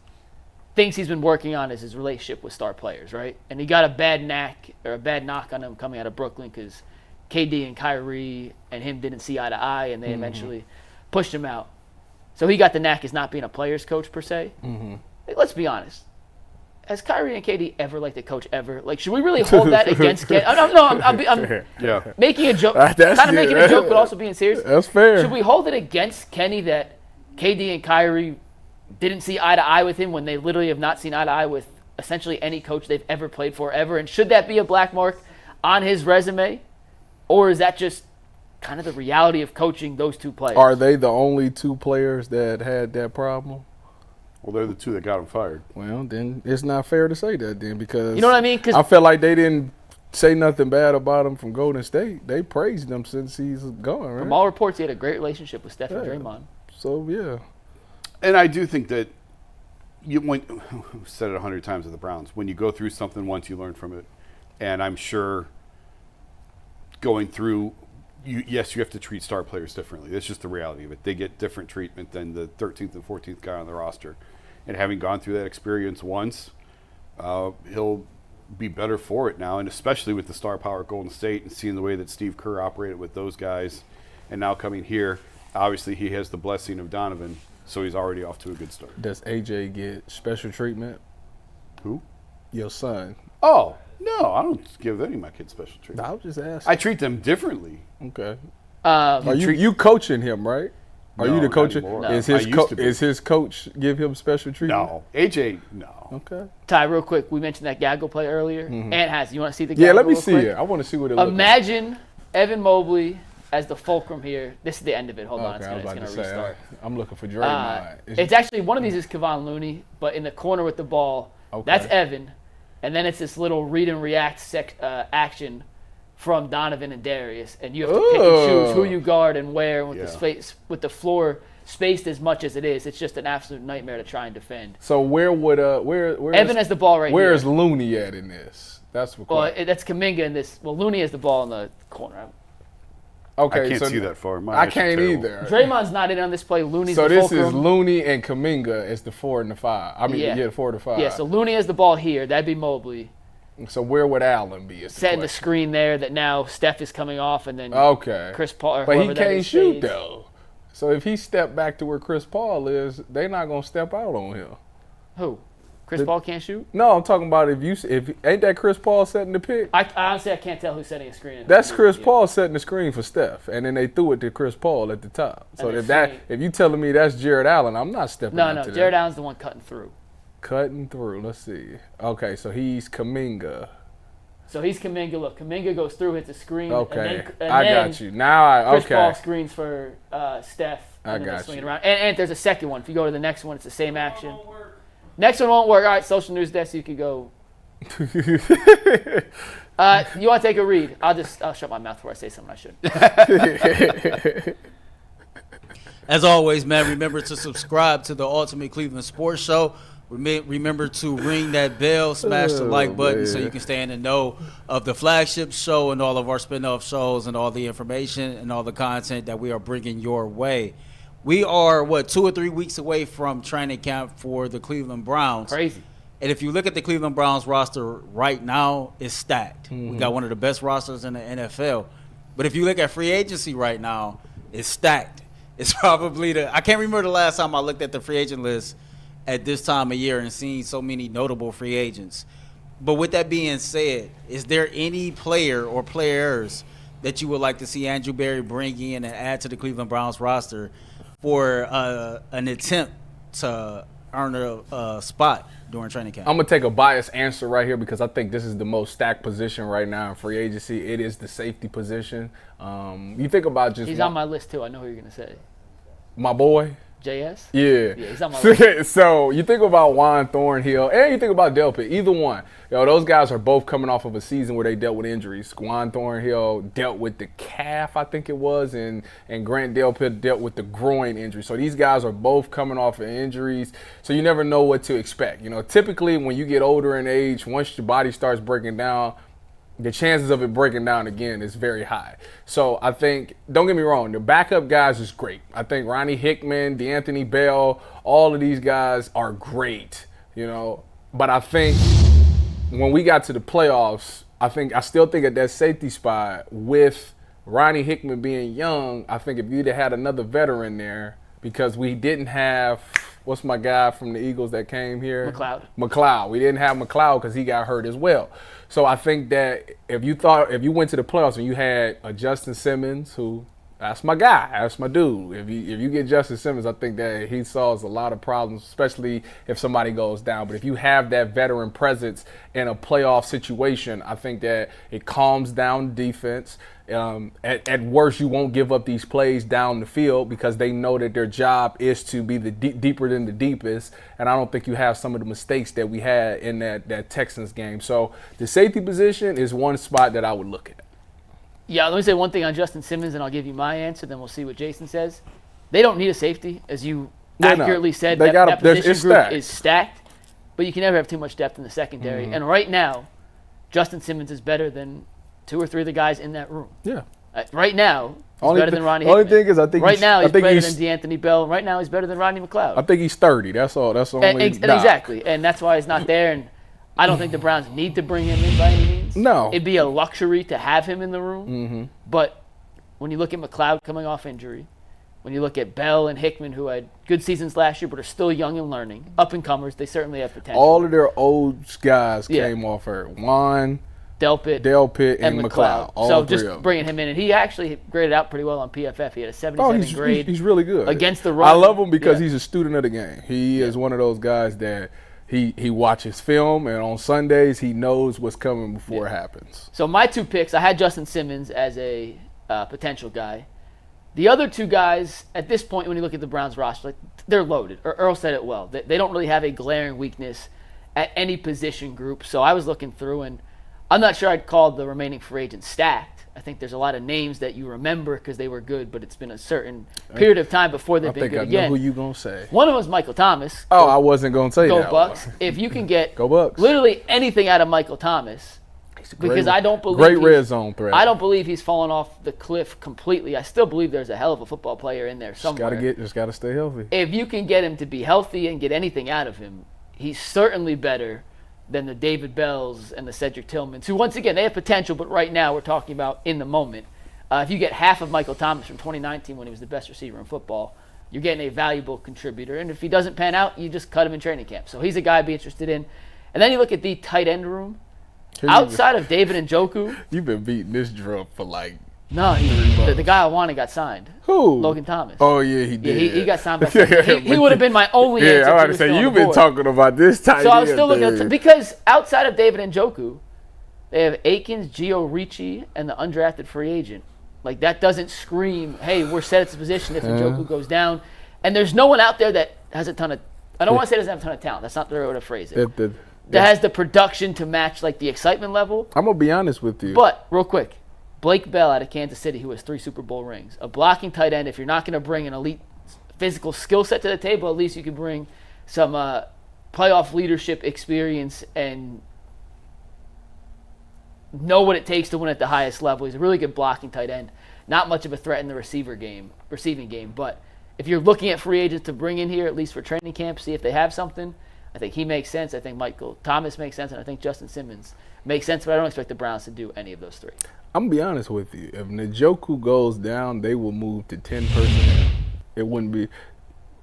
things he's been working on is his relationship with star players, right? And he got a bad knock on him coming out of Brooklyn because KD and Kyrie and him didn't see eye to eye, and they eventually pushed him out. So he got the knack as not being a player's coach per se. Hey, let's be honest. Has Kyrie and KD ever liked a coach ever? Like, should we really hold that against Kenny? I'm making a joke, making a joke, but also being serious. That's fair. Should we hold it against Kenny that KD and Kyrie didn't see eye to eye with him when they literally have not seen eye to eye with essentially any coach they've ever played for ever? And should that be a black mark on his resume? Or is that just kind of the reality of coaching those two players? Are they the only two players that had that problem? Well, they're the two that got him fired. Well, then it's not fair to say that then because you know what I mean? I felt like they didn't say nothing bad about him from Golden State. They praised him since he's gone, right? From all reports, he had a great relationship with Steph and Draymond. So, yeah. And I do think that we've said it 100 times with the Browns. When you go through something once, you learn from it. And I'm sure going through, yes, you have to treat star players differently. That's just the reality of it. They get different treatment than the 13th and 14th guy on the roster. And having gone through that experience once, he'll be better for it now. And especially with the star power at Golden State and seeing the way that Steve Kerr operated with those guys and now coming here, obviously he has the blessing of Donovan. So he's already off to a good start. Does AJ get special treatment? Who? Your son. Oh, no, I don't give any of my kids special treatment. I was just asking. I treat them differently. Okay. Are you coaching him, right? Are you the coach? No. Is his coach give him special treatment? No. AJ, no. Okay. Ty, real quick, we mentioned that Gaggle play earlier. And you want to see the Gaggle? Yeah, let me real see quick? it. I want to see what it looks like. Imagine Evan Mobley as the fulcrum here. This is the end of it. Hold on, it's Okay, going to say, restart. I'm looking for Draymond. It's actually, one of these is Kevon Looney, but in the corner with the ball, that's Evan. And then it's this little read and react action from Donovan and Darius. And you have to pick and choose who you guard and where with the space, with the floor spaced as much as it is. It's just an absolute nightmare to try and defend. So where would Evan has the ball right here. Where is Looney at in this? That's what. Well, that's Kuminga in this. Well, Looney has the ball in the corner. Okay, I can't see that far. I can't either. Draymond's not in on this play. Looney's so the fulcrum. So this is Looney and Kuminga as the 4 and the 5. I mean, the 4 to 5. Yeah, so Looney has the ball here. That'd be Mobley. So where would Allen be? Setting the screen there that now Steph is coming off, and then Chris Paul. Or but he whoever that can't is shoot fades. though. So if he stepped back to where Chris Paul is, they're not gonna step out on him. Who? Chris Paul can't shoot? No, I'm talking about if ain't that Chris Paul setting the pick? I honestly I can't tell who's setting a screen. That's Chris Paul setting the screen for Steph, and then they threw it to Chris Paul at the top. So And if you telling me that's Jared Allen, I'm not stepping out to that. Jared Allen's the one cutting through. Cutting through. Let's see. Okay, so he's Kuminga. So he's Kuminga. Look, Kuminga goes through, hits a screen. Okay, and I then got you. Now Chris okay. Paul screens for Steph. I And then they got swing you. it around. And there's a second one. If you go to the next one, it's the same action. Next one won't work. All right, social news desk. You can go. You want to take a read? I'll shut my mouth before I say something I shouldn't. As always, man, remember to subscribe to the Ultimate Cleveland Sports Show. Remember to ring that bell, smash the like button so you can stay in the know of the flagship show and all of our spin-off shows and all the information and all the content that we are bringing your way. We are, 2 or 3 weeks away from training camp for the Cleveland Browns. Crazy. And if you look at the Cleveland Browns roster right now, it's stacked. We got one of the best rosters in the NFL. But if you look at free agency right now, it's stacked. It's probably I can't remember the last time I looked at the free agent list at this time of year and seen so many notable free agents. But with that being said, is there any player or players that you would like to see Andrew Berry bring in and add to the Cleveland Browns roster for an attempt to earn a spot during training camp? I'm going to take a biased answer right here because I think this is the most stacked position right now in free agency. It is the safety position. You think about just He's on my list, too. I know who you're going to say. My boy. JS? Yeah. He's on my list. So you think about Juan Thornhill and you think about Delpit, either one. Those guys are both coming off of a season where they dealt with injuries. Juan Thornhill dealt with the calf, I think it was, and Grant Delpit dealt with the groin injury. So these guys are both coming off of injuries. So you never know what to expect. Typically when you get older in age, once your body starts breaking down, the chances of it breaking down again is very high. So I think, don't get me wrong, the backup guys is great. I think Ronnie Hickman, DeAnthony Bell, all of these guys are great, But I think when we got to the playoffs, I still think at that safety spot with Ronnie Hickman being young, I think if you'd have had another veteran there, because we didn't have, what's my guy from the Eagles that came here? McLeod. We didn't have McLeod because he got hurt as well. So I think that if you went to the playoffs and you had a Justin Simmons, who that's my guy, that's my dude. If you get Justin Simmons, I think that he solves a lot of problems, especially if somebody goes down. But if you have that veteran presence in a playoff situation, I think that it calms down defense. At worst, you won't give up these plays down the field because they know that their job is to be the deeper than the deepest. And I don't think you have some of the mistakes that we had in that Texans game. So the safety position is one spot that I would look at. Yeah, let me say one thing on Justin Simmons, and I'll give you my answer, then we'll see what Jason says. They don't need a safety, as you accurately said. That position group is stacked, but you can never have too much depth in the secondary. And right now, Justin Simmons is better than 2 or 3 of the guys in that room. Yeah. Right now, he's better than Ronnie Hickman. Only thing is, I think right now he's better than DeAnthony Bell. Right now he's better than Rodney McLeod. I think he's 30. That's all. That's the only. Exactly, and that's why he's not there. And I don't think the Browns need to bring him in by any means. No. It'd be a luxury to have him in the room. Mm-hmm. But when you look at McLeod coming off injury, when you look at Bell and Hickman, who had good seasons last year but are still young and learning, up-and-comers, they certainly have potential. All of their old guys came off hurt. Juan, Delpit, and McLeod. So just bringing him in. And he actually graded out pretty well on PFF. He had a 77 grade. He's really good. Against the run. I love him because he's a student of the game. He is one of those guys that he watches film, and on Sundays he knows what's coming before it happens. So my 2 picks, I had Justin Simmons as a potential guy. The other 2 guys, at this point, when you look at the Browns roster, they're loaded. Earl said it well. They don't really have a glaring weakness at any position group. So I was looking through, and I'm not sure I'd call the remaining free agents stacked. I think there's a lot of names that you remember because they were good, but it's been a certain period of time before they've been good again. I think I know who you going to say. One of them was Michael Thomas. I wasn't going to say that. Go Bucks. If you can get Go Bucks. Literally anything out of Michael Thomas, because I don't believe great red zone threat. I don't believe he's fallen off the cliff completely. I still believe there's a hell of a football player in there somewhere. Just got to stay healthy. If you can get him to be healthy and get anything out of him, he's certainly better than the David Bells and the Cedric Tillmans, who, once again, they have potential, but right now we're talking about in the moment. If you get half of Michael Thomas from 2019 when he was the best receiver in football, you're getting a valuable contributor. And if he doesn't pan out, you just cut him in training camp. So he's a guy I'd be interested in. And then you look at the tight end room. Outside of David Njoku. You've been beating this drum for like No, the guy I wanted got signed. Who? Logan Thomas. Oh, yeah, he did. Yeah, he got signed by he would have been my only answer. Yeah, I was about to say, you've been talking about this tight end. So I was still looking at because outside of David Njoku, they have Akins, Gio Ricci, and the undrafted free agent. Like, that doesn't scream, hey, we're set at this position if Njoku goes down. And there's no one out there that has a ton of – I don't want to say doesn't have a ton of talent. That's not the right way to phrase it. That has the production to match, like, the excitement level. I'm going to be honest with you. But, real quick, Blake Bell out of Kansas City, who has 3 Super Bowl rings. A blocking tight end, if you're not going to bring an elite physical skill set to the table, at least you can bring some playoff leadership experience and know what it takes to win at the highest level. He's a really good blocking tight end. Not much of a threat in the receiving game. But if you're looking at free agents to bring in here, at least for training camp, see if they have something, I think he makes sense. I think Michael Thomas makes sense, and I think Justin Simmons makes sense, but I don't expect the Browns to do any of those 3. I'm going to be honest with you. If Njoku goes down, they will move to 10 personnel. It wouldn't be,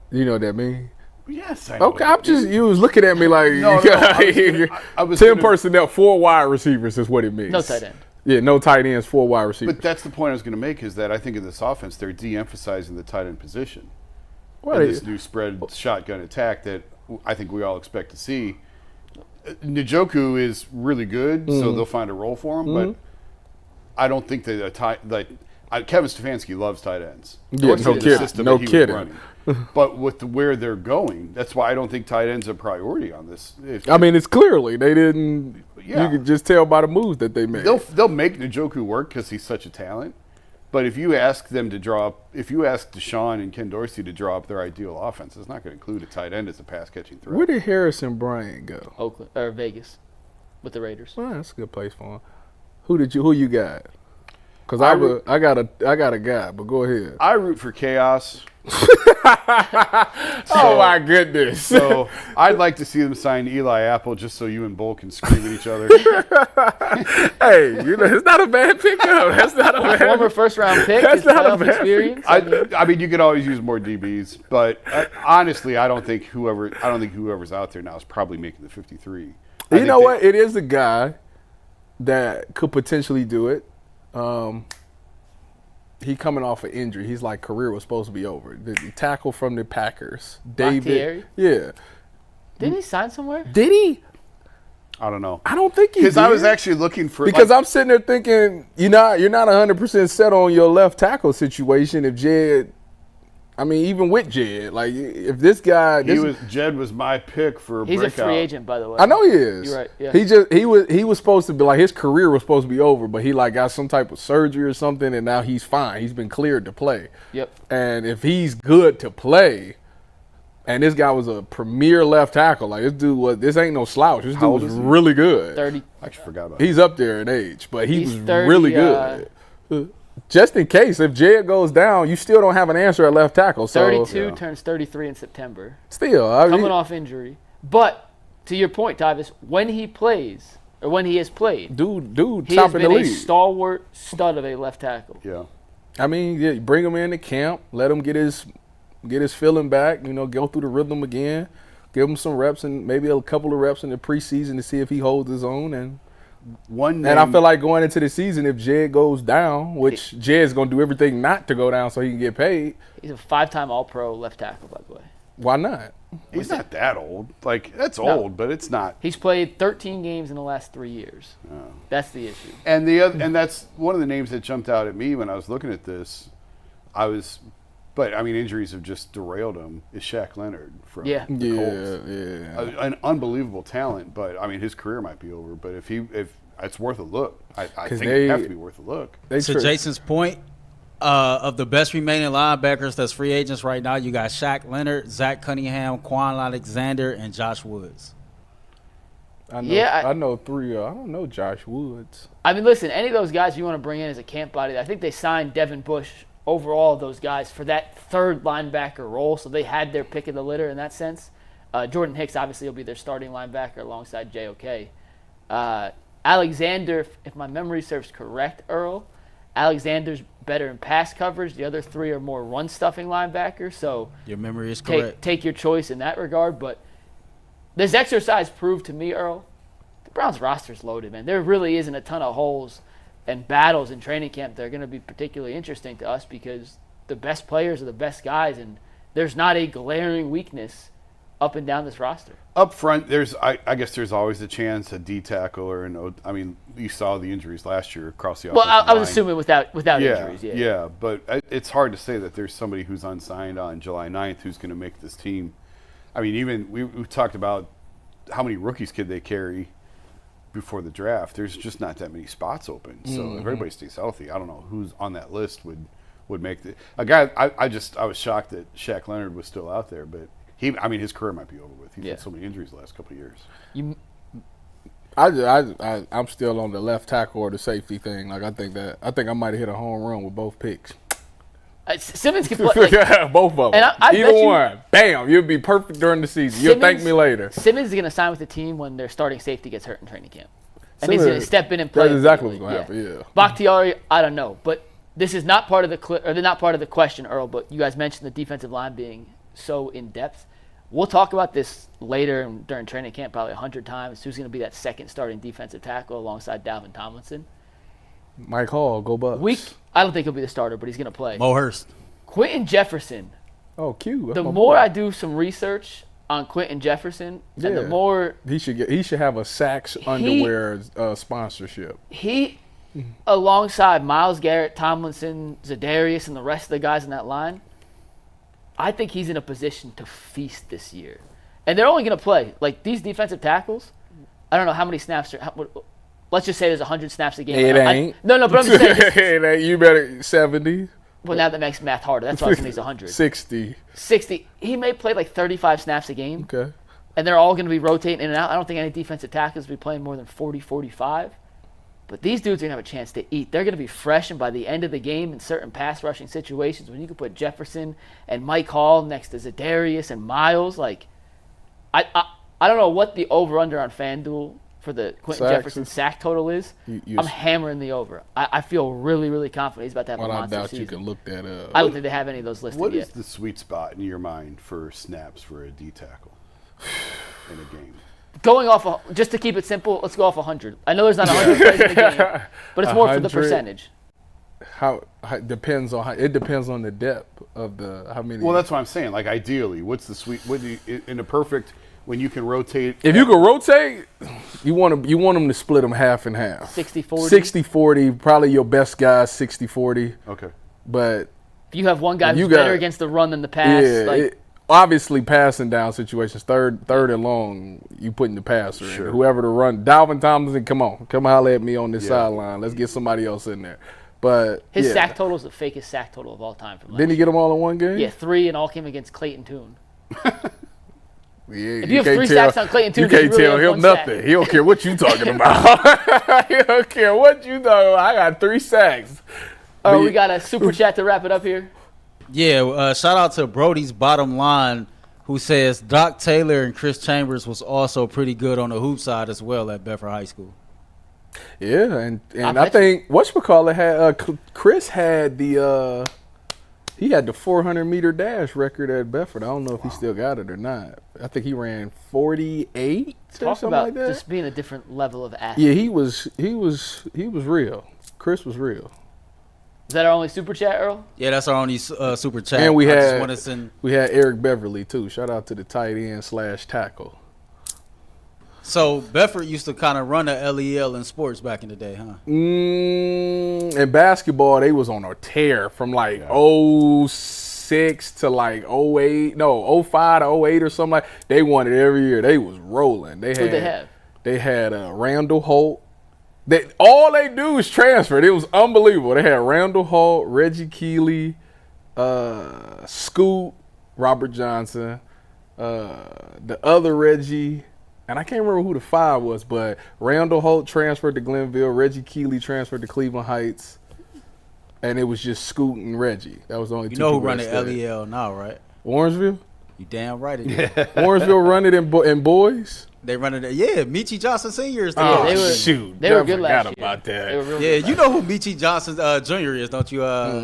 you know what that means? Yes, I know. Okay, you was looking at me like I was 10 personnel, 4 wide receivers is what it means. No tight end. Yeah, no tight ends, 4 wide receivers. But that's the point I was going to make is that I think in this offense they're de-emphasizing the tight end position. What in this new spread shotgun attack that I think we all expect to see. Njoku is really good, so they'll find a role for him, but I don't think that Kevin Stefanski loves tight ends. Yeah, no kidding. But with where they're going, that's why I don't think tight ends are a priority on this. I mean, it's clearly they didn't. Yeah. You can just tell by the moves that they made. They'll make Njoku work because he's such a talent. But if you ask Deshaun and Ken Dorsey to draw up their ideal offense, it's not going to include a tight end as a pass catching threat. Where did Harrison Bryant go? Oakland or Vegas, with the Raiders. Well, that's a good place for him. Who you got? Because I got a guy, but go ahead. I root for chaos. Oh my goodness! So I'd like to see them sign Eli Apple just so you and Bull can scream at each other. Hey, it's not a bad pickup. That's not a former first-round pick. That's not a bad experience. I mean, you could always use more DBs, but honestly, I don't think whoever's out there now is probably making the 53. You know what? It is a guy that could potentially do it. He coming off an injury. He's like career was supposed to be over. The tackle from the Packers, David. Bakhtiari? Yeah. Didn't he sign somewhere? Did he? I don't know. I don't think he did. Because I was actually looking for I'm sitting there thinking you're not 100% set on your left tackle situation. If Jed, I mean, even with Jed, like if this guy, Jed was my pick for a He's breakout. a free agent, by the way. I know he is. You're right. Yeah. He was supposed to be like his career was supposed to be over, but he like got some type of surgery or something, and now he's fine. He's been cleared to play. Yep. And if he's good to play, and this guy was a premier left tackle, like this ain't no slouch. This dude was really good. 30. I actually forgot about that. He's up there in age, but he was 30, really good. Just in case, if Jed goes down, you still don't have an answer at left tackle. So 32 turns 33 in September. Still, coming off injury. But to your point, Tyvis, when he plays or when he has played, dude, he top has in the been league. a stalwart stud of a left tackle. Yeah. I mean, yeah, bring him into camp, let him get his feeling back. Go through the rhythm again, give him some reps and maybe a couple of reps in the preseason to see if he holds his own and. And I feel like going into the season, if Jed goes down, which Jed's going to do everything not to go down so he can get paid. He's a 5-time All-Pro left tackle, by the way. Why not? He's not that old. Like, that's old, but it's not. He's played 13 games in the last 3 years. Oh. That's the issue. And and that's one of the names that jumped out at me when I was looking at this. But I mean, injuries have just derailed him. Is Shaq Leonard from the Colts? Yeah. An unbelievable talent, but I mean, his career might be over. But if it's worth a look, I think it have to be worth a look. To Jason's point, of the best remaining linebackers that's free agents right now, you got Shaq Leonard, Zach Cunningham, Quan Alexander, and Josh Woods. I know 3. I don't know Josh Woods. I mean, listen, any of those guys you want to bring in as a camp body, I think they signed Devin Bush over all of those guys for that third linebacker role, so they had their pick of the litter in that sense. Jordan Hicks obviously will be their starting linebacker alongside JOK. Alexander, if my memory serves correct, Earl, Alexander's better in pass coverage. The other three are more run-stuffing linebackers. So your memory is correct. Take your choice in that regard. But this exercise proved to me, Earl, the Browns roster's loaded, man. There really isn't a ton of holes and battles in training camp that are going to be particularly interesting to us because the best players are the best guys, and there's not a glaring weakness up and down this roster. Up front, I guess there's always a chance a D tackle or I mean, you saw the injuries last year across the offensive line. Well, I was assuming without injuries. Yeah, but it's hard to say that there's somebody who's unsigned on July 9th who's going to make this team. I mean, even we talked about how many rookies could they carry before the draft. There's just not that many spots open. So if everybody stays healthy, I don't know who's on that list would make a guy. I was shocked that Shaq Leonard was still out there, but his career might be over with. He's had so many injuries the last couple of years. I'm still on the left tackle or the safety thing. Like I think I might have hit a home run with both picks. Simmons can play. Yeah, both of them. And Either one, bam, you'll be perfect during the season. You'll thank me later. Simmons is going to sign with the team when their starting safety gets hurt in training camp, and he's going to step in and play. That's exactly what's going to happen. Yeah. Bakhtiari, I don't know, but this is not part of the question, Earl. But you guys mentioned the defensive line being so in depth. We'll talk about this later during training camp probably 100 times. Who's going to be that second starting defensive tackle alongside Dalvin Tomlinson? Mike Hall, go Bucks. I don't think he'll be the starter, but he's going to play. Mo Hurst. Quentin Jefferson. Oh, Q. The more I do some research on Quentin Jefferson, and the more he should have a Saks underwear sponsorship. He, alongside Myles Garrett, Tomlinson, Za'Darius, and the rest of the guys in that line, I think he's in a position to feast this year. And they're only going to play. Like, these defensive tackles, I don't know how many snaps let's just say there's 100 snaps a game. It ain't. No, but I'm just saying. It ain't. You better 70. Well, now that makes math harder. That's why I think he's 100. 60. He may play like 35 snaps a game. Okay. And they're all going to be rotating in and out. I don't think any defensive tackles will be playing more than 40, 45. But these dudes are going to have a chance to eat. They're going to be fresh, and by the end of the game in certain pass rushing situations, when you can put Jefferson and Mike Hall next to Za'Darius and Miles, like, I don't know what the over-under on FanDuel for the Quentin Jefferson sack total is. I'm hammering the over. I feel really, really confident he's about to have a monster I doubt season. you can look that up. I don't think they have any of those listed What yet. is the sweet spot in your mind for snaps for a D tackle in a game? Going off, just to keep it simple, let's go off 100. I know there's not 100 plays in the game, but it's more for the percentage. It depends on the depth of how many. Well, that's what I'm saying. Like, ideally, what's the sweet? In a perfect, when you can rotate. If you can rotate, you want them to split them half and half. 60-40? 60-40, probably your best guy 60-40. Okay. But if you have one guy who's better against the run than the pass, obviously passing down situations, third and long, you putting the passer in. Whoever to run, Dalvin Tomlinson, come holler at me on this sideline. Let's get somebody else in there. But his sack total is the fakest sack total of all time. Didn't he get them all in one game? Yeah, 3, and all came against Clayton Tune. Yeah, if you have 3 sacks on Clayton Tune, you can't tell him nothing. Sack. He don't care what you talking about. He don't care what you talking about. I got 3 sacks. Oh, we got a super chat to wrap it up here. Yeah, shout out to Brody's Bottom Line, who says Doc Taylor and Chris Chambers was also pretty good on the hoop side as well at Bedford High School. Yeah, and I think whatchamacallit had Chris had he had the 400-meter dash record at Bedford. I don't know if he still got it or not. I think he ran 48 or something like that. Just being a different level of athlete. Yeah, he was real. Chris was real. Is that our only super chat, Earl? Yeah, that's our only super chat. And we had Eric Beverly too. Shout out to the tight end / tackle. So Bedford used to kind of run the LEL in sports back in the day, huh? In basketball, they was on a tear from like 06 to like 08. No, 05 to 08 or something like. They won it every year. They was rolling. Who'd they have? They had Randall Holt. All they do is transfer. It was unbelievable. They had Randall Holt, Reggie Keeley, Scoot, Robert Johnson, the other Reggie, and I can't remember who the 5 was, but Randall Holt transferred to Glenville, Reggie Keeley transferred to Cleveland Heights, and it was just Scoot and Reggie. That was the only two. You know who run the LEL now, right? Warrensville? You damn right it did. Warrensville run it in boys. They run it. Yeah, Michi Johnson Sr. is the Oh, head they were- coach. shoot. they were I good forgot last year. about They that. were real Yeah, good you last know who Michi Johnson Jr. is, don't you,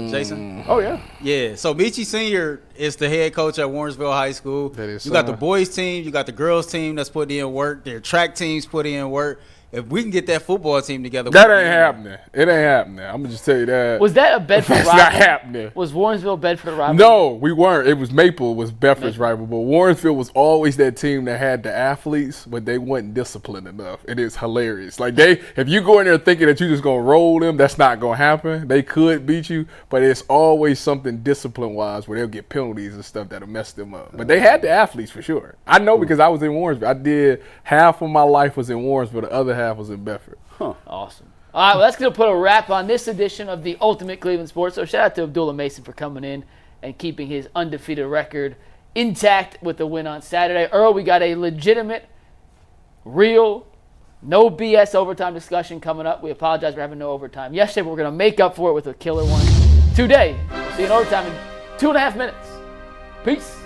Jason? Oh, yeah. Yeah, so Michi Sr. is the head coach at Warrensville High School. That is You got the so. boys team, you got the girls team that's putting in work. Their track teams put in work. If we can get that football team together, That we'll ain't be in. happening. It ain't happening. I'm going to just tell you that. Was that a Bedford That's rival? not happening. Was Warrensville Bedford a rival? No, we weren't. It was Maple was Bedford's rival, but Warrensville was always that team that had the athletes, but they wasn't disciplined enough. It is hilarious. Like if you go in there thinking that you're just gonna roll them, that's not gonna happen. They could beat you, but it's always something discipline-wise where they'll get penalties and stuff that'll mess them up. But they had the athletes for sure. I know because I was in Warrensville. I did half of my life was in Warrensville, the other half was in Bedford. Awesome. All right, well, that's going to put a wrap on this edition of the Ultimate Cleveland Sports. So shout out to Abdullah Mason for coming in and keeping his undefeated record intact with the win on Saturday. Earl, we got a legitimate, real, no BS overtime discussion coming up. We apologize for having no overtime yesterday, but we're going to make up for it with a killer one today. We'll see you in overtime in 2.5 minutes. Peace.